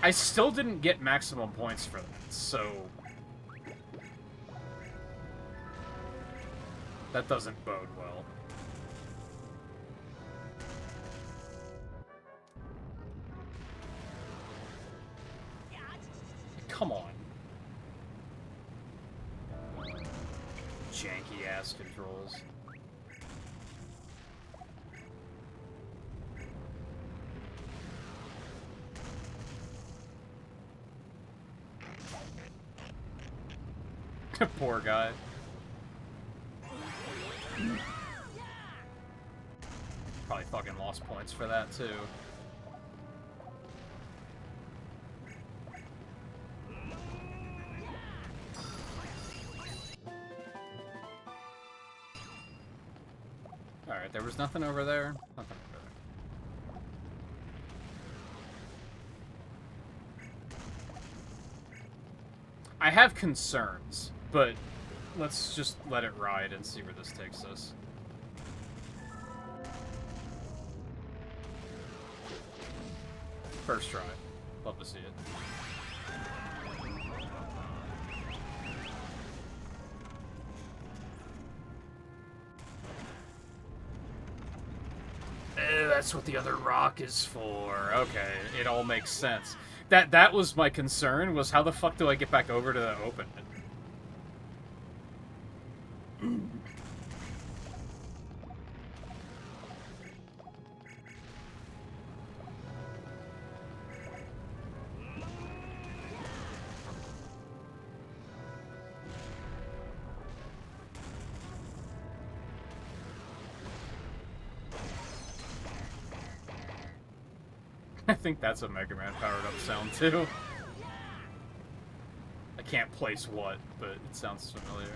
I still didn't get maximum points for that, so... that doesn't bode well. Come on. Janky-ass controls. Poor guy. Probably fucking lost points for that, too. Alright, there was nothing over there. Nothing over there. I have concerns, but let's just let it ride and see where this takes us. First try. Love to see it. That's what the other rock is for. Okay, it all makes sense. That was my concern, was how the fuck do I get back over to open it? I think that's a Mega Man powered up sound too. I can't place what, but it sounds familiar.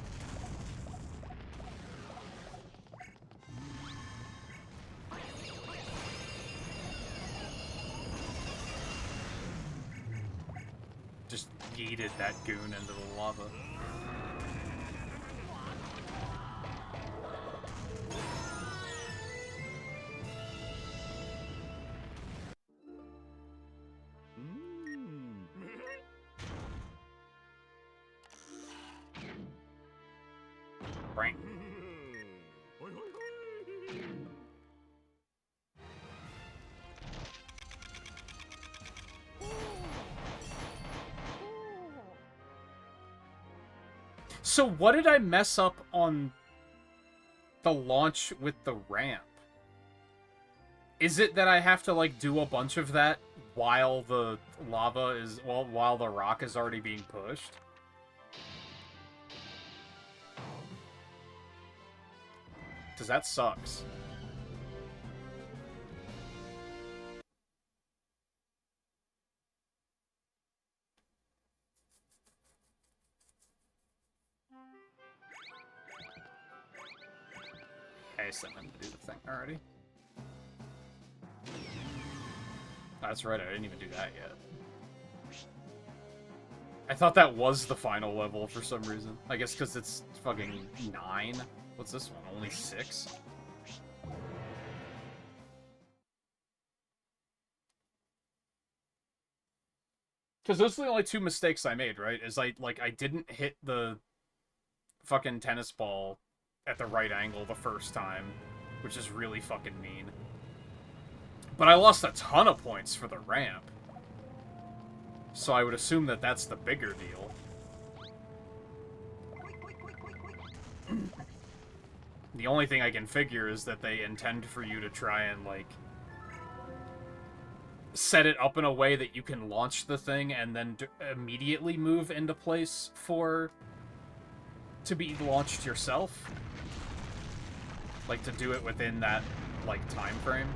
Just yeeted that goon into the lava. So what did I mess up on the launch with the ramp? Is it that I have to, like, do a bunch of that while the lava is... well, while the rock is already being pushed? Because that sucks. I sent him to do the thing already. That's right, I didn't even do that yet. I thought that was the final level for some reason. I guess because it's fucking 9. What's this one? Only 6? Because those are the only 2 mistakes I made, right? Is I didn't hit the fucking tennis ball at the right angle the first time, which is really fucking mean. But I lost a ton of points for the ramp. So I would assume that that's the bigger deal. The only thing I can figure is that they intend for you to try and, like, set it up in a way that you can launch the thing and then immediately move into place to be launched yourself. Like, to do it within that, like, time frame.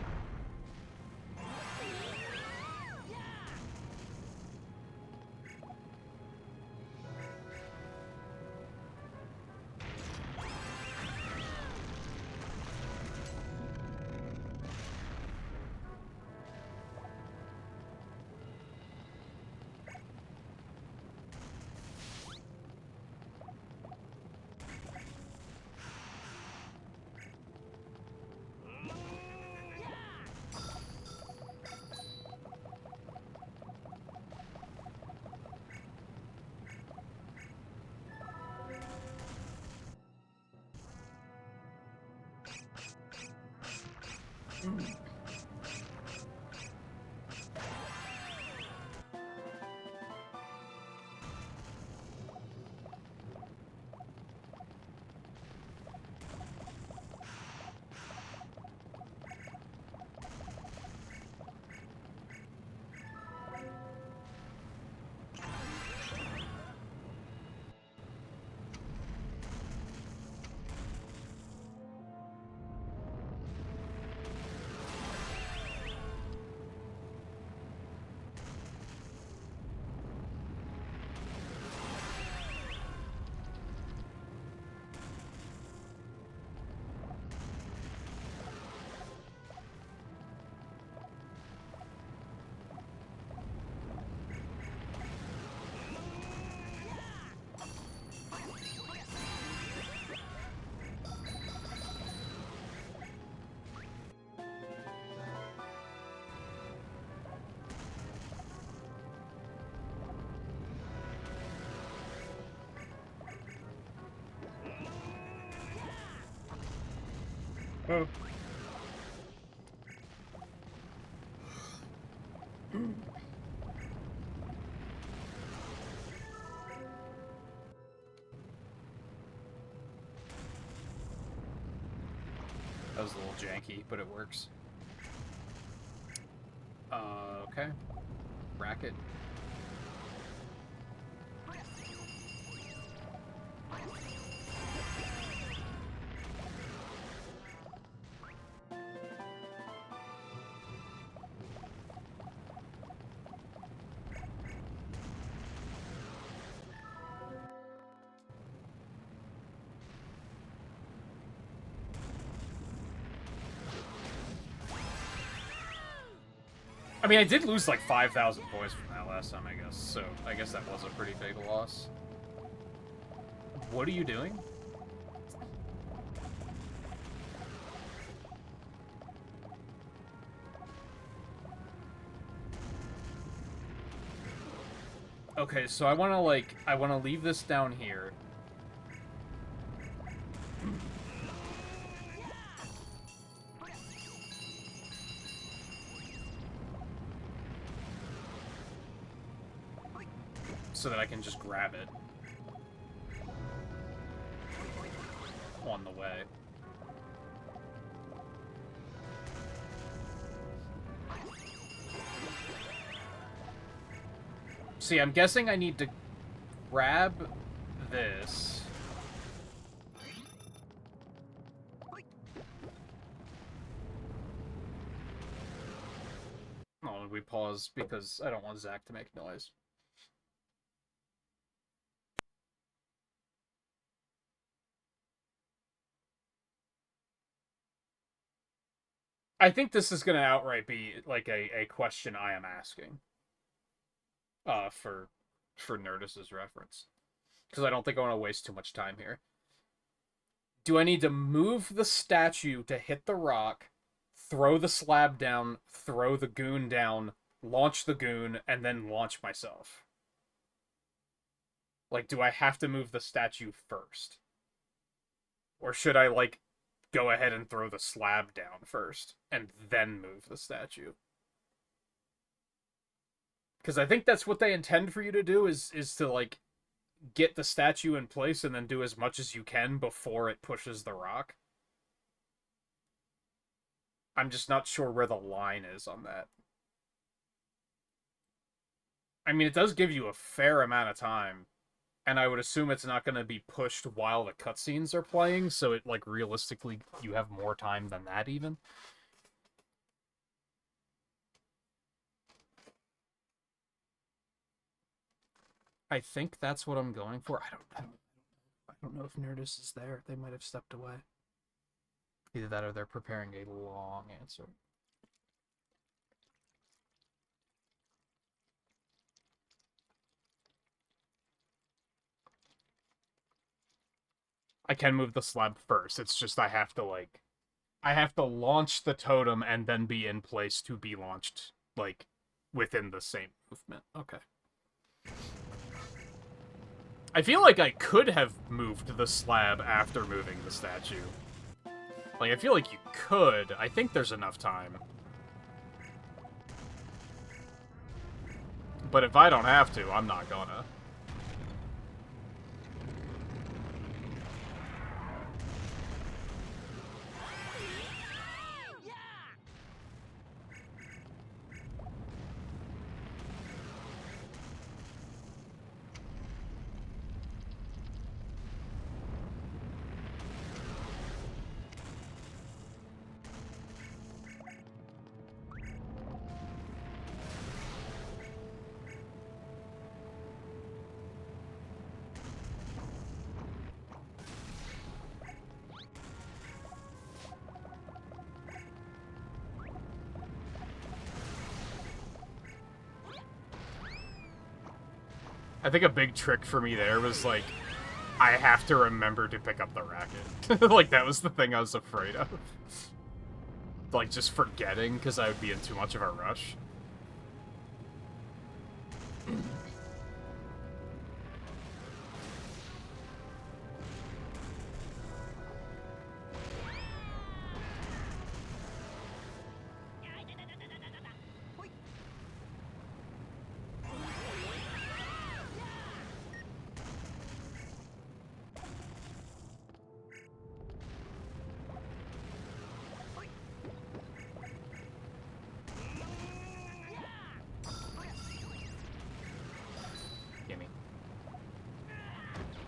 Oh. That was a little janky, but it works. Okay. Racket. I mean, I did lose like 5,000 points from that last time, I guess, so I guess that was a pretty big loss. What are you doing? Okay, so I want to leave this down here. So that I can just grab it on the way. See, I'm guessing I need to grab this. Oh, we pause because I don't want Zack to make noise. I think this is going to outright be like a question I am asking. For Nerdist's reference. Because I don't think I want to waste too much time here. Do I need to move the statue to hit the rock, throw the slab down, throw the goon down, launch the goon, and then launch myself? Like, do I have to move the statue first? Or should I, like, go ahead and throw the slab down first, and then move the statue? Because I think that's what they intend for you to do, is to, like, get the statue in place and then do as much as you can before it pushes the rock. I'm just not sure where the line is on that. I mean, it does give you a fair amount of time, and I would assume it's not going to be pushed while the cutscenes are playing, so it, like, realistically, you have more time than that, even. I think that's what I'm going for. I don't know if Nerdist is there. They might have stepped away. Either that or they're preparing a long answer. I can move the slab first. It's just I have to, like... I have to launch the totem and then be in place to be launched, like, within the same movement. Okay. I feel like I could have moved the slab after moving the statue. Like, I feel like you could. I think there's enough time. But if I don't have to, I'm not gonna. I think a big trick for me there was, like, I have to remember to pick up the racket. Like, that was the thing I was afraid of. Like, just forgetting, because I would be in too much of a rush.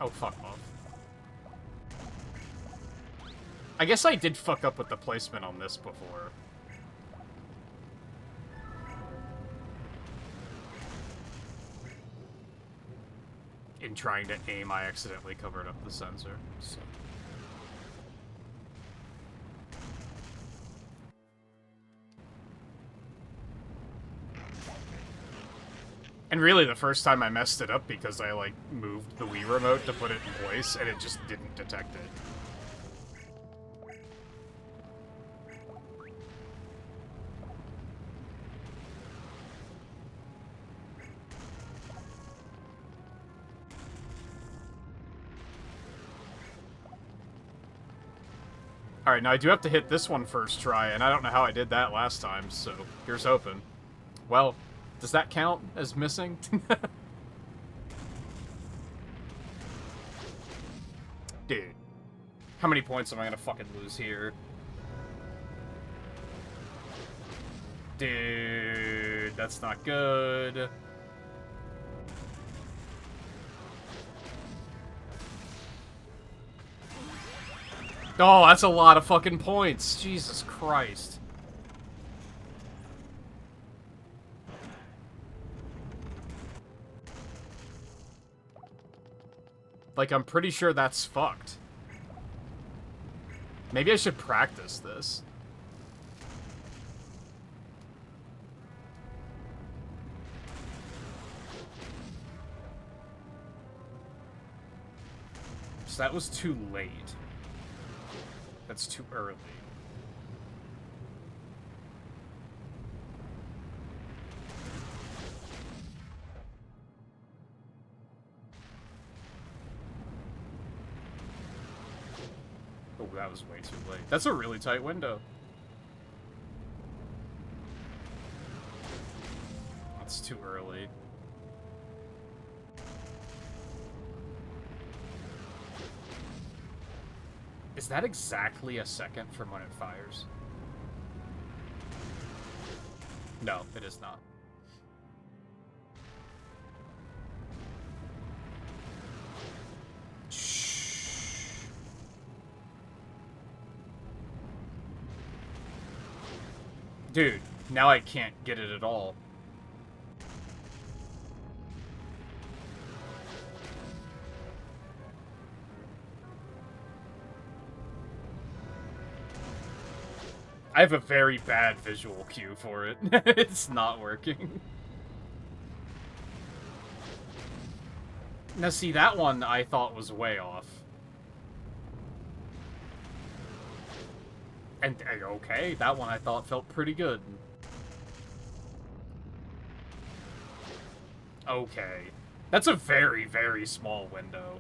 Oh, fuck off. I guess I did fuck up with the placement on this before. In trying to aim, I accidentally covered up the sensor, so... And really, the first time I messed it up because I, like, moved the Wii remote to put it in place, and it just didn't detect it. Alright, now I do have to hit this one first try, and I don't know how I did that last time, so here's hoping. Well, does that count as missing? Dude. How many points am I gonna fucking lose here? Dude, that's not good. Oh, that's a lot of fucking points. Jesus Christ. Like, I'm pretty sure that's fucked. Maybe I should practice this. So that was too late. That's too early. Oh, that was way too late. That's a really tight window. That's too early. Is that exactly a second from when it fires? No, it is not. Shh. Dude, now I can't get it at all. I have a very bad visual cue for it. It's not working. Now see, that one I thought was way off. And, okay, that one I thought felt pretty good. Okay. That's a very, very small window.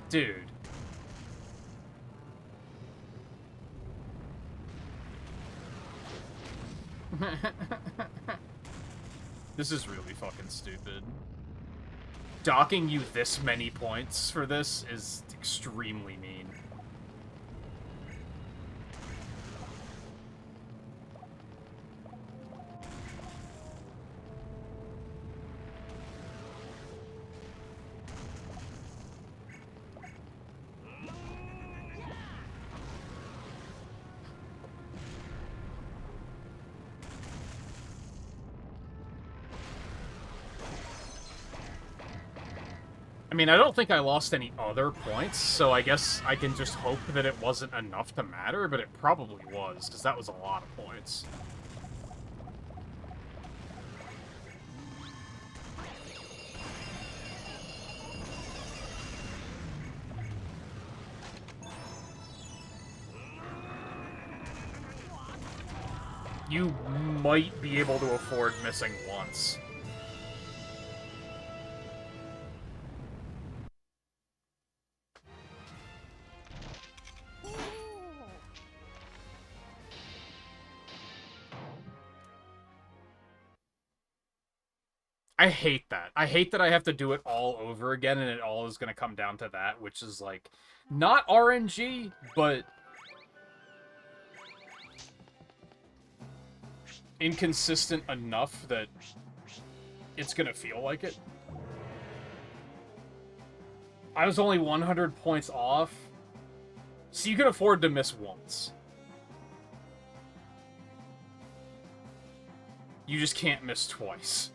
Dude. This is really fucking stupid. Docking you this many points for this is extremely mean. I mean, I don't think I lost any other points, so I guess I can just hope that it wasn't enough to matter, but it probably was, because that was a lot of points. You might be able to afford missing once. I hate that. I hate that I have to do it all over again and it all is going to come down to that, which is, like, not RNG, but inconsistent enough that it's going to feel like it. I was only 100 points off, so you can afford to miss once. You just can't miss twice.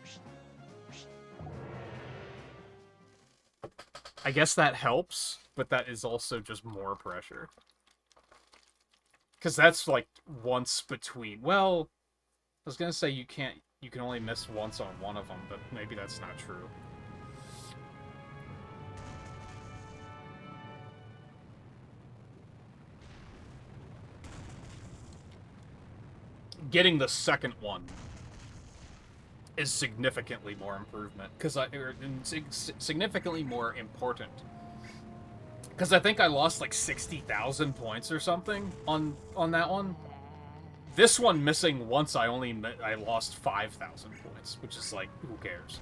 I guess that helps. but that is also just more pressure. Because that's, like, once between... Well, I was gonna say you can only miss once on one of them, but maybe that's not true. Getting the second one is significantly more improvement, significantly more important. Because I think I lost like 60,000 points or something on that one. This one missing once, I lost 5,000 points, which is like, who cares?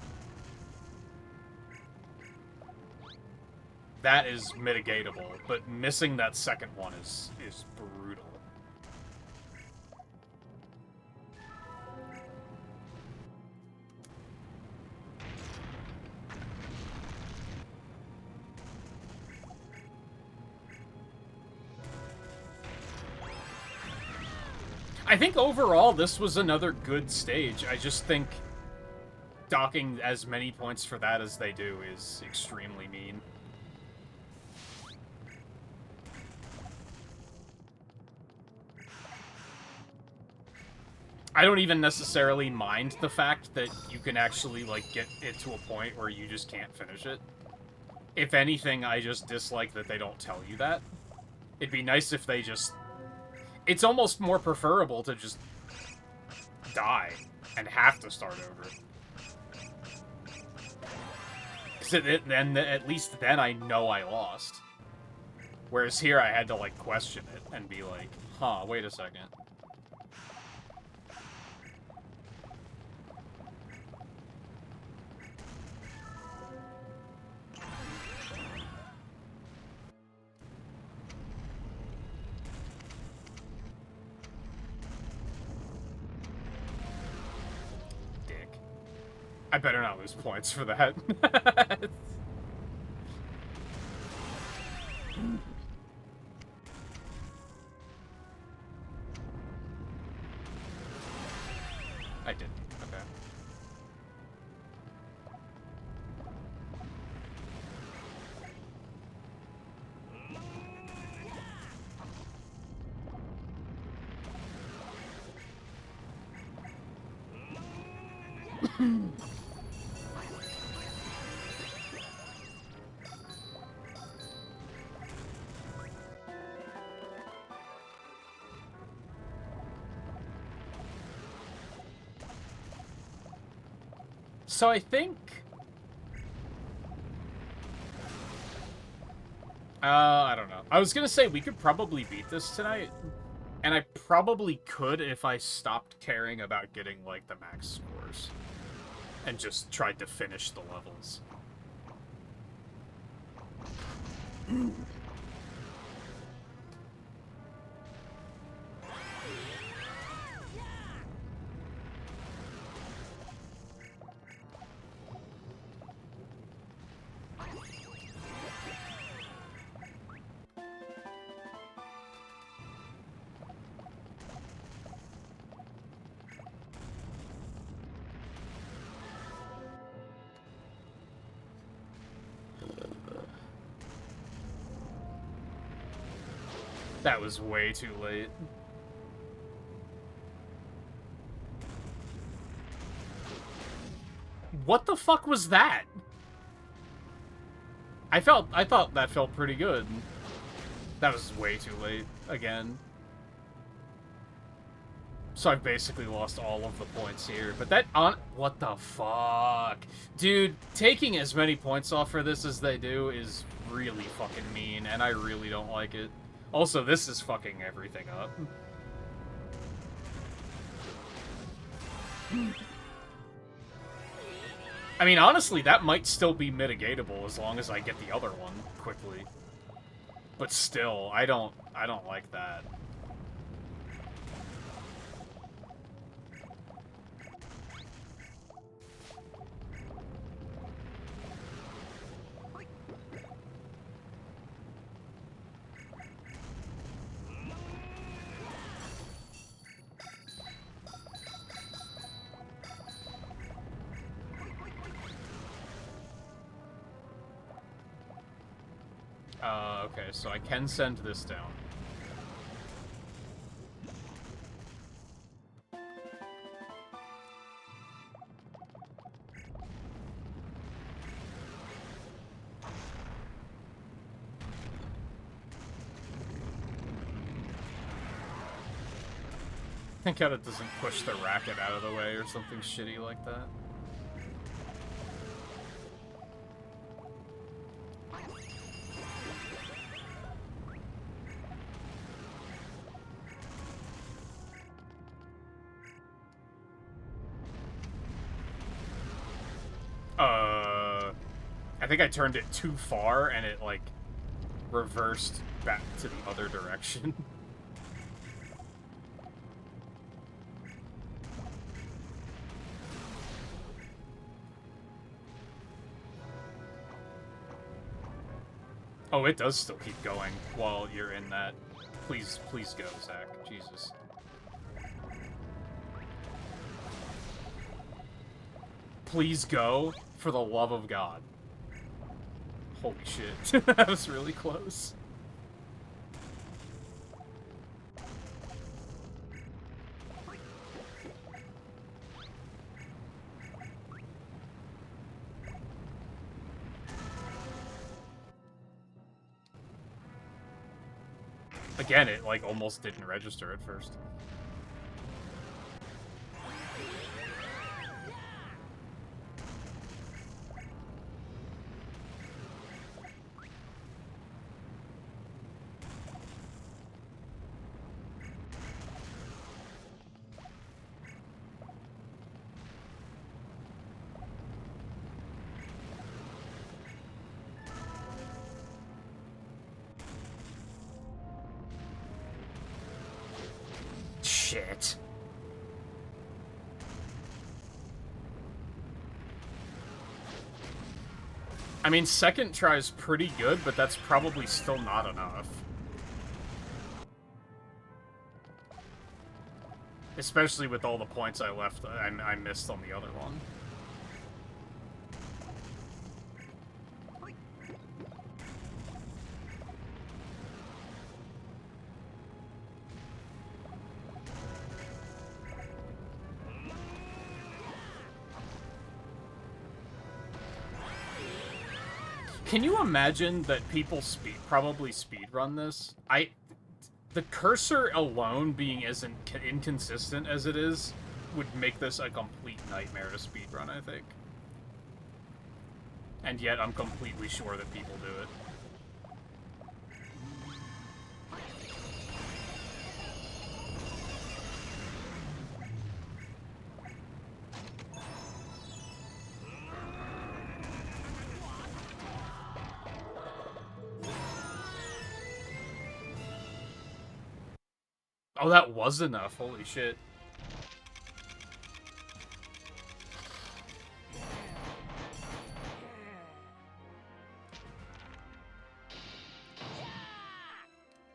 That is mitigatable, but missing that second one is brutal. I think overall this was another good stage. I just think docking as many points for that as they do is extremely mean. I don't even necessarily mind the fact that you can actually, like, get it to a point where you just can't finish it. If anything, I just dislike that they don't tell you that. It'd be nice if they just... It's almost more preferable to just die and have to start over. Because then, at least then I know I lost. Whereas here I had to, like, question it and be like, huh, wait a second. I better not lose points for that. I did. Okay. So I think... I don't know. I was gonna say we could probably beat this tonight. And I probably could if I stopped caring about getting, like, the max scores. And just tried to finish the levels. That was way too late. What the fuck was that? I thought that felt pretty good. That was way too late, again. So I've basically lost all of the points here. But that what the fuck? Dude, taking as many points off for this as they do is really fucking mean, and I really don't like it. Also, this is fucking everything up. I mean, honestly, that might still be mitigatable as long as I get the other one quickly. But still, I don't like that. Okay, so I can send this down. Thank God it doesn't push the racket out of the way or something shitty like that. I think I turned it too far and it, like, reversed back to the other direction. Oh, it does still keep going while you're in that. Please, please go, Zack. Jesus. Please go, for the love of God. Holy shit. That was really close. Again, it, like, almost didn't register at first. Shit. I mean, second try is pretty good, but that's probably still not enough. Especially with all the points I left, I missed on the other one. Can you imagine that people probably speedrun this? The cursor alone being as inconsistent as it is would make this a complete nightmare to speedrun, I think. And yet I'm completely sure that people do it. Oh, that was enough. Holy shit.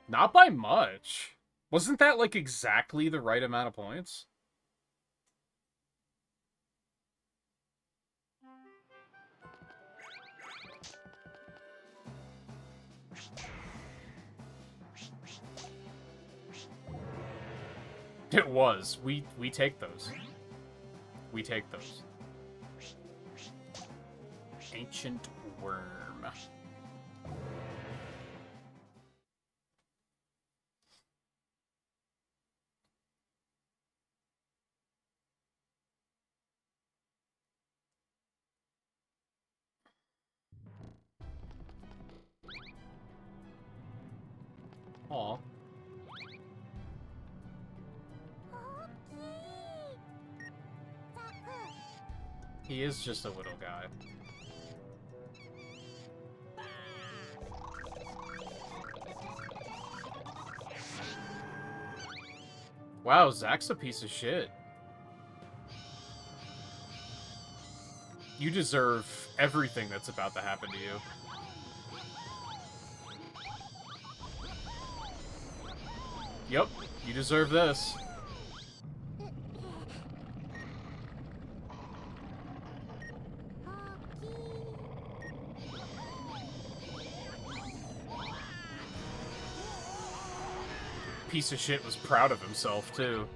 Not by much. Wasn't that, like, exactly the right amount of points? It was. We take those. We take those. Ancient worm. Aw. He is just a little guy. Wow, Zack's a piece of shit. You deserve everything that's about to happen to you. Yep, you deserve this. piece of shit was proud of himself, too.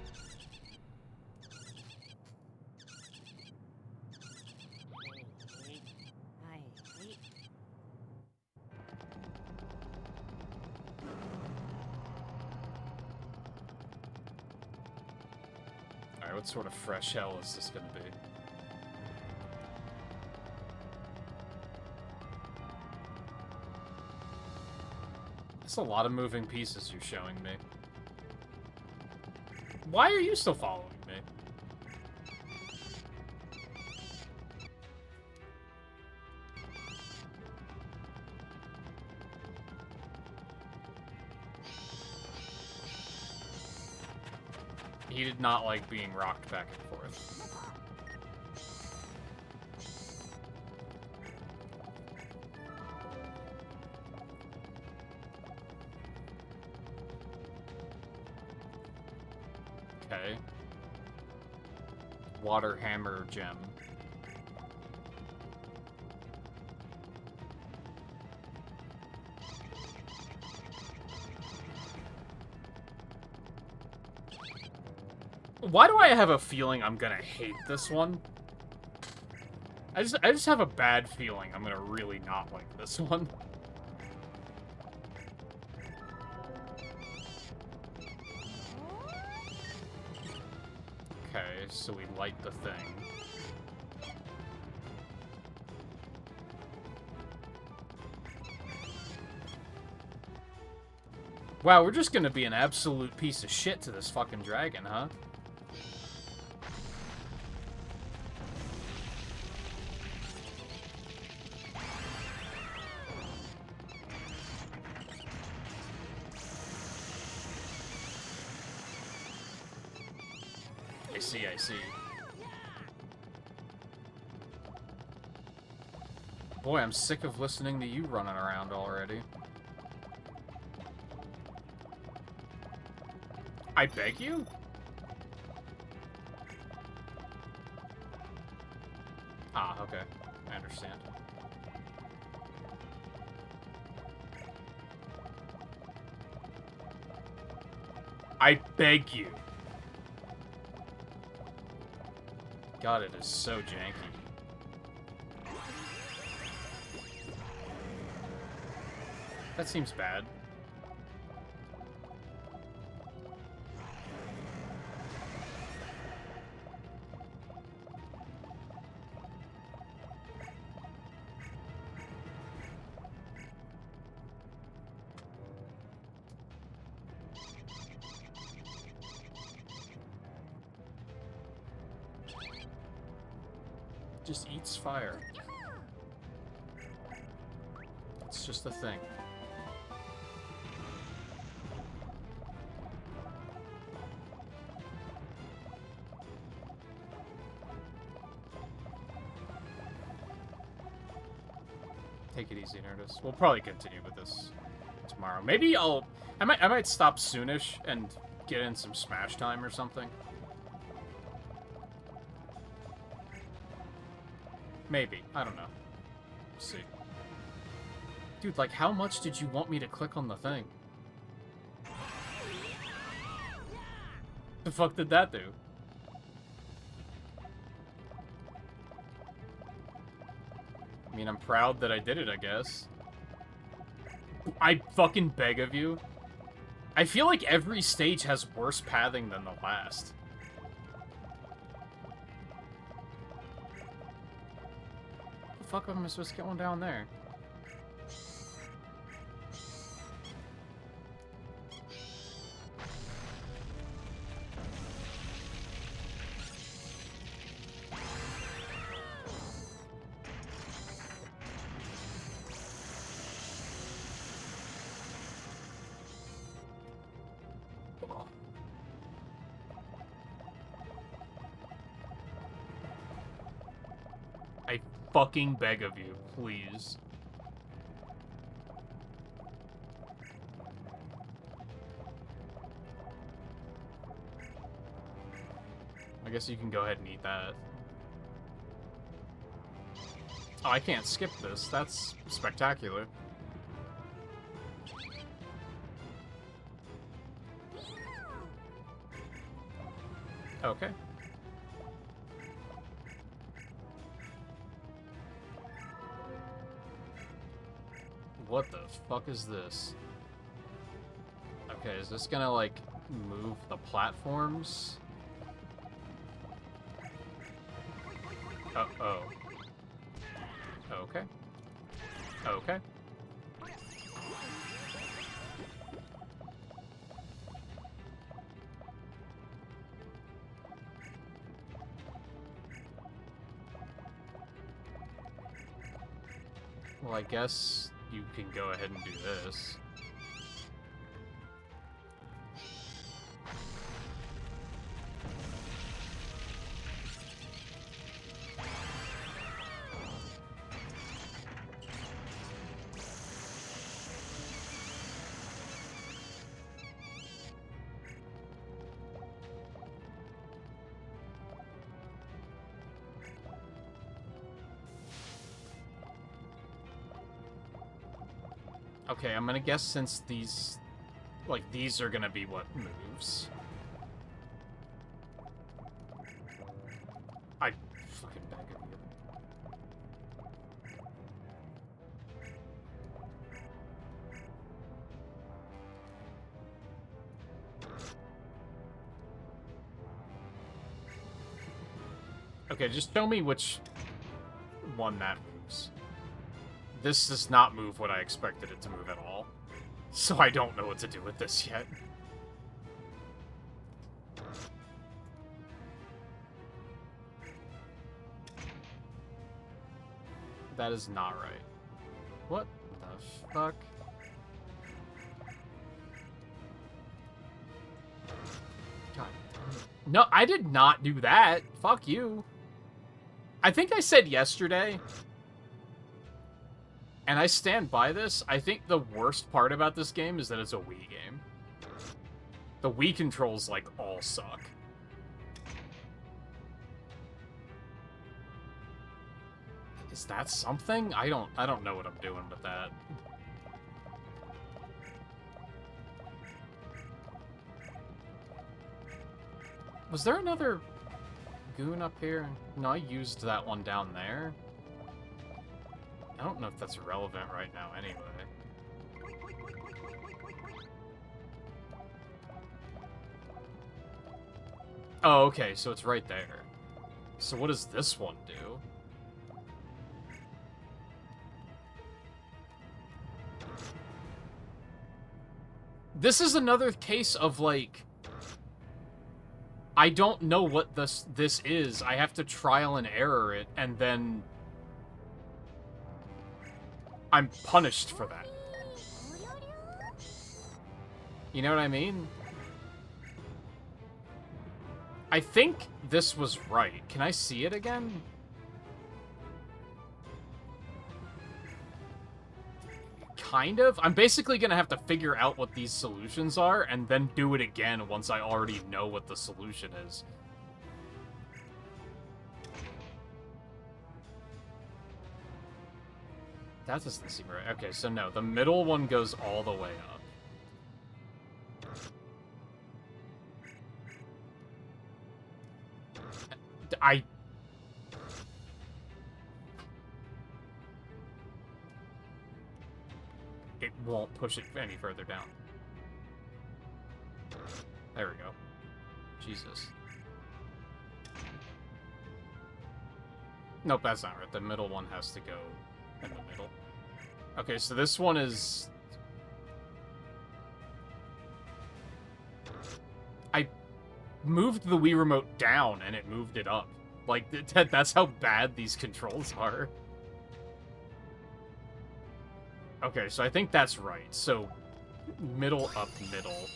Alright, what sort of fresh hell is this gonna be? That's a lot of moving pieces you're showing me. Why are you still following me? He did not like being rocked back and forth. Okay. Water hammer gem. Why do I have a feeling I'm gonna hate this one? I just have a bad feeling I'm gonna really not like this one. Okay, so we light the thing. Wow, we're just gonna be an absolute piece of shit to this fucking dragon, huh? I see. Boy, I'm sick of listening to you running around already. I beg you? Ah, okay. I understand. I beg you. God, it is so janky. That seems bad. Just eats fire. It's just a thing. Take it easy, Nerdist. We'll probably continue with this tomorrow. Maybe I might stop soonish and get in some Smash time or something. Maybe. I don't know. Let's see. Dude, like, how much did you want me to click on the thing? The fuck did that do? I mean, I'm proud that I did it, I guess. I fucking beg of you. I feel like every stage has worse pathing than the last. Fuck, am I supposed to get one down there? I fucking beg of you, please. I guess you can go ahead and eat that. Oh, I can't skip this. That's spectacular. Okay. What the fuck is this? Okay, is this gonna, like, move the platforms? Oh. Okay. Okay. Well, I guess you can go ahead and do this. Okay, I'm gonna guess since these... Like, these are gonna be what moves. I fucking beg of you. Okay, just show me which one that moves. This does not move what I expected it to move at all. So I don't know what to do with this yet. That is not right. What the fuck? God. No, I did not do that. Fuck you. I think I said yesterday... And I stand by this. I think the worst part about this game is that it's a Wii game. The Wii controls, like, all suck. Is that something? I don't know what I'm doing with that. Was there another goon up here? No, I used that one down there. I don't know if that's relevant right now anyway. Oh, okay, so it's right there. So what does this one do? This is another case of, like... I don't know what this is. I have to trial and error it, and then... I'm punished for that. You know what I mean? I think this was right. Can I see it again? Kind of. I'm basically gonna have to figure out what these solutions are and then do it again once I already know what the solution is. That doesn't seem right. Okay, so no, the middle one goes all the way up. It won't push it any further down. There we go. Jesus. Nope, that's not right. The middle one has to go in the middle. Okay, so this one is... I moved the Wii Remote down and it moved it up. Like, that's how bad these controls are. Okay, so I think that's right. So, middle, up, middle.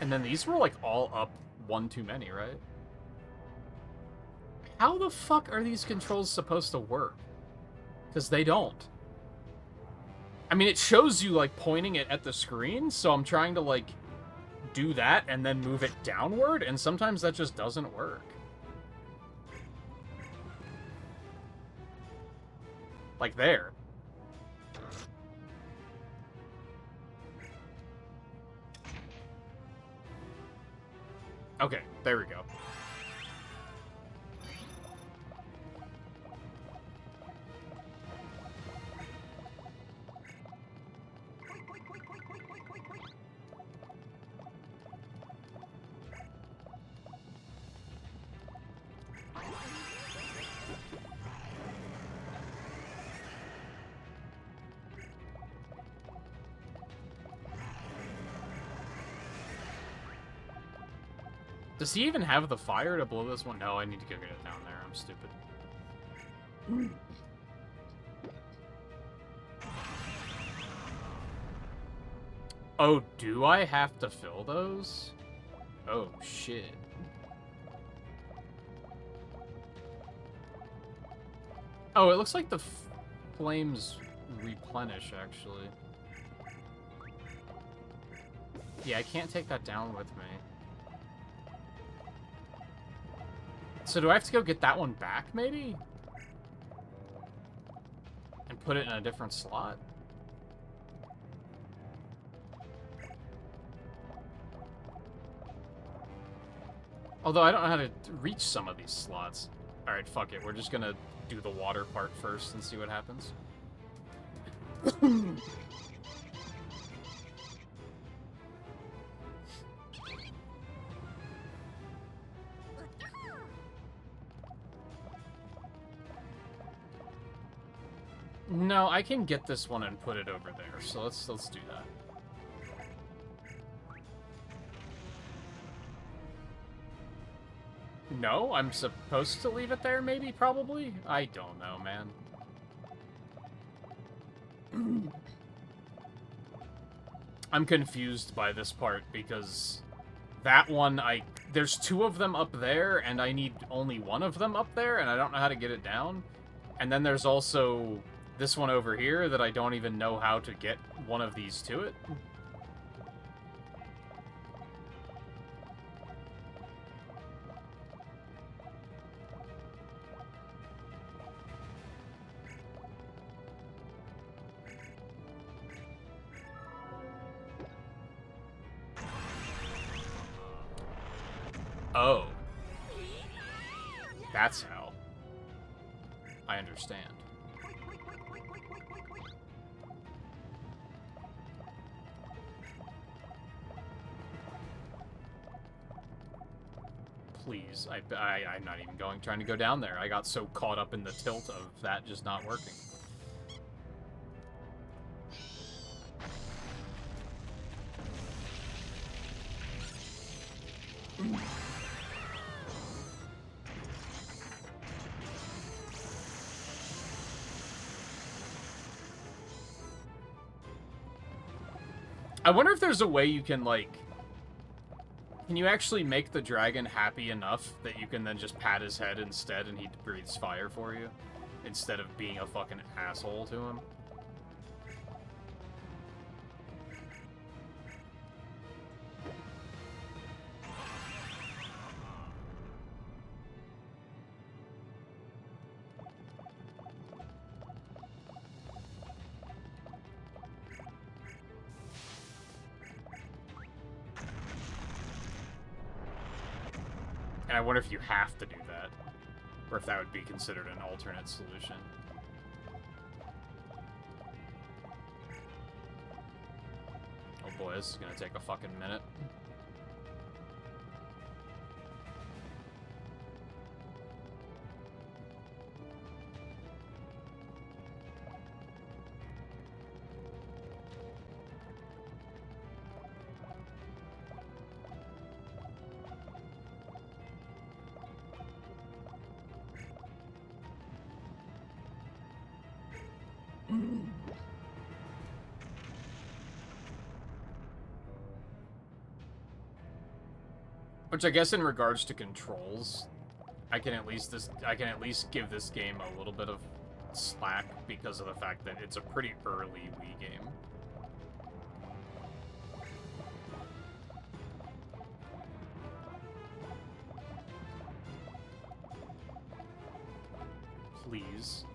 And then these were, like, all up one too many, right? How the fuck are these controls supposed to work? Because they don't. I mean, it shows you, like, pointing it at the screen, so I'm trying to, like, do that and then move it downward, and sometimes that just doesn't work. Like there. Okay, there we go. Does he even have the fire to blow this one? No, I need to go get it down there. I'm stupid. Oh, do I have to fill those? Oh, shit. Oh, it looks like the flames replenish, actually. Yeah, I can't take that down with me. So do I have to go get that one back, maybe? And put it in a different slot? Although I don't know how to reach some of these slots. Alright, fuck it. We're just gonna do the water part first and see what happens. No, I can get this one and put it over there, so let's do that. No, I'm supposed to leave it there, maybe, probably? I don't know, man. I'm confused by this part, because that one, there's two of them up there, and I need only one of them up there, and I don't know how to get it down. And then there's also this one over here that I don't even know how to get one of these to it. Oh. That's how. I understand. Please, I'm not even trying to go down there. I got so caught up in the tilt of that just not working. I wonder if there's a way you can, like... Can you actually make the dragon happy enough that you can then just pat his head instead and he breathes fire for you? Instead of being a fucking asshole to him? And I wonder if you have to do that, or if that would be considered an alternate solution. Oh boy, this is gonna take a fucking minute. Which I guess in regards to controls, I can at least give this game a little bit of slack because of the fact that it's a pretty early Wii game. Please.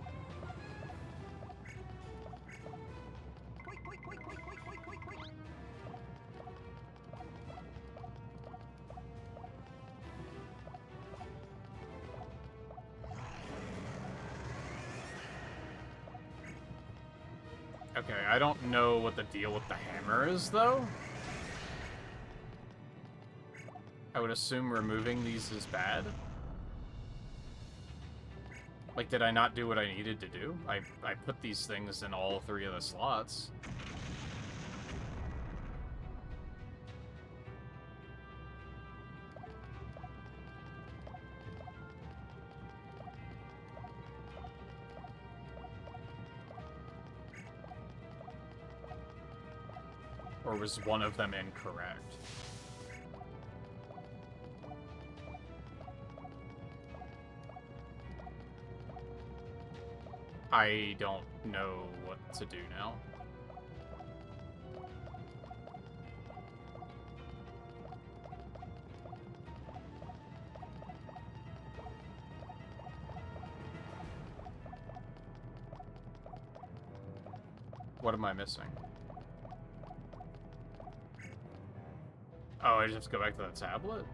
Okay, I don't know what the deal with the hammer is, though. I would assume removing these is bad. Like, did I not do what I needed to do? I put these things in all 3 of the slots. Or was one of them incorrect? I don't know what to do now. What am I missing? Oh, I just have to go back to the tablet?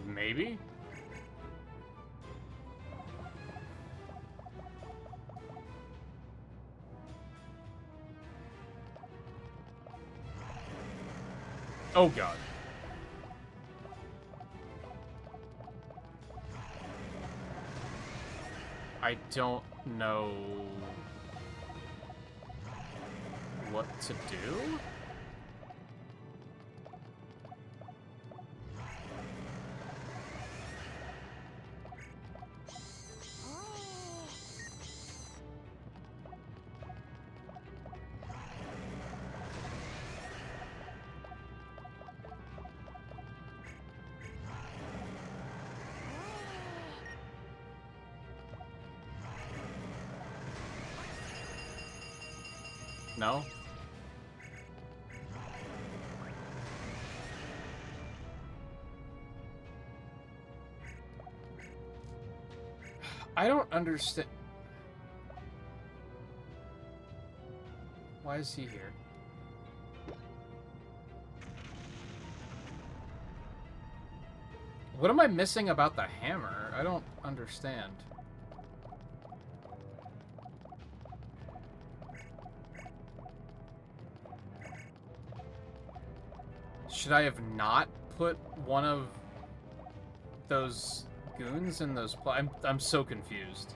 Maybe? Oh god. I don't know what to do? No? I don't understand. Why is he here? What am I missing about the hammer? I don't understand. Should I have not put one of those goons in those I'm so confused.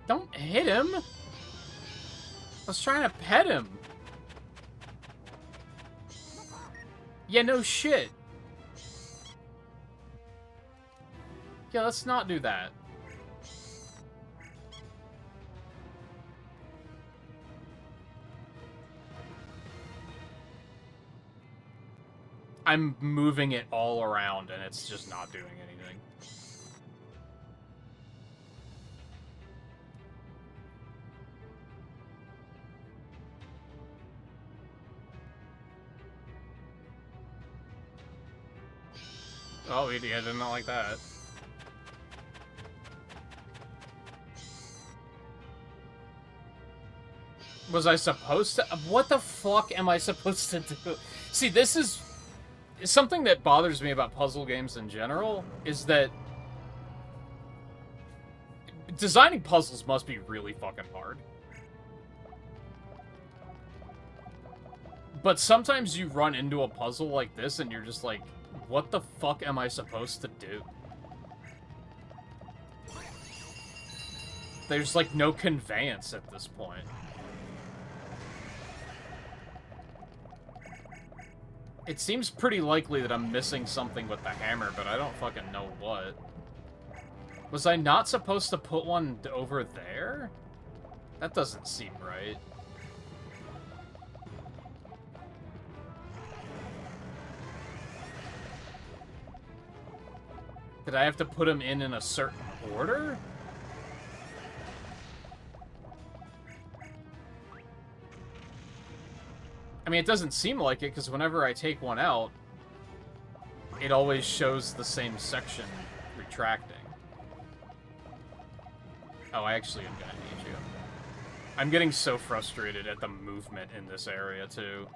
Don't hit him! I was trying to pet him. Yeah, no shit. Yeah, let's not do that. I'm moving it all around, and it's just not doing anything. Oh, yeah, I did not like that. Was I supposed to? What the fuck am I supposed to do? See, this is something that bothers me about puzzle games in general, is that designing puzzles must be really fucking hard. But sometimes you run into a puzzle like this and you're just like, what the fuck am I supposed to do? There's like no conveyance at this point. It seems pretty likely that I'm missing something with the hammer, but I don't fucking know what. Was I not supposed to put one over there? That doesn't seem right. Did I have to put them in a certain order? I mean, it doesn't seem like it, because whenever I take one out, it always shows the same section retracting. Oh, I actually am gonna need you. I'm getting so frustrated at the movement in this area, too.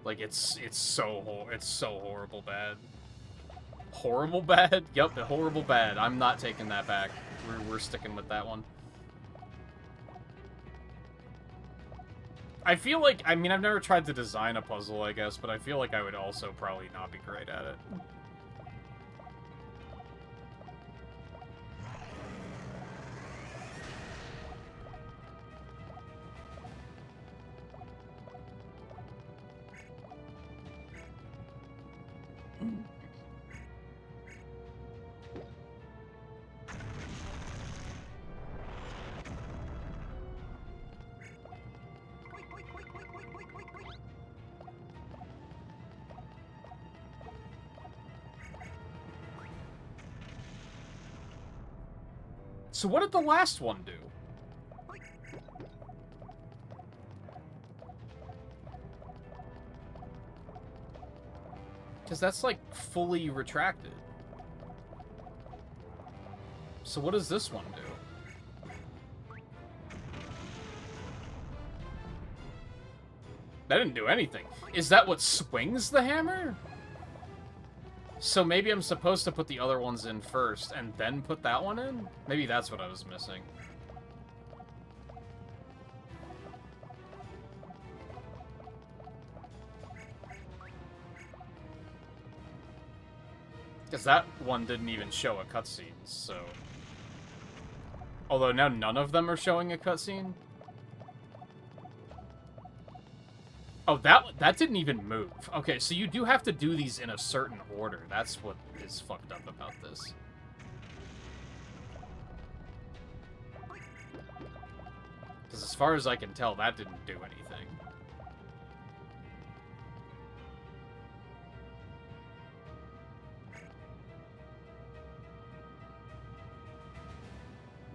Like, it's so horrible bad. Horrible bad? Yep, horrible bad. I'm not taking that back. We're sticking with that one. I feel like, I mean, I've never tried to design a puzzle, I guess, but I feel like I would also probably not be great at it. So what did the last one do? Because that's, like, fully retracted. So what does this one do? That didn't do anything. Is that what swings the hammer? So maybe I'm supposed to put the other ones in first and then put that one in? Maybe that's what I was missing. Because that one didn't even show a cutscene, so... Although now none of them are showing a cutscene? Oh, that didn't even move. Okay, so you do have to do these in a certain order. That's what is fucked up about this. Because as far as I can tell, that didn't do anything.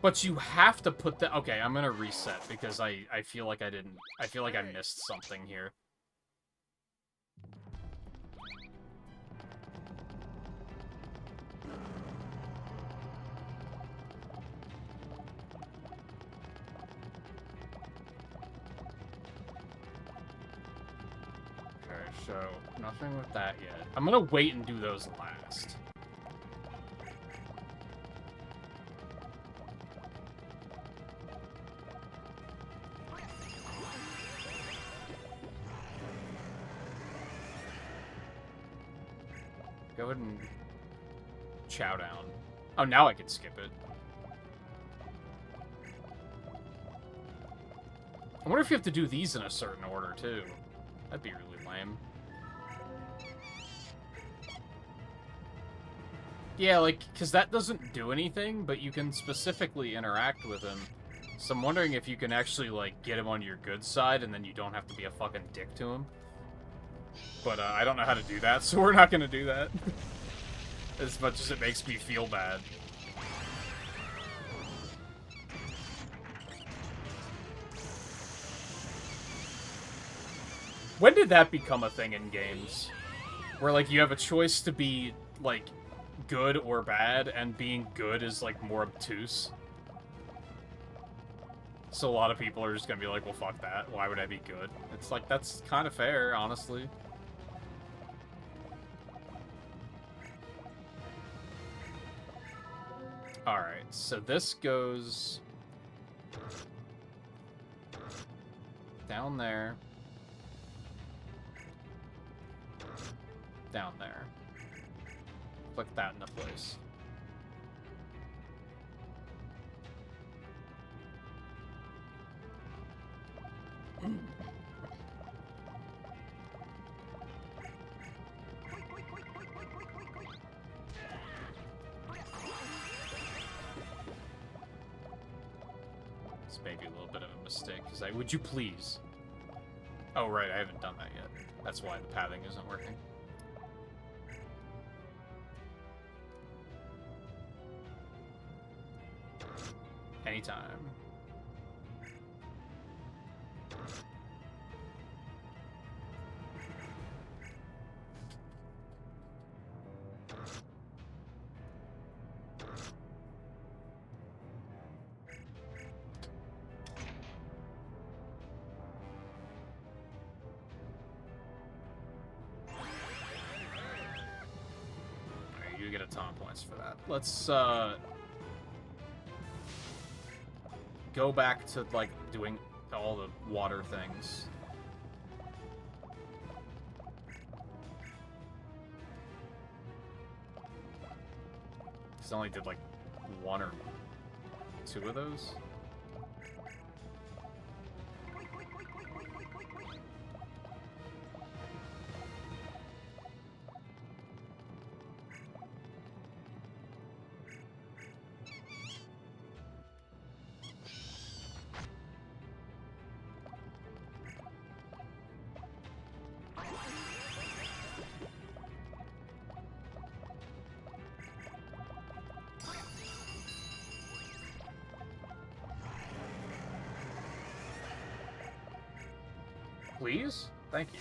But you have to put the... Okay, I'm gonna reset, because I feel like I didn't... I feel like I missed something here. Okay, so nothing with that yet. I'm gonna wait and do those last. Go ahead and chow down. Oh, now I can skip it. I wonder if you have to do these in a certain order, too. That'd be really lame. Yeah, like, because that doesn't do anything, but you can specifically interact with him. So I'm wondering if you can actually, like, get him on your good side, and then you don't have to be a fucking dick to him. But I don't know how to do that, so we're not going to do that. As much as it makes me feel bad. When did that become a thing in games? Where, like, you have a choice to be, like, good or bad, and being good is, like, more obtuse. So a lot of people are just gonna be like, well, fuck that. Why would I be good? It's like, that's kind of fair, honestly. Alright, so this goes... down there. Down there. Click that into place. This may be a little bit of a mistake, because would you please? Oh, right, I haven't done that yet. That's why the pathing isn't working. Anytime. get a ton of points for that. Let's, go back to, like, doing all the water things. I only did, like, 1 or 2 of those. Please? Thank you.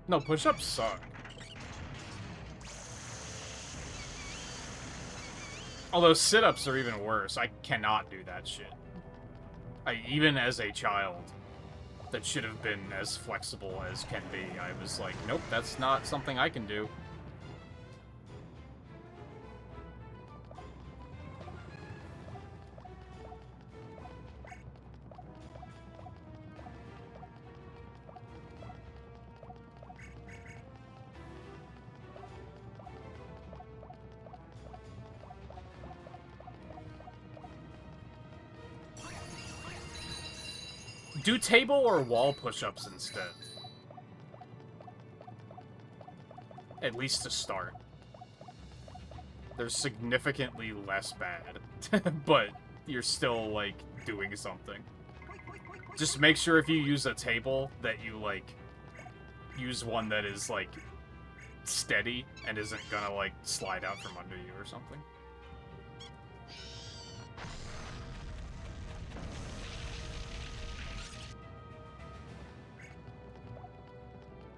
No, push-ups suck. Although sit-ups are even worse. I cannot do that shit. Even as a child, that should have been as flexible as can be, I was like, nope, that's not something I can do. Do table or wall push-ups instead. At least to start. They're significantly less bad. But you're still, like, doing something. Just make sure if you use a table that you, like, use one that is, like, steady and isn't gonna, like, slide out from under you or something.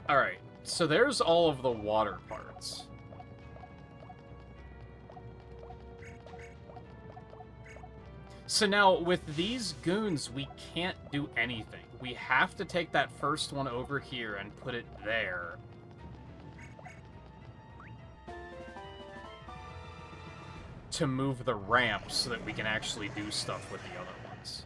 Alright, so there's all of the water parts. So now, with these goons, we can't do anything. We have to take that first one over here and put it there. To move the ramp so that we can actually do stuff with the other ones.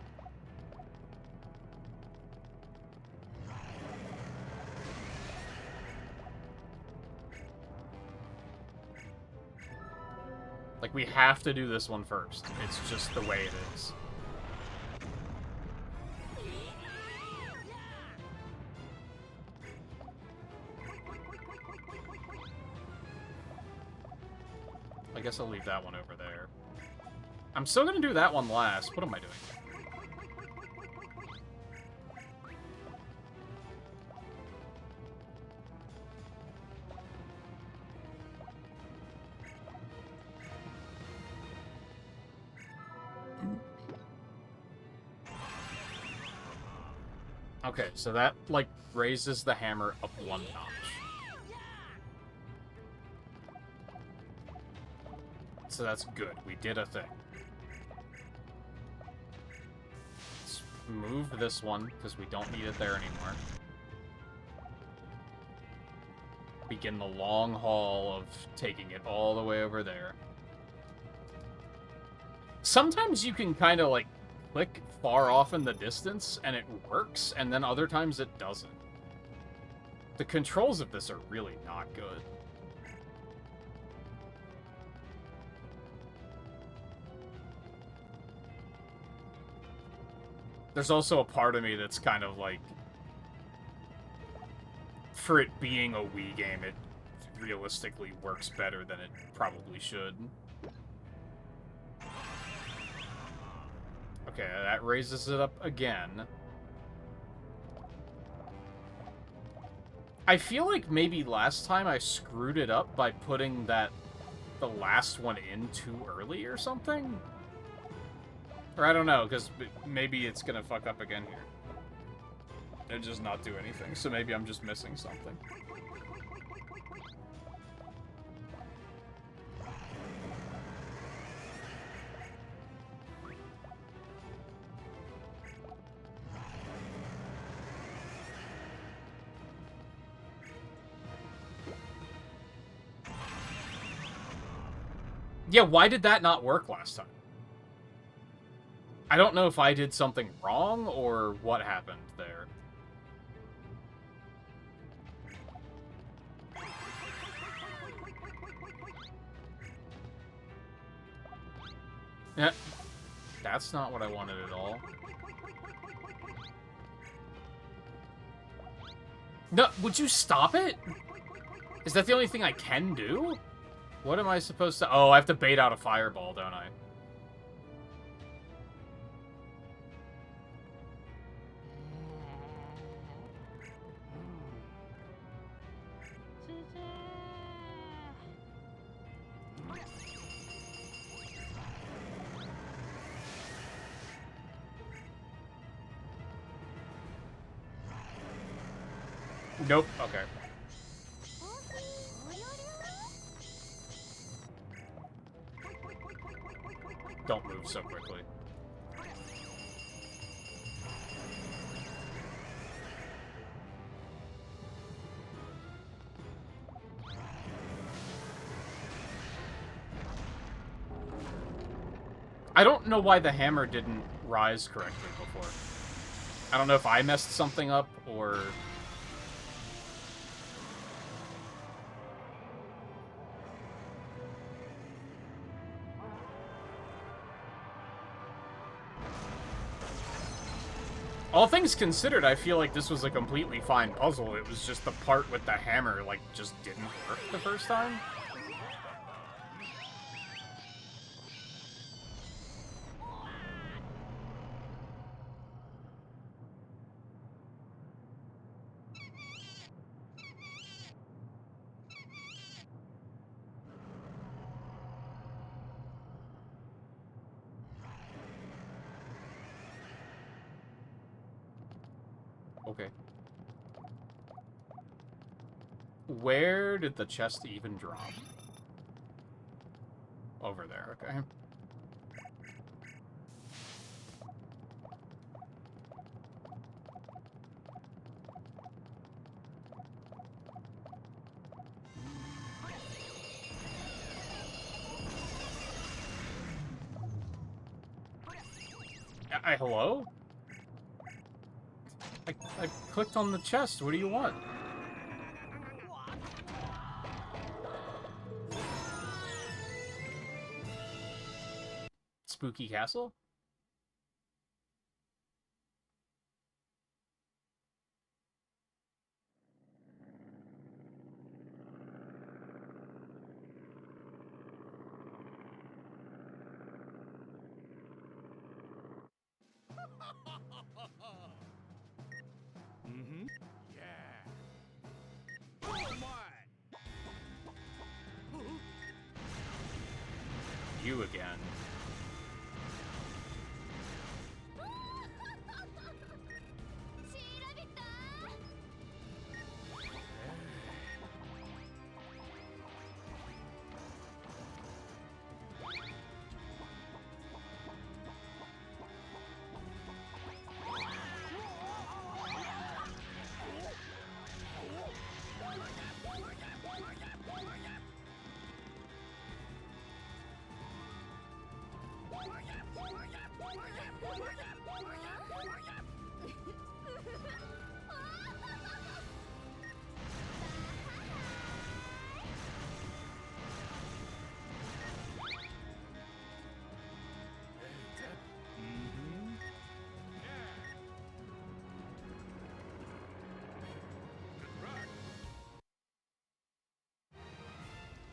Like, we have to do this one first. It's just the way it is. I guess I'll leave that one over there. I'm still gonna do that one last. What am I doing? Okay, so that, like, raises the hammer up 1 notch. So that's good. We did a thing. Let's move this one, because we don't need it there anymore. Begin the long haul of taking it all the way over there. Sometimes you can kind of, like, click far off in the distance, and it works, and then other times it doesn't. The controls of this are really not good. There's also a part of me that's kind of like, for it being a Wii game, it realistically works better than it probably should. Okay, that raises it up again. I feel like maybe last time I screwed it up by putting the last one in too early or something? Or I don't know, because maybe it's gonna fuck up again here. And just not do anything, so maybe I'm just missing something. Yeah, why did that not work last time? I don't know if I did something wrong or what happened there. Yeah, that's not what I wanted at all. No, would you stop it? Is that the only thing I can do? What am I supposed to... Oh, I have to bait out a fireball, don't I? Nope. Okay. Don't move so quickly. I don't know why the hammer didn't rise correctly before. I don't know if I messed something up or... All things considered, I feel like this was a completely fine puzzle. It was just the part with the hammer, like, just didn't work the first time. Okay. Where did the chest even drop? Over there, okay. Hello? I clicked on the chest. What do you want? Spooky Castle? Mm-hmm. Yeah. Oh my. You again.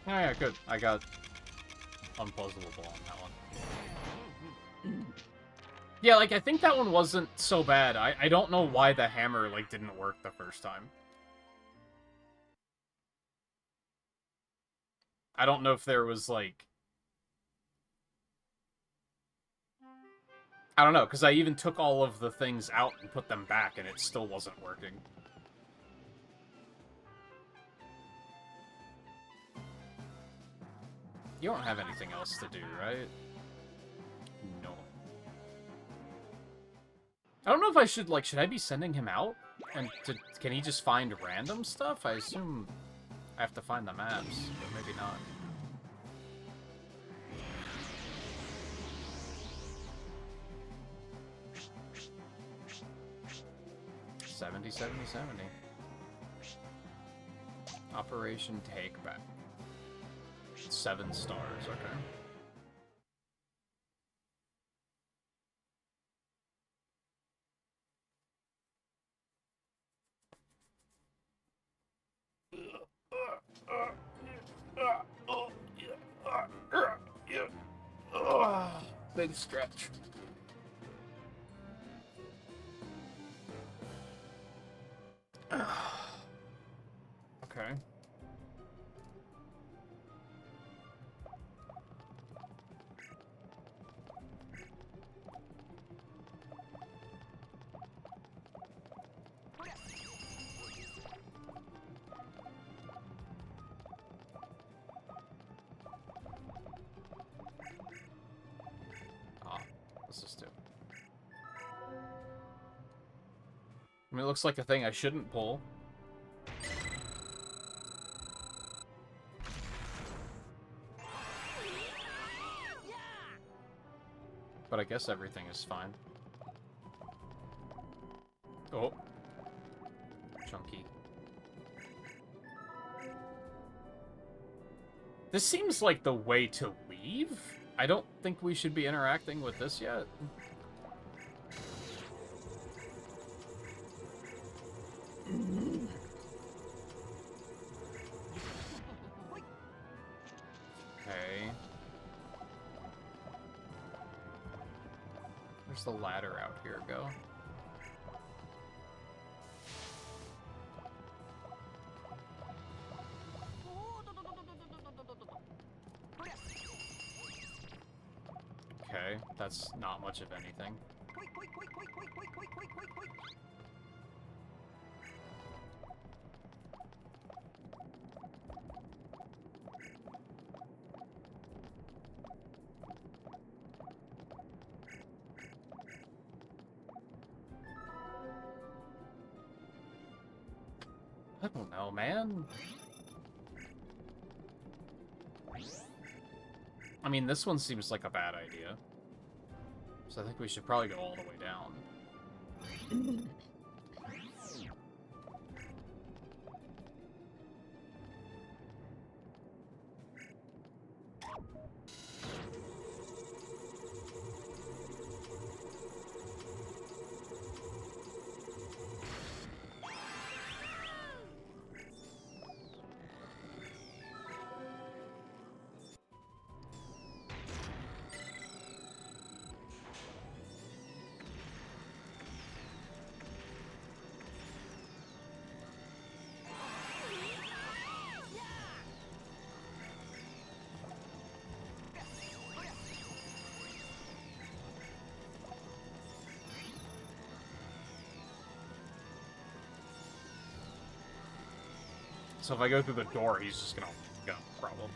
Oh yeah, good. I got unpuzzleable on that one. Yeah, like, I think that one wasn't so bad. I don't know why the hammer, like, didn't work the first time. I don't know if there was, like... I don't know, because I even took all of the things out and put them back, and it still wasn't working. You don't have anything else to do, right? No. I don't know if I should, like, should I be sending him out? And can he just find random stuff? I assume I have to find the maps, but maybe not. $70, $70, $70. Operation Take Back. 7 stars, okay. Big stretch. Okay. This is 2. I mean, it looks like a thing I shouldn't pull. But I guess everything is fine. Oh. Chunky. This seems like the way to leave. I don't think we should be interacting with this yet. Okay. Where's the ladder out here go? Okay, that's not much of anything. I don't know, man. I mean, this one seems like a bad idea. So I think we should probably go all the way down. So if I go through the door, he's just gonna go, probably.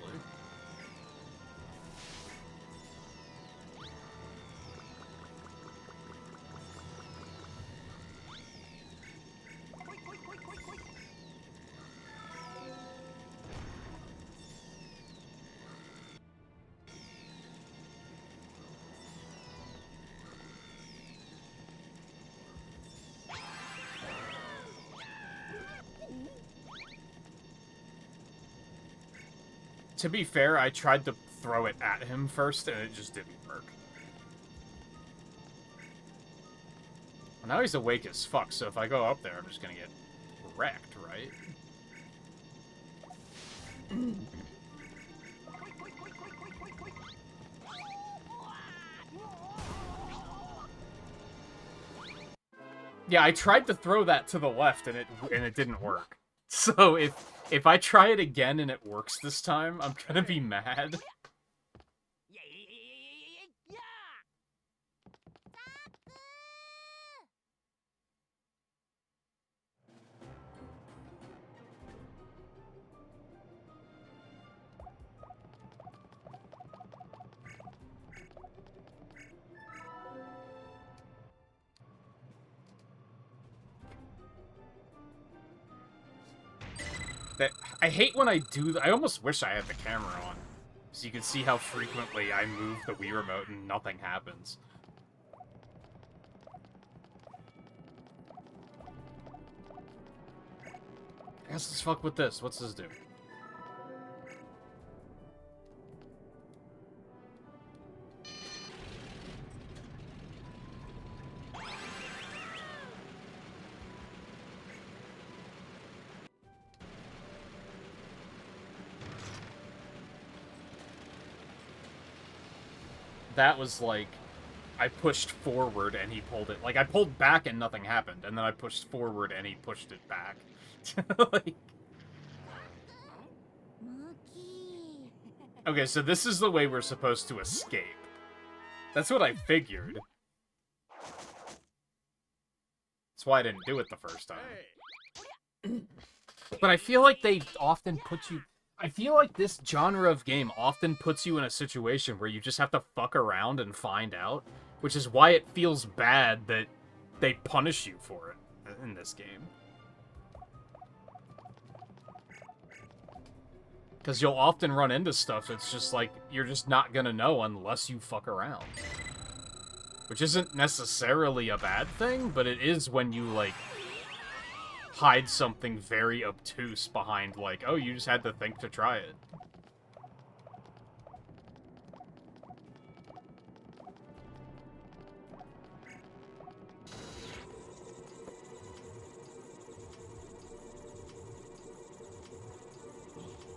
To be fair, I tried to throw it at him first, and it just didn't work. Well, now he's awake as fuck, so if I go up there, I'm just gonna get wrecked, right? Yeah, I tried to throw that to the left, and it didn't work. So If I try it again and it works this time, I'm gonna be mad. I hate when I do. I almost wish I had the camera on, so you can see how frequently I move the Wii remote and nothing happens. I guess let's fuck with this. What's this do? That was like, I pushed forward and he pulled it. Like, I pulled back and nothing happened, and then I pushed forward and he pushed it back. Like... Okay, so this is the way we're supposed to escape. That's what I figured. That's why I didn't do it the first time. But I feel like they often put you... I feel like this genre of game often puts you in a situation where you just have to fuck around and find out, which is why it feels bad that they punish you for it in this game. Because you'll often run into stuff that's just like, you're just not gonna know unless you fuck around. Which isn't necessarily a bad thing, but it is when you, like, hide something very obtuse behind, like, oh, you just had to think to try it.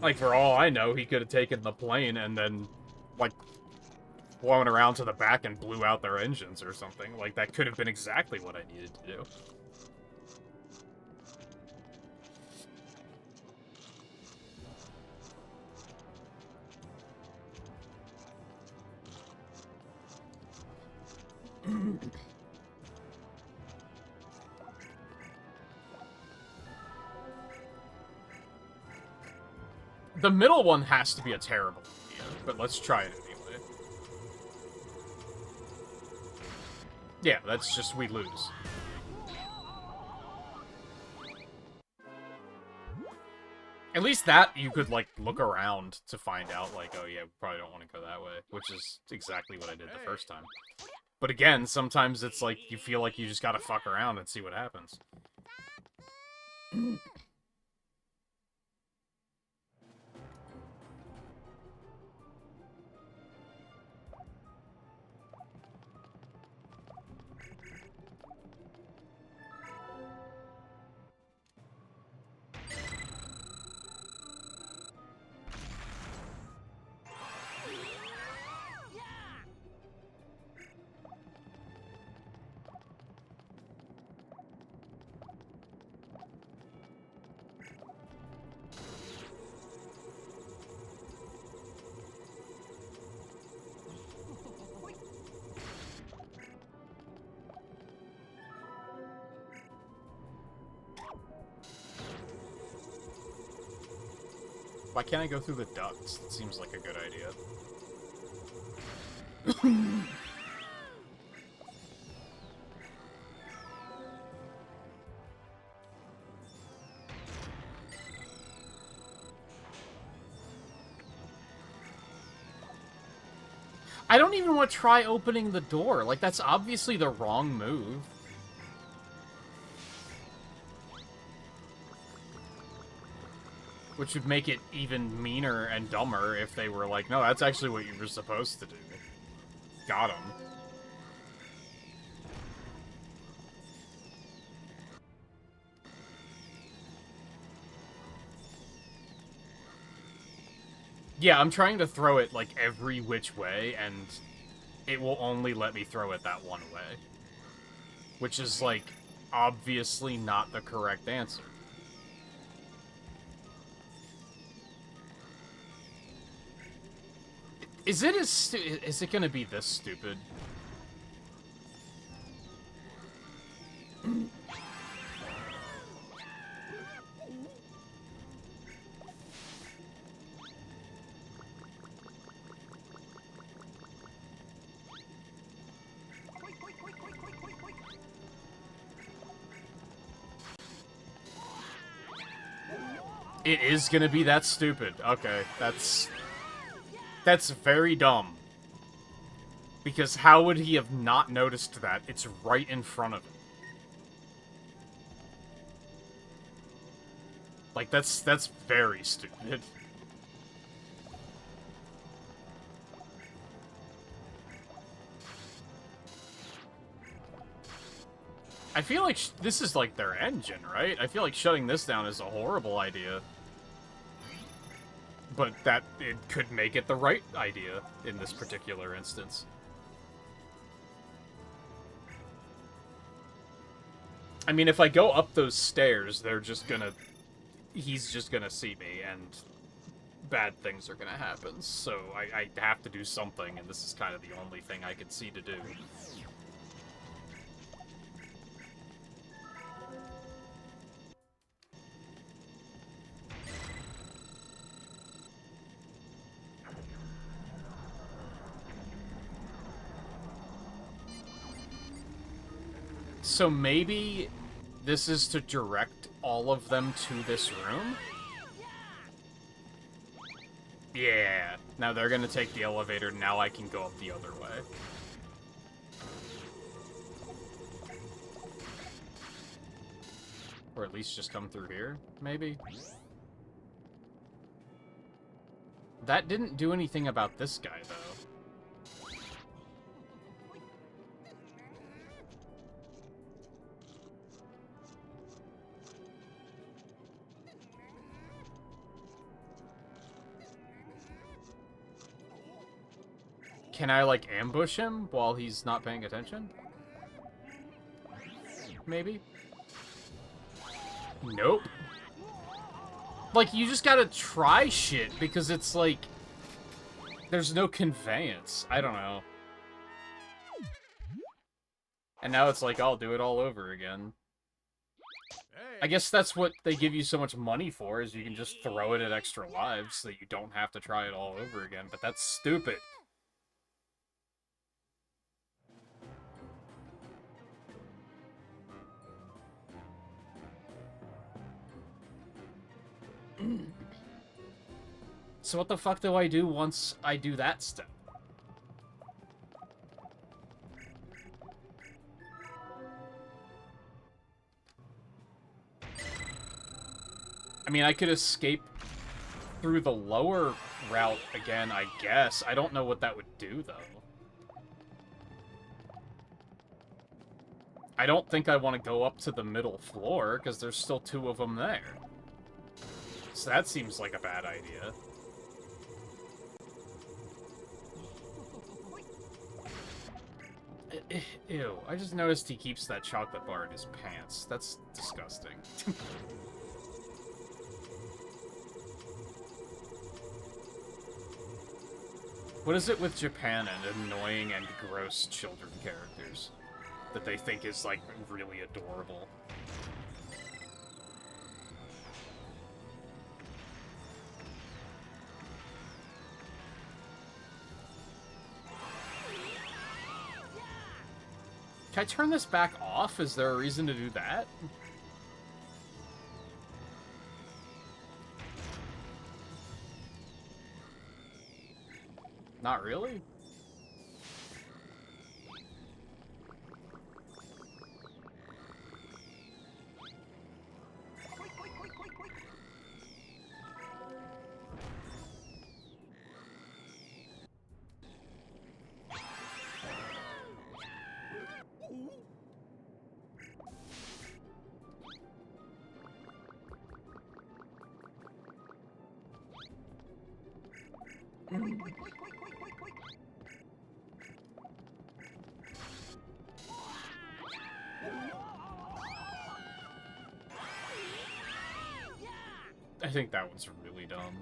Like, for all I know, he could have taken the plane and then, like, flown around to the back and blew out their engines or something. Like, that could have been exactly what I needed to do. The middle one has to be a terrible idea, but let's try it anyway. Yeah, that's just, we lose. At least that, you could, like, look around to find out, like, oh yeah, we probably don't want to go that way, which is exactly what I did the first time. But again, sometimes it's like, you feel like you just gotta fuck around and see what happens. Why can't I go through the ducts? That seems like a good idea. I don't even want to try opening the door. Like, that's obviously the wrong move. Which would make it even meaner and dumber if they were like, no, that's actually what you were supposed to do. Got him. Yeah, I'm trying to throw it, like, every which way, and it will only let me throw it that one way. Which is, like, obviously not the correct answer. Is it is it gonna be this stupid? It is gonna be that stupid. Okay, that's very dumb. Because how would he have not noticed that? It's right in front of him. Like, that's very stupid. I feel like this is like their engine, right? I feel like shutting this down is a horrible idea. But that it could make it the right idea in this particular instance. I mean, if I go up those stairs, he's just gonna see me, and bad things are gonna happen. So I have to do something, and this is kind of the only thing I can see to do. So maybe this is to direct all of them to this room? Yeah. Now they're gonna take the elevator, now I can go up the other way. Or at least just come through here, maybe? That didn't do anything about this guy, though. Can I, like, ambush him while he's not paying attention? Maybe? Nope. Like, you just gotta try shit, because it's like... There's no conveyance. I don't know. And now it's like, I'll do it all over again. I guess that's what they give you so much money for, is you can just throw it at extra lives, so that you don't have to try it all over again, but that's stupid. So what the fuck do I do once I do that step? I mean, I could escape through the lower route again, I guess. I don't know what that would do, though. I don't think I want to go up to the middle floor, because there's still 2 of them there. So that seems like a bad idea. Ew, I just noticed he keeps that chocolate bar in his pants. That's disgusting. What is it with Japan and annoying and gross children characters that they think is, like, really adorable? Can I turn this back off? Is there a reason to do that? Not really? I think that one's really dumb.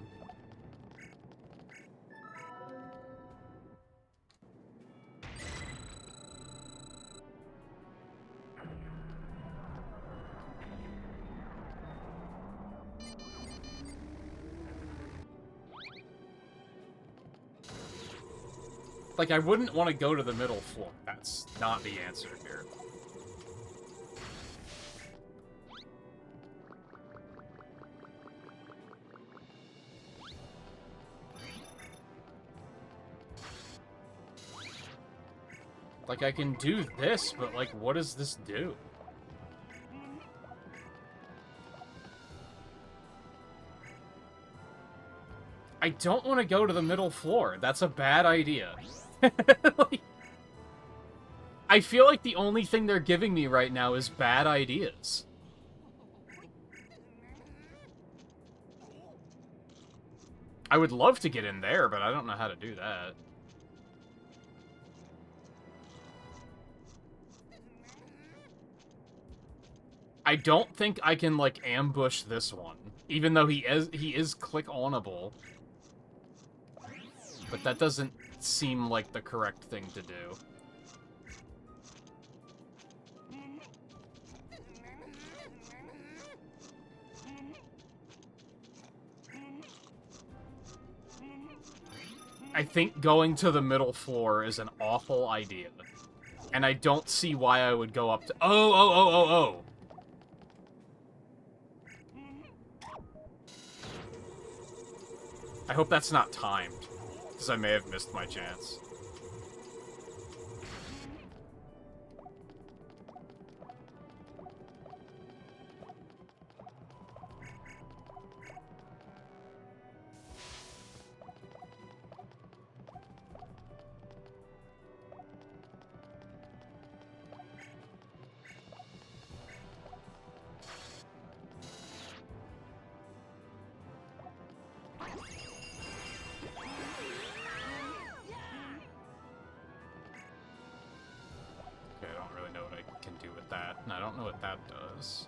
Like, I wouldn't want to go to the middle floor. That's not the answer here. Like, I can do this, but, like, what does this do? I don't want to go to the middle floor. That's a bad idea. Like, I feel like the only thing they're giving me right now is bad ideas. I would love to get in there, but I don't know how to do that. I don't think I can, like, ambush this one. Even though he is click-onable. But that doesn't seem like the correct thing to do. I think going to the middle floor is an awful idea. And I don't see why I would go up to... Oh! I hope that's not timed, because I may have missed my chance. I don't know what that does.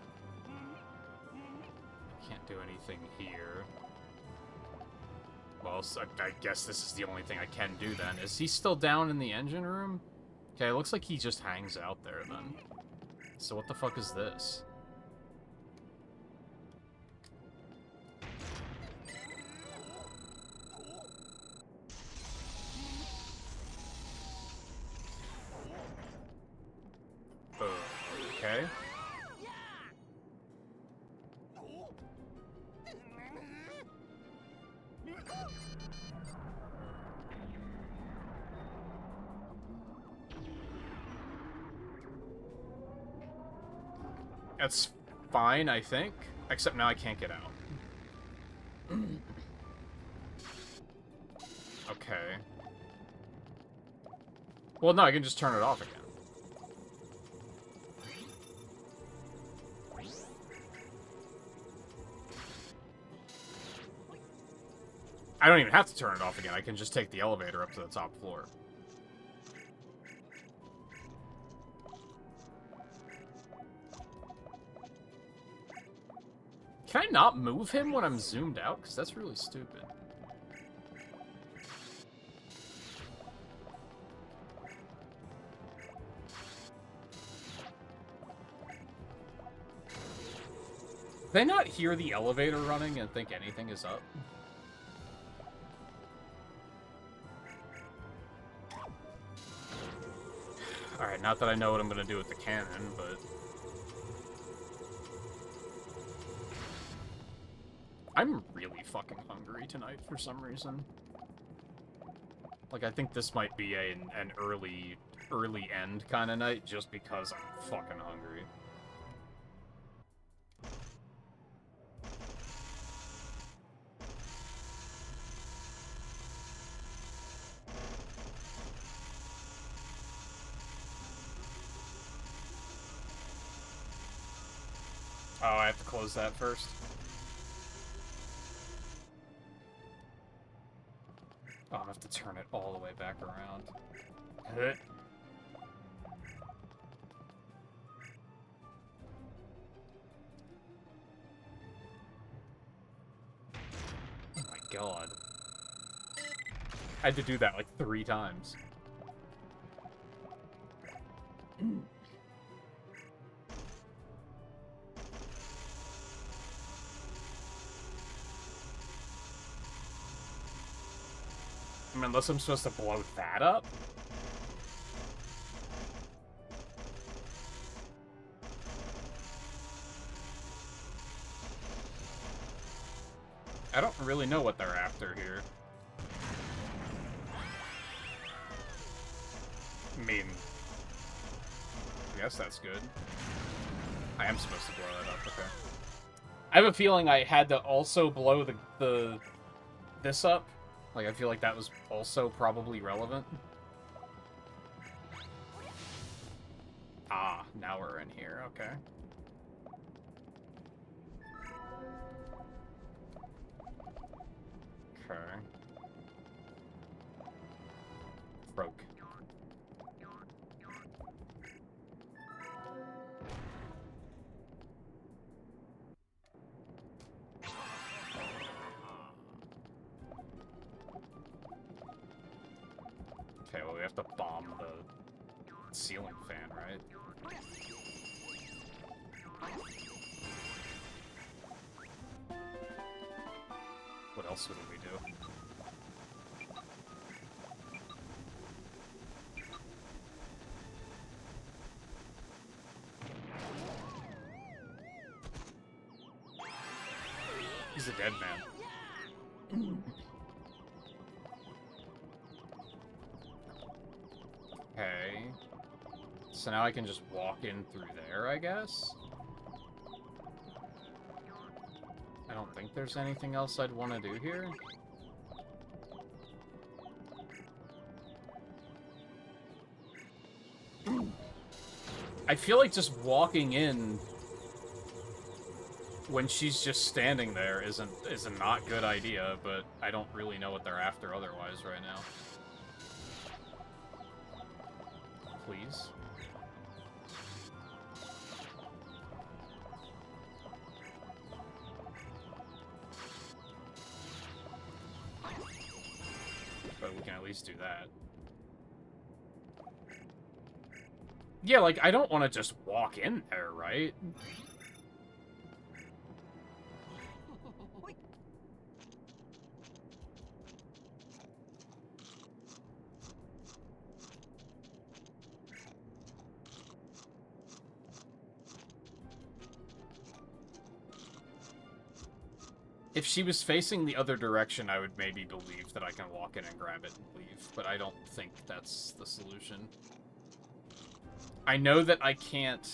I can't do anything here. Well, so I guess this is the only thing I can do then. Is he still down in the engine room? Okay, it looks like he just hangs out there then. So what the fuck is this? Okay. That's fine, I think. Except now I can't get out. Okay. Well, no, I can just turn it off again. I don't even have to turn it off again. I can just take the elevator up to the top floor. Can I not move him when I'm zoomed out? Because that's really stupid. Did they not hear the elevator running and think anything is up? Alright, not that I know what I'm gonna do with the cannon, but... I'm really fucking hungry tonight for some reason. Like, I think this might be an early end kind of night, just because I'm fucking hungry. Oh, I have to close that first? Oh, I have to turn it all the way back around. Oh my god. I had to do that like 3 times. mean, unless I'm supposed to blow that up? I don't really know what they're after here. I mean, I guess that's good. I am supposed to blow that up, okay. I have a feeling I had to also blow this up. Like, I feel like that was also probably relevant. Ah, now we're in here, okay. Okay. Broke. Okay, well, we have to bomb the ceiling fan, right? What else would we do? He's a dead man. Okay. So now I can just walk in through there, I guess? I don't think there's anything else I'd want to do here. I feel like just walking in when she's just standing there is a not good idea, but I don't really know what they're after otherwise right now. Please. But we can at least do that. Yeah, like, I don't want to just walk in there, right? If she was facing the other direction, I would maybe believe that I can walk in and grab it and leave, but I don't think that's the solution. I know that I can't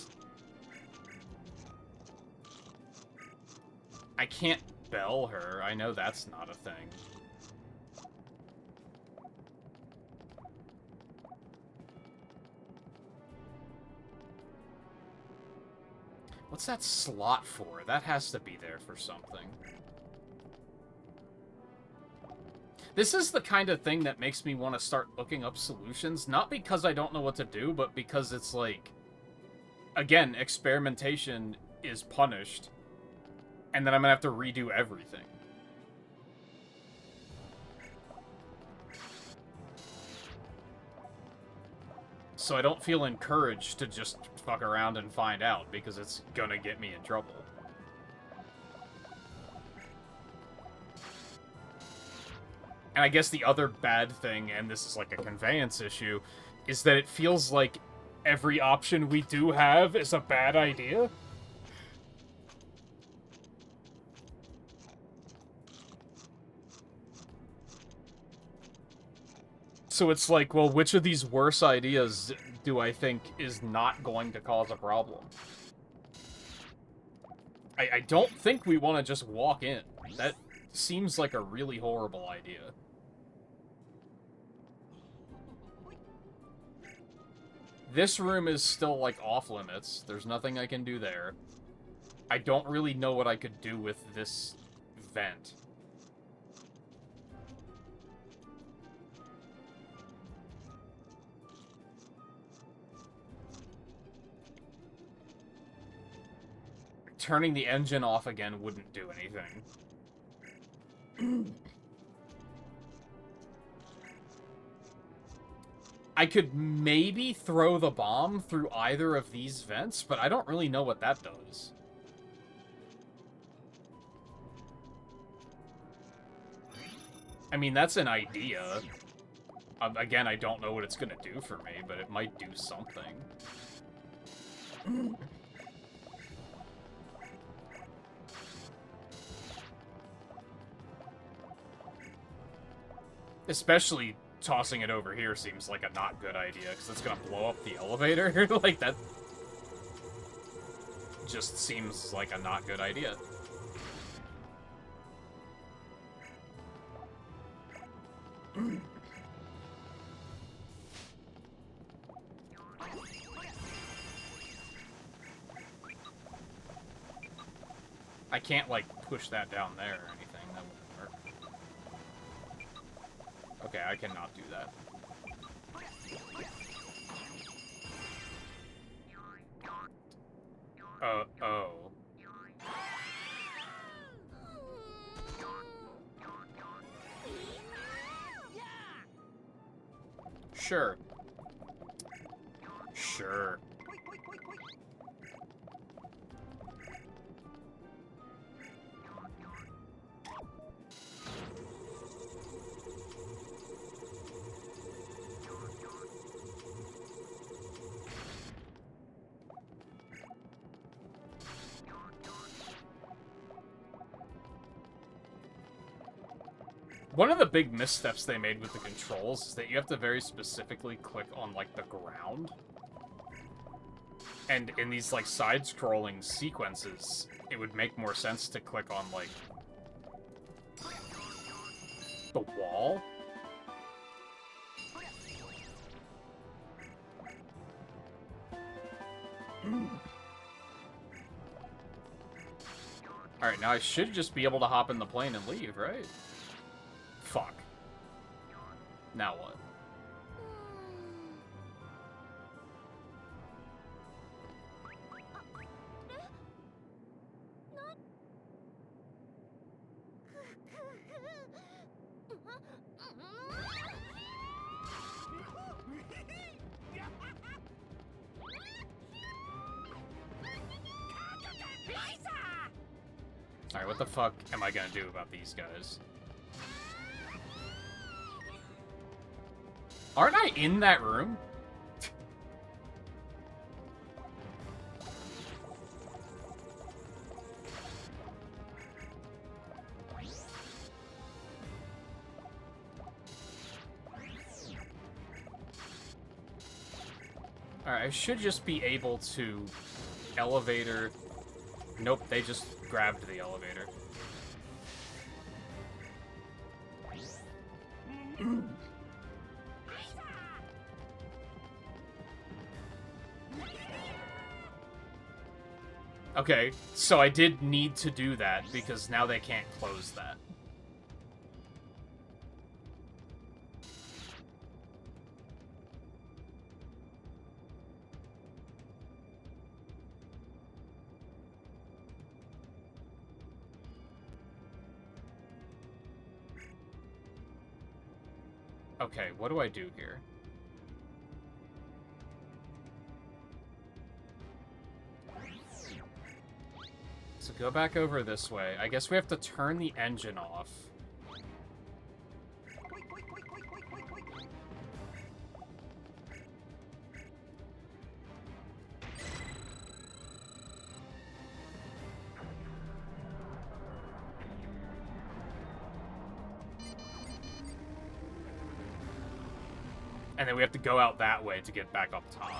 bell her. I know that's not a thing. What's that slot for? That has to be there for something. This is the kind of thing that makes me want to start looking up solutions, not because I don't know what to do, but because it's like, again, experimentation is punished, and then I'm gonna have to redo everything. So I don't feel encouraged to just fuck around and find out, because it's gonna get me in trouble. And I guess the other bad thing, and this is like a conveyance issue, is that it feels like every option we do have is a bad idea. So it's like, well, which of these worse ideas do I think is not going to cause a problem? I don't think we want to just walk in. That seems like a really horrible idea. This room is still, like, off-limits. There's nothing I can do there. I don't really know what I could do with this vent. Turning the engine off again wouldn't do anything. I could maybe throw the bomb through either of these vents, but I don't really know what that does. I mean, that's an idea. Again, I don't know what it's gonna do for me, but it might do something. Especially tossing it over here seems like a not good idea, because it's gonna blow up the elevator. Like, that just seems like a not good idea. I can't, like, push that down there or anything. That wouldn't work. Okay, I cannot do that. Oh. Sure. Sure. One of the big missteps they made with the controls is that you have to very specifically click on, like, the ground. And in these, like, side-scrolling sequences, it would make more sense to click on, like, the wall. Alright, now I should just be able to hop in the plane and leave, right? Fuck. Now what? Alright, what the fuck am I gonna do about these guys? Aren't I in that room? Alright, I should just be able to... Elevator... Nope, they just grabbed the elevator. Okay, so I did need to do that, because now they can't close that. Okay, what do I do here? So go back over this way. I guess we have to turn the engine off. And then we have to go out that way to get back up top.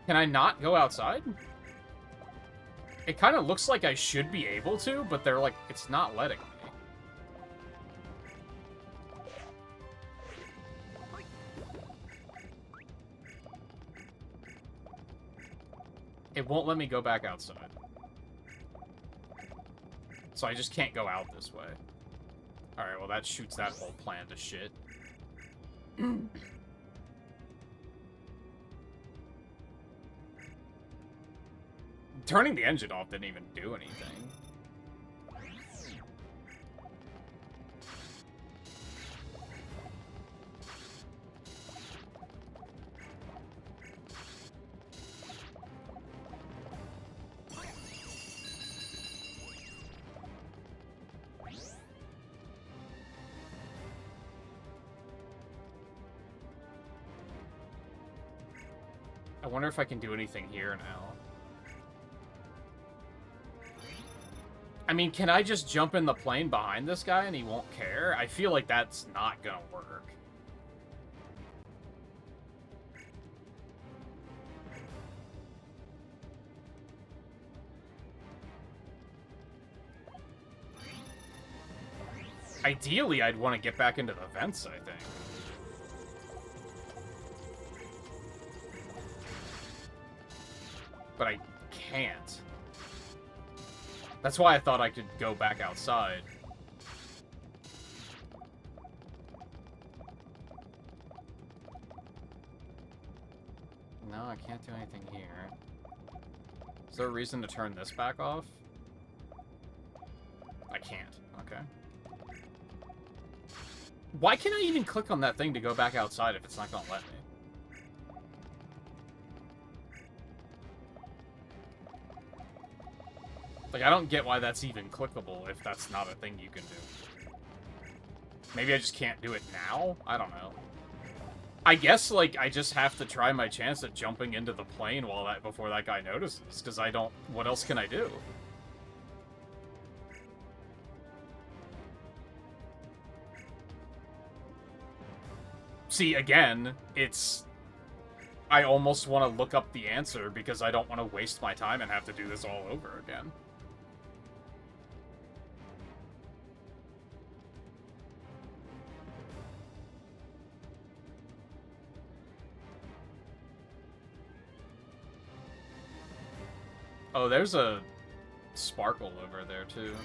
Can I not go outside? It kind of looks like I should be able to, but they're like, it's not letting me. It won't let me go back outside. So I just can't go out this way. Alright, well that shoots that whole plan to shit. Turning the engine off didn't even do anything. I wonder if I can do anything here now. I mean, can I just jump in the plane behind this guy and he won't care? I feel like that's not gonna work. Ideally, I'd want to get back into the vents, I think. But I can't. That's why I thought I could go back outside. No, I can't do anything here. Is there a reason to turn this back off? I can't. Okay. Why can't I even click on that thing to go back outside if it's not gonna let me? Like, I don't get why that's even clickable if that's not a thing you can do. Maybe I just can't do it now? I don't know. I guess, like, I just have to try my chance at jumping into the plane while before that guy notices, because I don't... What else can I do? See, again, it's... I almost want to look up the answer because I don't want to waste my time and have to do this all over again. Oh, there's a sparkle over there, too.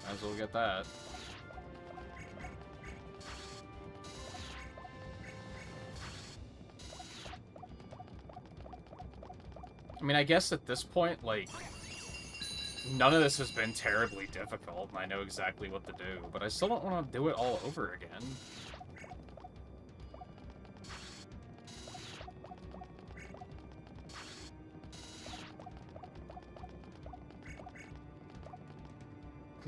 Might as well get that. I mean, I guess at this point, like, none of this has been terribly difficult, and I know exactly what to do, but I still don't want to do it all over again.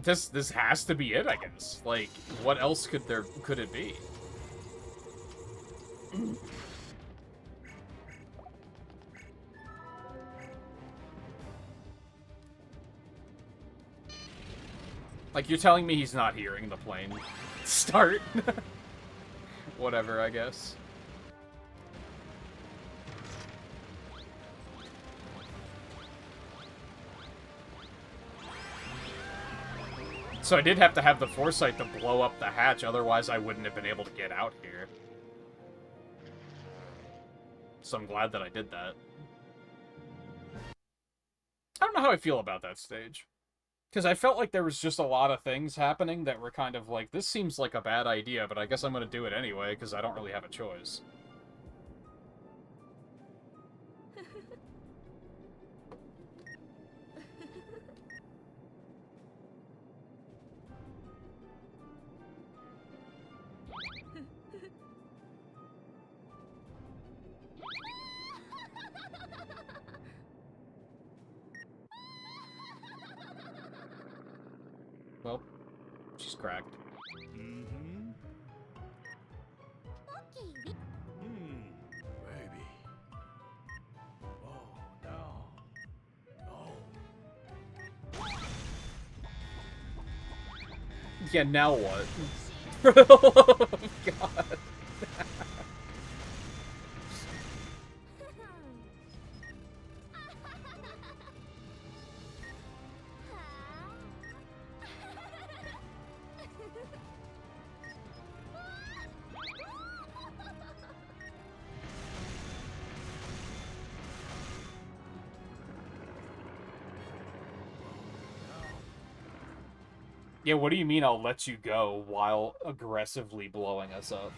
This has to be it, I guess. Like, what else could it be? Like, you're telling me he's not hearing the plane start? Whatever, I guess. So I did have to have the foresight to blow up the hatch, otherwise I wouldn't have been able to get out here. So I'm glad that I did that. I don't know how I feel about that stage. Because I felt like there was just a lot of things happening that were kind of like, this seems like a bad idea, but I guess I'm going to do it anyway, because I don't really have a choice. Well, she's cracked. Mm-hmm. Baby. Oh, no. No. Yeah, now what? Oh, God. Yeah, what do you mean I'll let you go while aggressively blowing us up?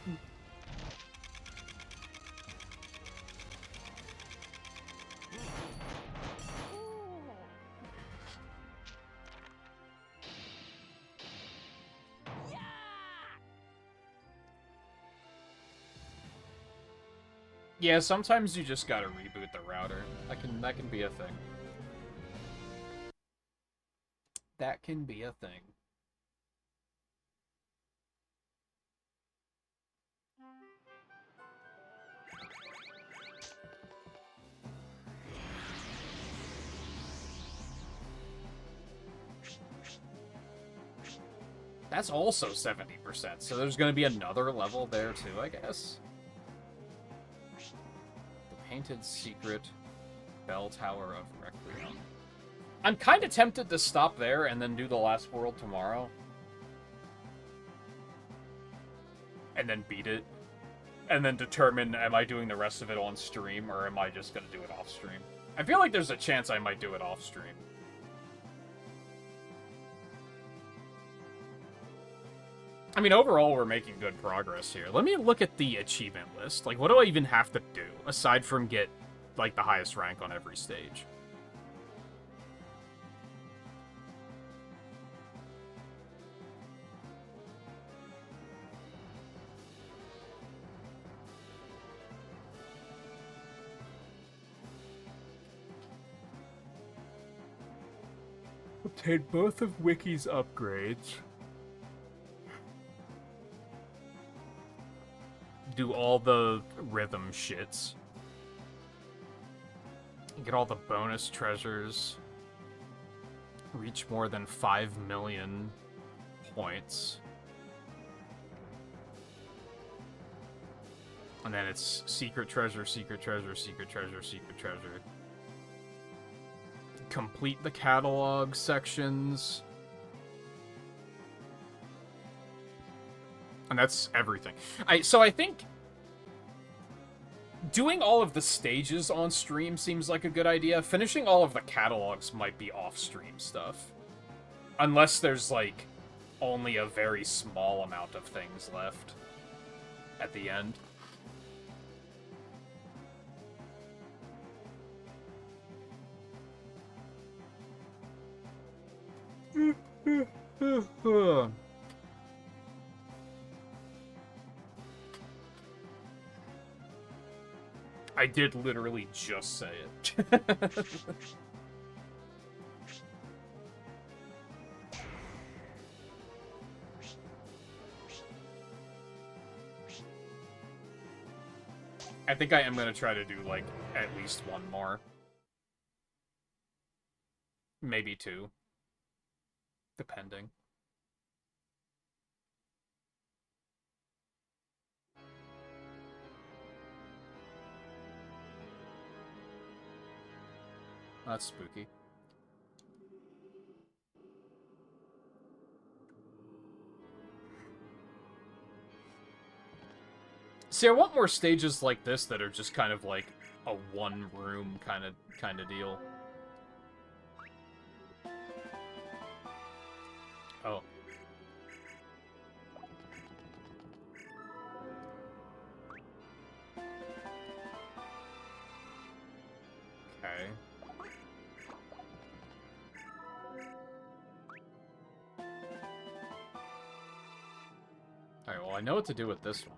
Yeah, sometimes you just gotta reboot the router. That can be a thing. That can be a thing. That's also 70%, so there's going to be another level there too, I guess. The Painted Secret Bell Tower of Requiem. I'm kind of tempted to stop there and then do the last world tomorrow. And then beat it. And then determine, am I doing the rest of it on stream, or am I just going to do it off stream? I feel like there's a chance I might do it off stream. I mean, overall, we're making good progress here. Let me look at the achievement list. Like, what do I even have to do, aside from get, like, the highest rank on every stage? Obtain both of Wiki's upgrades. Do all the rhythm shits. Get all the bonus treasures. Reach more than 5 million points. And then it's secret treasure, secret treasure, secret treasure, secret treasure. Complete the catalog sections. And that's everything. So I think doing all of the stages on stream seems like a good idea. Finishing all of the catalogs might be off-stream stuff. Unless there's, like, only a very small amount of things left at the end. I did literally just say it. I think I am going to try to do, like, at least one more. Maybe two. Depending. That's spooky. See, I want more stages like this that are just kind of like a one-room kind of deal. Oh. Okay. Alright, well, I know what to do with this one.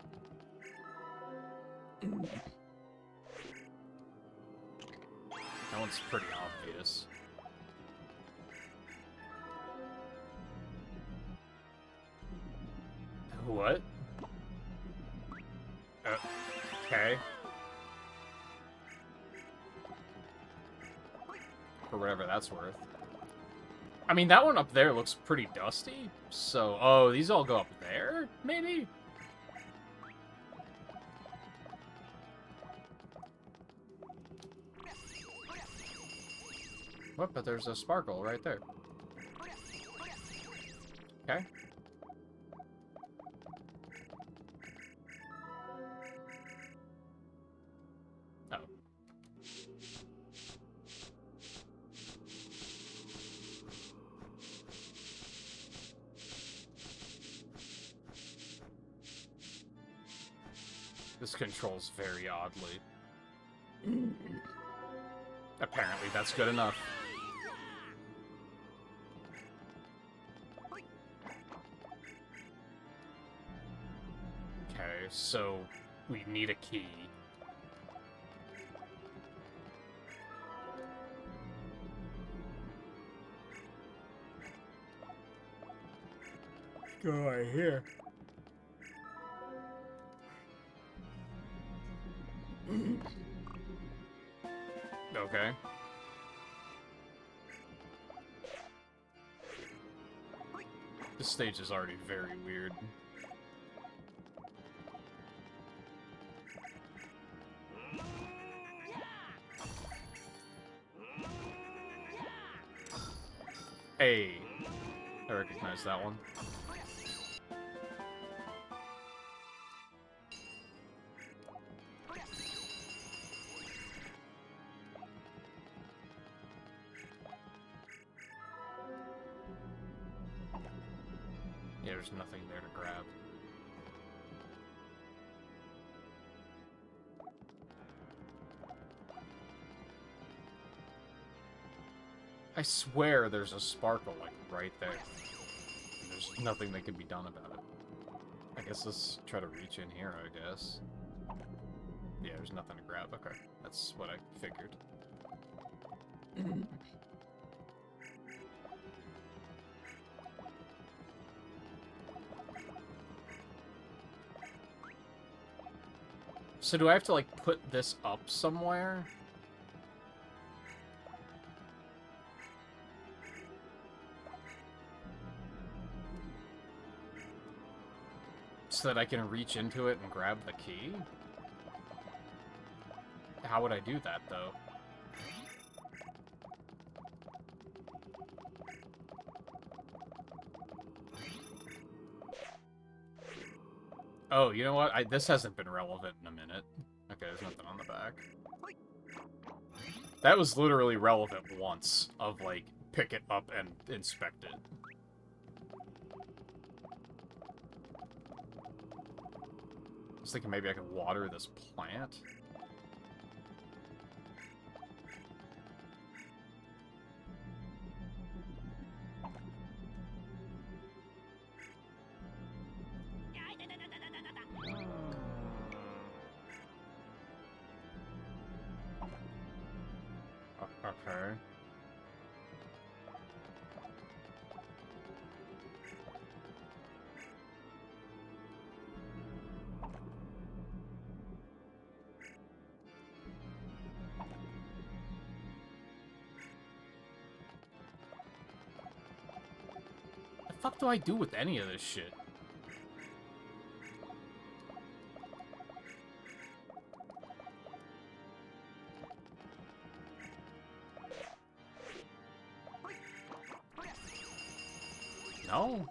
That one's pretty obvious. What? Okay. For whatever that's worth. I mean, that one up there looks pretty dusty, so... Oh, these all go up there, maybe? What? But there's a sparkle right there. Okay. Oh. This controls very oddly. Apparently that's good enough. Okay, so we need a key. Go right here. Okay. This stage is already very weird. Hey, I recognize that one. Yeah, there's nothing there to grab. I swear there's a sparkle, like, right there. And there's nothing that can be done about it. I guess let's try to reach in here, I guess. Yeah, there's nothing to grab. Okay, that's what I figured. So do I have to, like, put this up somewhere? So that I can reach into it and grab the key? How would I do that, though? Oh, you know what? This hasn't been relevant in a minute. Okay, there's nothing on the back. That was literally relevant once, of, like, pick it up and inspect it. I was thinking maybe I could water this plant. Okay. The fuck do I do with any of this shit? No?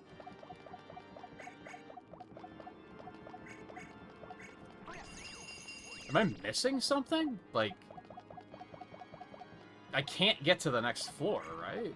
Am I missing something? Like, I can't get to the next floor, right?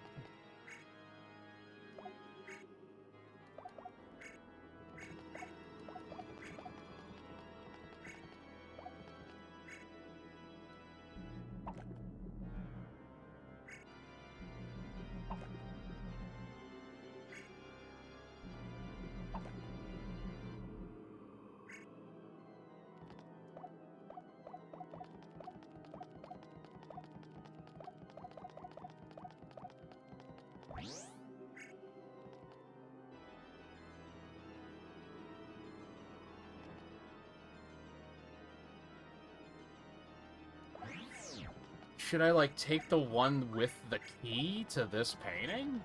Should I, like, take the one with the key to this painting?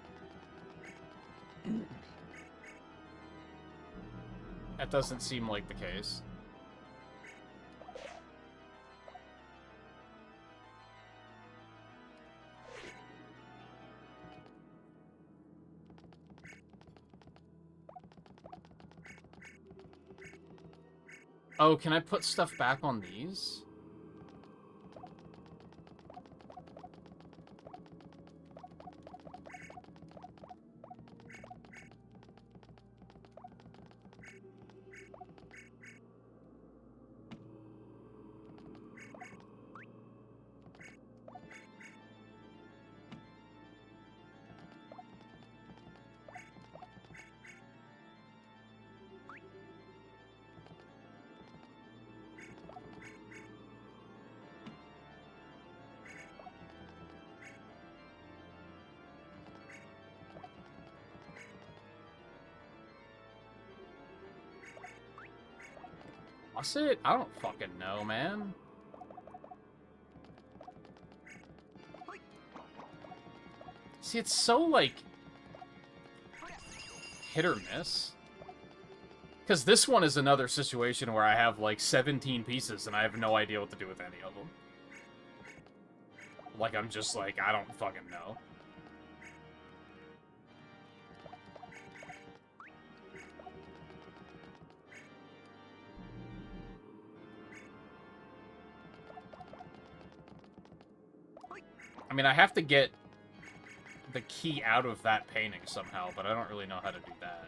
That doesn't seem like the case. Oh, can I put stuff back on these? Was it? I don't fucking know, man. See, it's so, like, hit or miss. Because this one is another situation where I have, like, 17 pieces and I have no idea what to do with any of them. Like, I'm just like, I don't fucking know. I mean, I have to get the key out of that painting somehow, but I don't really know how to do that.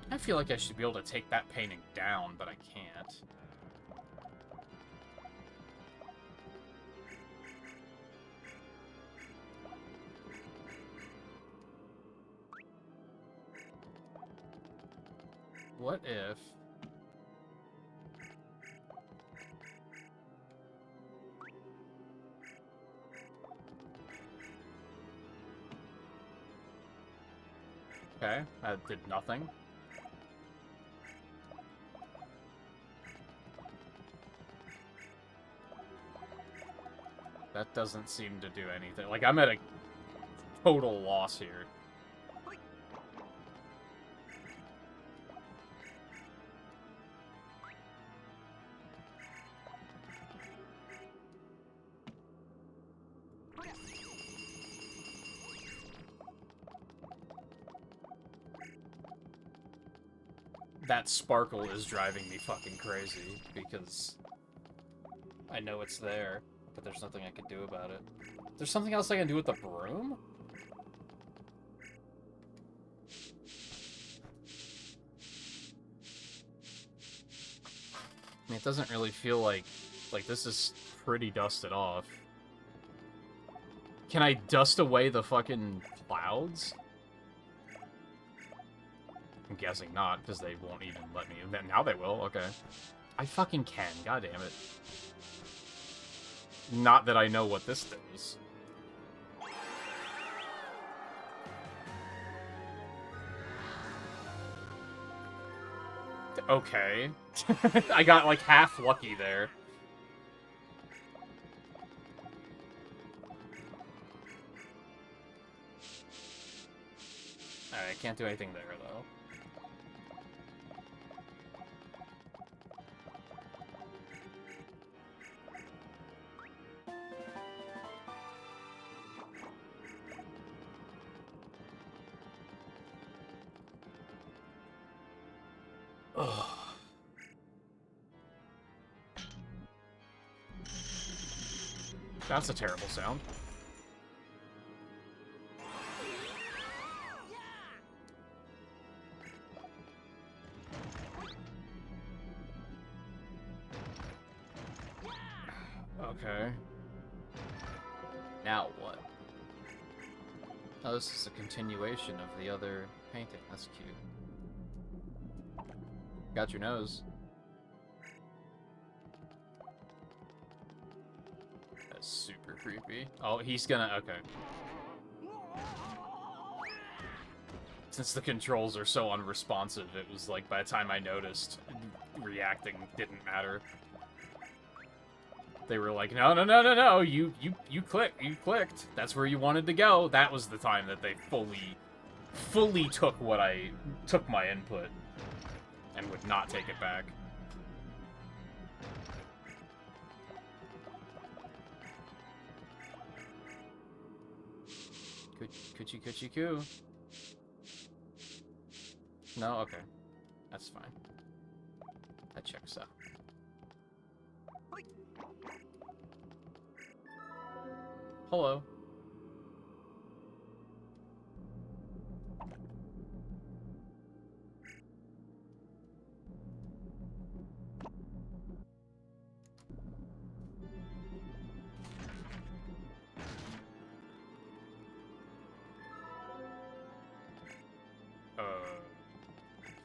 I feel like I should be able to take that painting down, but I can't. What if... Okay, that did nothing. That doesn't seem to do anything. Like, I'm at a total loss here. That sparkle is driving me fucking crazy, because I know it's there, but there's nothing I can do about it. There's something else I can do with the broom? I mean, it doesn't really feel like this is pretty dusted off. Can I dust away the fucking clouds? I'm guessing not, because they won't even let me. Now they will, okay. I fucking can, god damn it. Not that I know what this does. Okay. I got like half lucky there. Alright, I can't do anything there though. Ugh. That's a terrible sound. Okay. Now what? Oh, this is a continuation of the other painting. That's cute. Got your nose. That's super creepy. Oh, he's gonna... Okay. Since the controls are so unresponsive, it was like, by the time I noticed, reacting didn't matter. They were like, no, no, no, no, no, you clicked. That's where you wanted to go. That was the time that they fully took my input. And would not take it back. Coochie coo. No? Okay. That's fine. That checks out. Hello.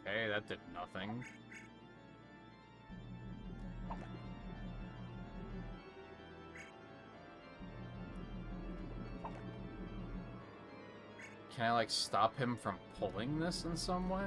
Okay, that did nothing. Can I, like, stop him from pulling this in some way?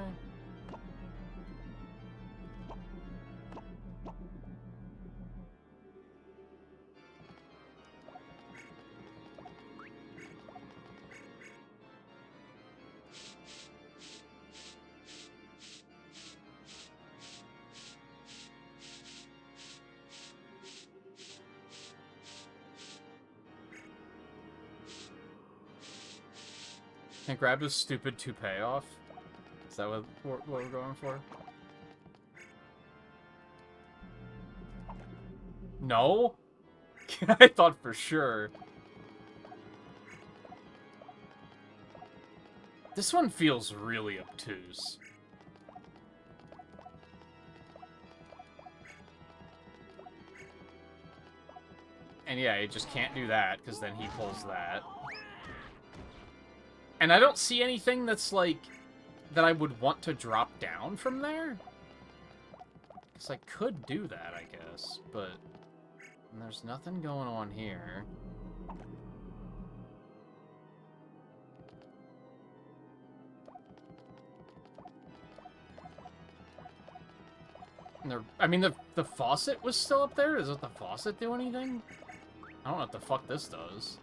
I grabbed his stupid toupee off. Is that what we're going for? No? I thought for sure. This one feels really obtuse. And yeah, he just can't do that, because then he pulls that. And I don't see anything that's, like, that I would want to drop down from there. Because I could do that, I guess, but there's nothing going on here. And I mean, the faucet was still up there? Does the faucet do anything? I don't know what the fuck this does.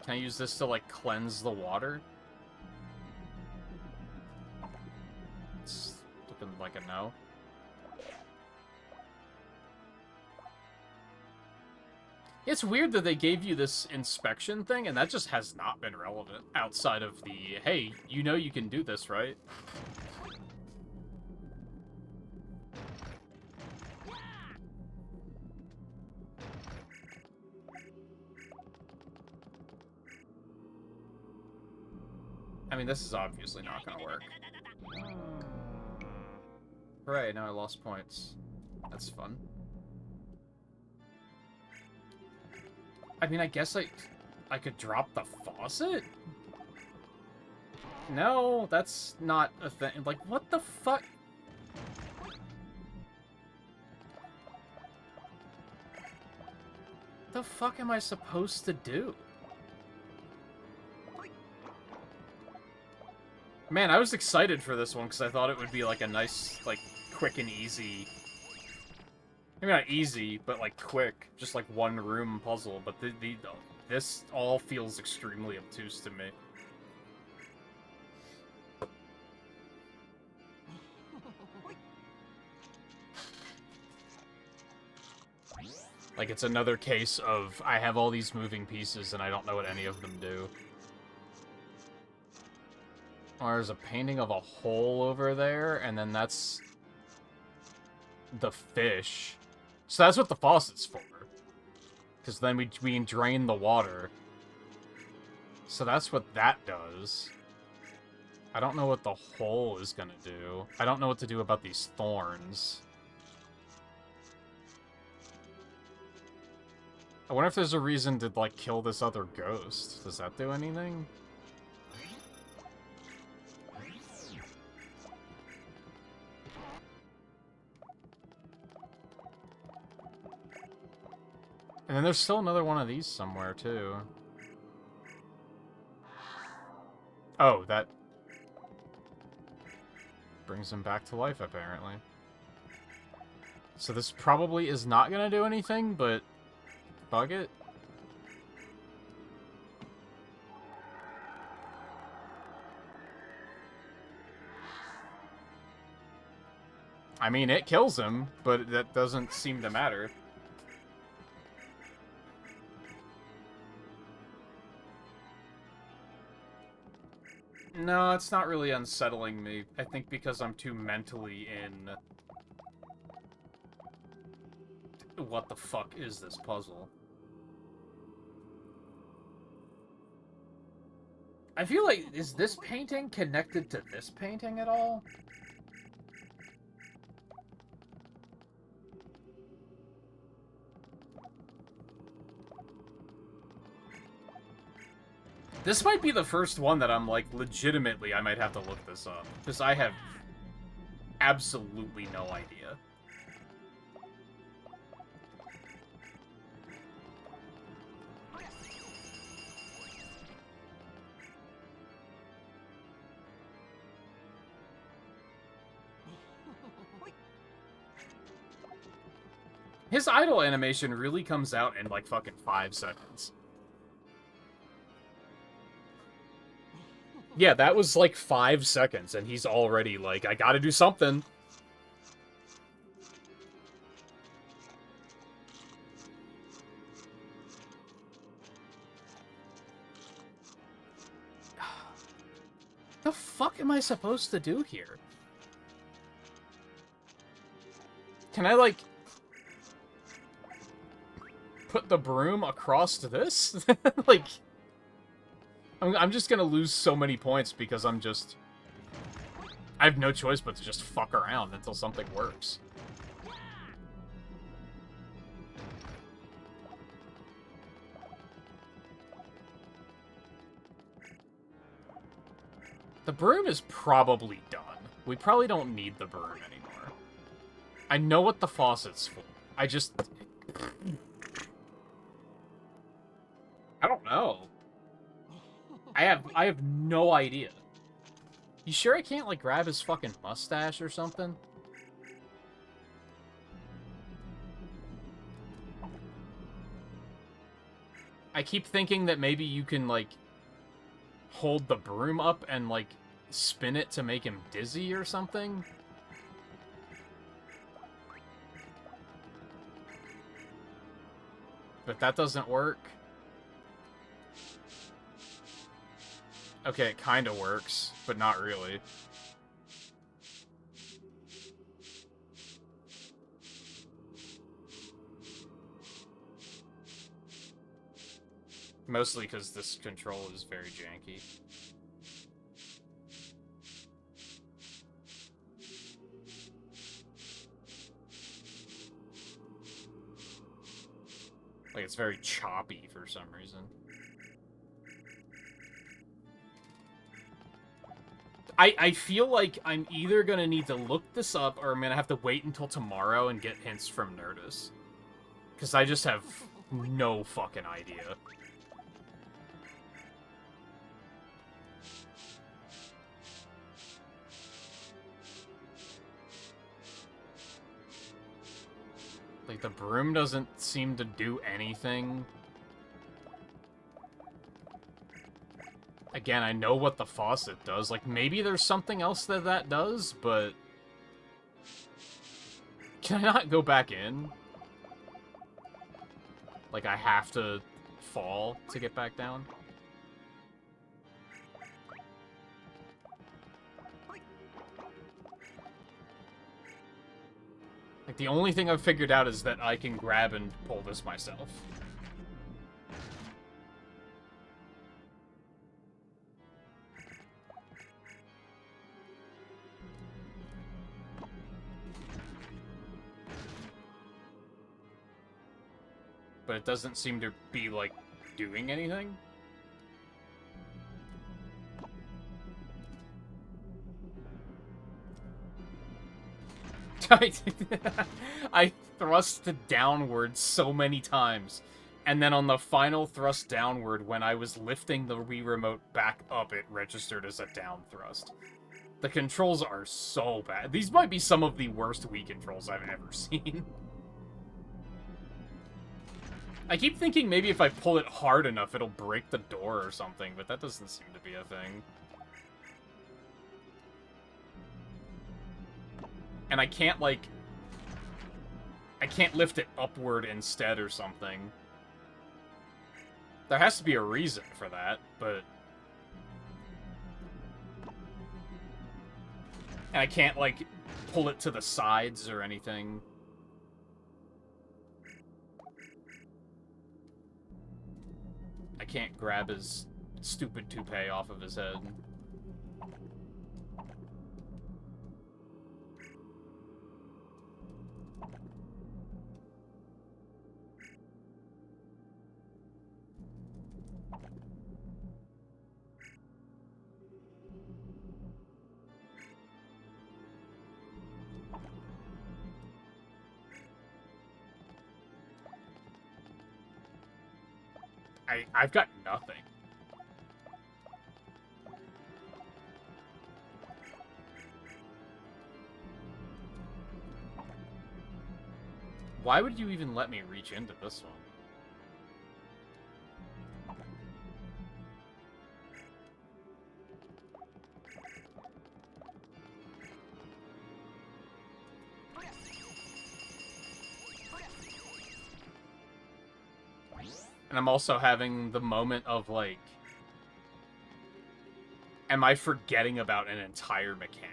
Can I use this to, like, cleanse the water? It's looking like a no. It's weird that they gave you this inspection thing, and that just has not been relevant outside of the, hey, you know you can do this, right? I mean, this is obviously not gonna work. Hooray, now I lost points. That's fun. I mean, I guess I could drop the faucet? No, that's not a thing. Like, what the fuck? The fuck am I supposed to do? Man, I was excited for this one because I thought it would be like a nice, like, quick and easy. Maybe not easy, but like quick, just like one room puzzle. But this all feels extremely obtuse to me. Like, it's another case of I have all these moving pieces and I don't know what any of them do. Or there's a painting of a hole over there, and then that's the fish. So that's what the faucet's for. Because then we can drain the water. So that's what that does. I don't know what the hole is gonna do. I don't know what to do about these thorns. I wonder if there's a reason to, like, kill this other ghost. Does that do anything? And then there's still another one of these somewhere, too. Oh, that brings him back to life, apparently. So this probably is not gonna do anything, but bug it. I mean, it kills him, but that doesn't seem to matter. No, it's not really unsettling me. I think because I'm too mentally in... What the fuck is this puzzle? I feel like, is this painting connected to this painting at all? This might be the first one that I'm, like, legitimately, I might have to look this up. Because I have absolutely no idea. His idle animation really comes out in, like, fucking 5 seconds. Yeah, that was like 5 seconds, and he's already like, I gotta do something. The fuck am I supposed to do here? Can I, like, put the broom across to this? Like, I'm just gonna lose so many points because I have no choice but to just fuck around until something works. The broom is probably done. We probably don't need the broom anymore. I know what the faucet's for. I don't know. I have no idea. You sure I can't, like, grab his fucking mustache or something? I keep thinking that maybe you can, like, hold the broom up and, like, spin it to make him dizzy or something. But that doesn't work. Okay, it kind of works, but not really. Mostly because this control is very janky. Like, it's very choppy for some reason. I feel like I'm either gonna need to look this up or I'm gonna have to wait until tomorrow and get hints from Nerdist. Because I just have no fucking idea. Like, the broom doesn't seem to do anything. Again, I know what the faucet does. Like, maybe there's something else that does, but... Can I not go back in? Like, I have to fall to get back down? Like, the only thing I've figured out is that I can grab and pull this myself. But it doesn't seem to be, like, doing anything. I thrust downward so many times, and then on the final thrust downward, when I was lifting the Wii Remote back up, it registered as a down thrust. The controls are so bad. These might be some of the worst Wii controls I've ever seen. I keep thinking maybe if I pull it hard enough, it'll break the door or something, but that doesn't seem to be a thing. And I can't, like... I can't lift it upward instead or something. There has to be a reason for that, but... And I can't, like, pull it to the sides or anything. I can't grab his stupid toupee off of his head. I've got nothing. Why would you even let me reach into this one? And I'm also having the moment of, like... Am I forgetting about an entire mechanic?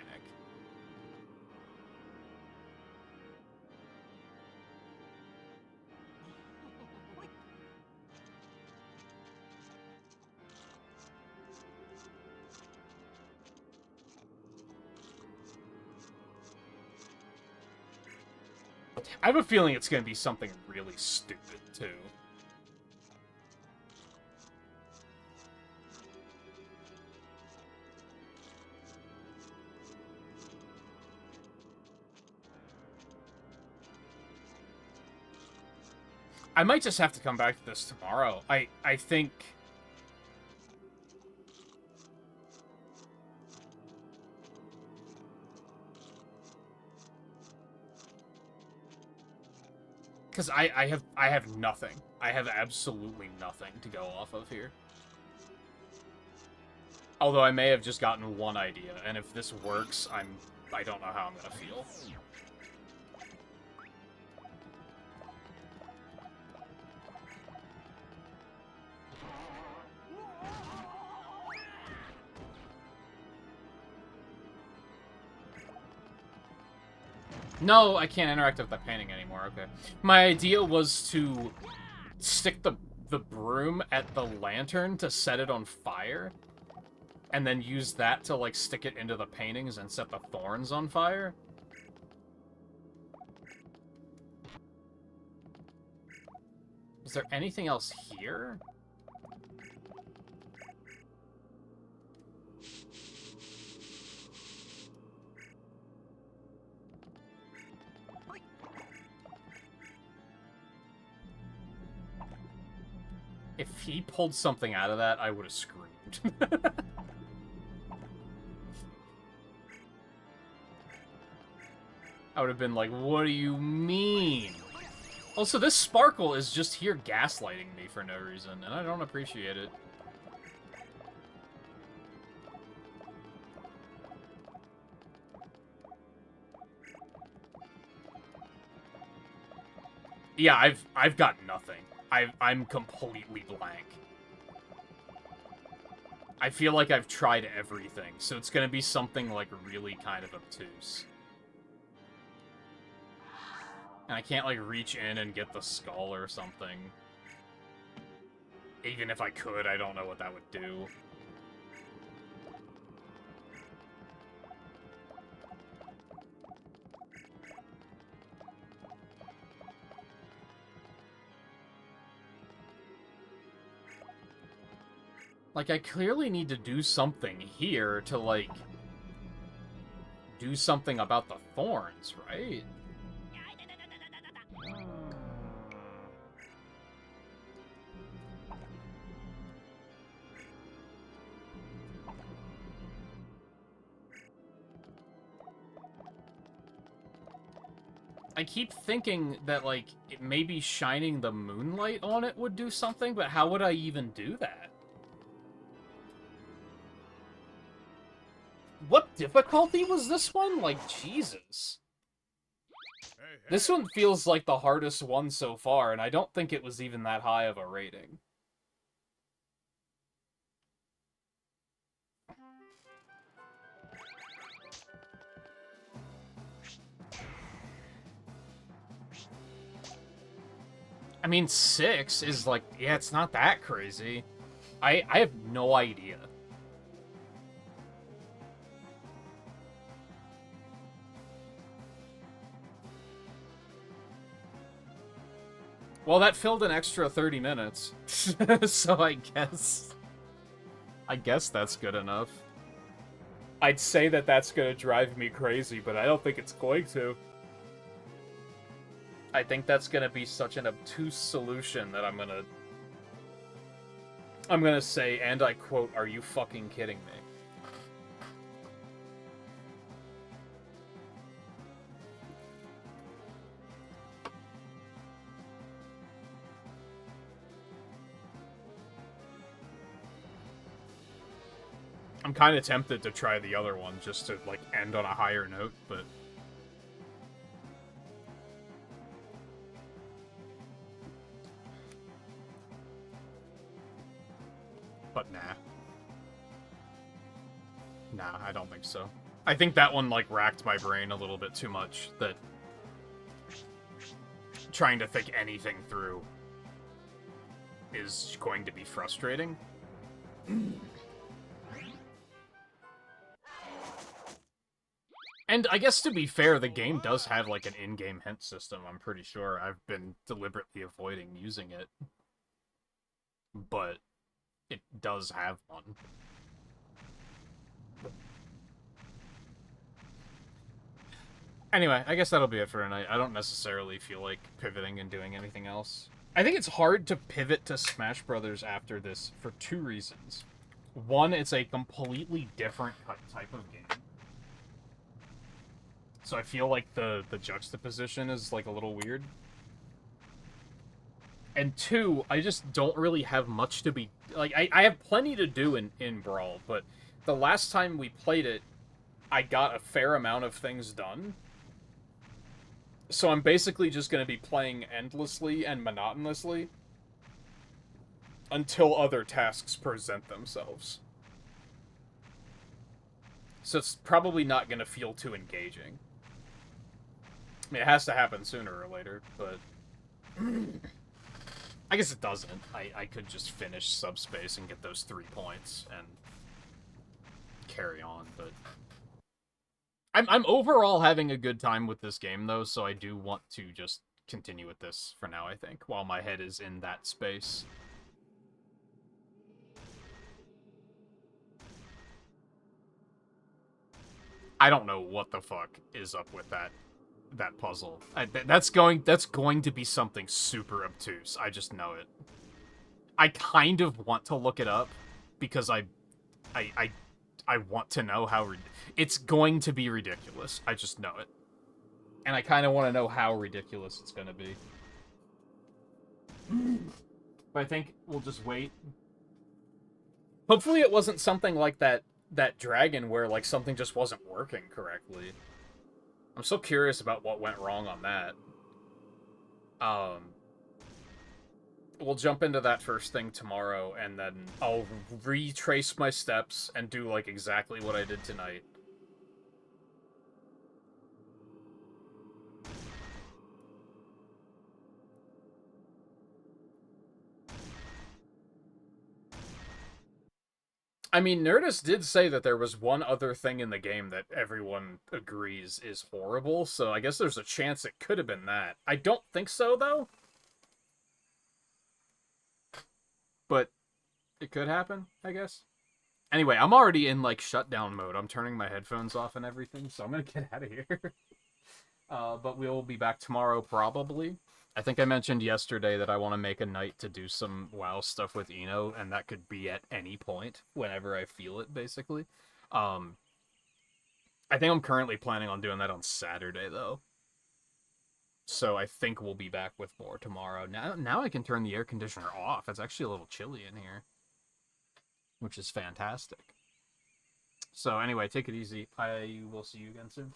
I have a feeling it's going to be something really stupid, too. I might just have to come back to this tomorrow. I think... Because I have nothing. I have absolutely nothing to go off of here. Although I may have just gotten one idea, and if this works, I don't know how I'm gonna feel. No, I can't interact with that painting anymore, okay. My idea was to stick the broom at the lantern to set it on fire, and then use that to, like, stick it into the paintings and set the thorns on fire. Is there anything else here? If he pulled something out of that, I would have screamed. I would have been like, what do you mean? Also, this sparkle is just here gaslighting me for no reason, and I don't appreciate it. Yeah, I've got nothing. I'm completely blank. I feel like I've tried everything, so it's gonna be something, like, really kind of obtuse. And I can't, like, reach in and get the skull or something. Even if I could, I don't know what that would do. Like, I clearly need to do something here to, like, do something about the thorns, right? I keep thinking that, like, maybe shining the moonlight on it would do something, but how would I even do that? What difficulty was this one? Like, Jesus. This one feels like the hardest one so far, and I don't think it was even that high of a rating. I mean, 6 is like, yeah, it's not that crazy. I have no idea. Well, that filled an extra 30 minutes. So I guess that's good enough. I'd say that that's gonna drive me crazy, but I don't think it's going to. I think that's gonna be such an obtuse solution that I'm gonna say, and I quote, "Are you fucking kidding me?" I'm kind of tempted to try the other one just to, like, end on a higher note, but... But nah. Nah, I don't think so. I think that one, like, racked my brain a little bit too much, that trying to think anything through is going to be frustrating. And I guess to be fair, the game does have, like, an in-game hint system, I'm pretty sure. I've been deliberately avoiding using it. But it does have one. Anyway, I guess that'll be it for tonight. I don't necessarily feel like pivoting and doing anything else. I think it's hard to pivot to Smash Brothers after this for two reasons. One, it's a completely different type of game. So I feel like the juxtaposition is, like, a little weird. And two, I just don't really have much to be... Like, I have plenty to do in Brawl, but the last time we played it, I got a fair amount of things done. So I'm basically just going to be playing endlessly and monotonously until other tasks present themselves. So it's probably not going to feel too engaging. I mean, it has to happen sooner or later, but... I guess it doesn't. I could just finish Subspace and get those 3 points and carry on, but... I'm overall having a good time with this game, though, so I do want to just continue with this for now, I think, while my head is in that space. I don't know what the fuck is up with that puzzle. That's going to be something super obtuse. I just know it. I kind of want to look it up because I want to know how it's going to be ridiculous. I just know it. And I kind of want to know how ridiculous it's going to be. But I think we'll just wait. Hopefully it wasn't something like that dragon where, like, something just wasn't working correctly. I'm so curious about what went wrong on that. We'll jump into that first thing tomorrow, and then I'll retrace my steps and do, like, exactly what I did tonight. I mean, Nerdist did say that there was one other thing in the game that everyone agrees is horrible, so I guess there's a chance it could have been that. I don't think so, though. But it could happen, I guess. Anyway, I'm already in, like, shutdown mode. I'm turning my headphones off and everything, so I'm gonna get out of here. But we'll be back tomorrow, probably. I think I mentioned yesterday that I want to make a night to do some WoW stuff with Eno, and that could be at any point, whenever I feel it, basically. I think I'm currently planning on doing that on Saturday, though. So I think we'll be back with more tomorrow. Now I can turn the air conditioner off. It's actually a little chilly in here, which is fantastic. So anyway, take it easy. I will see you again soon.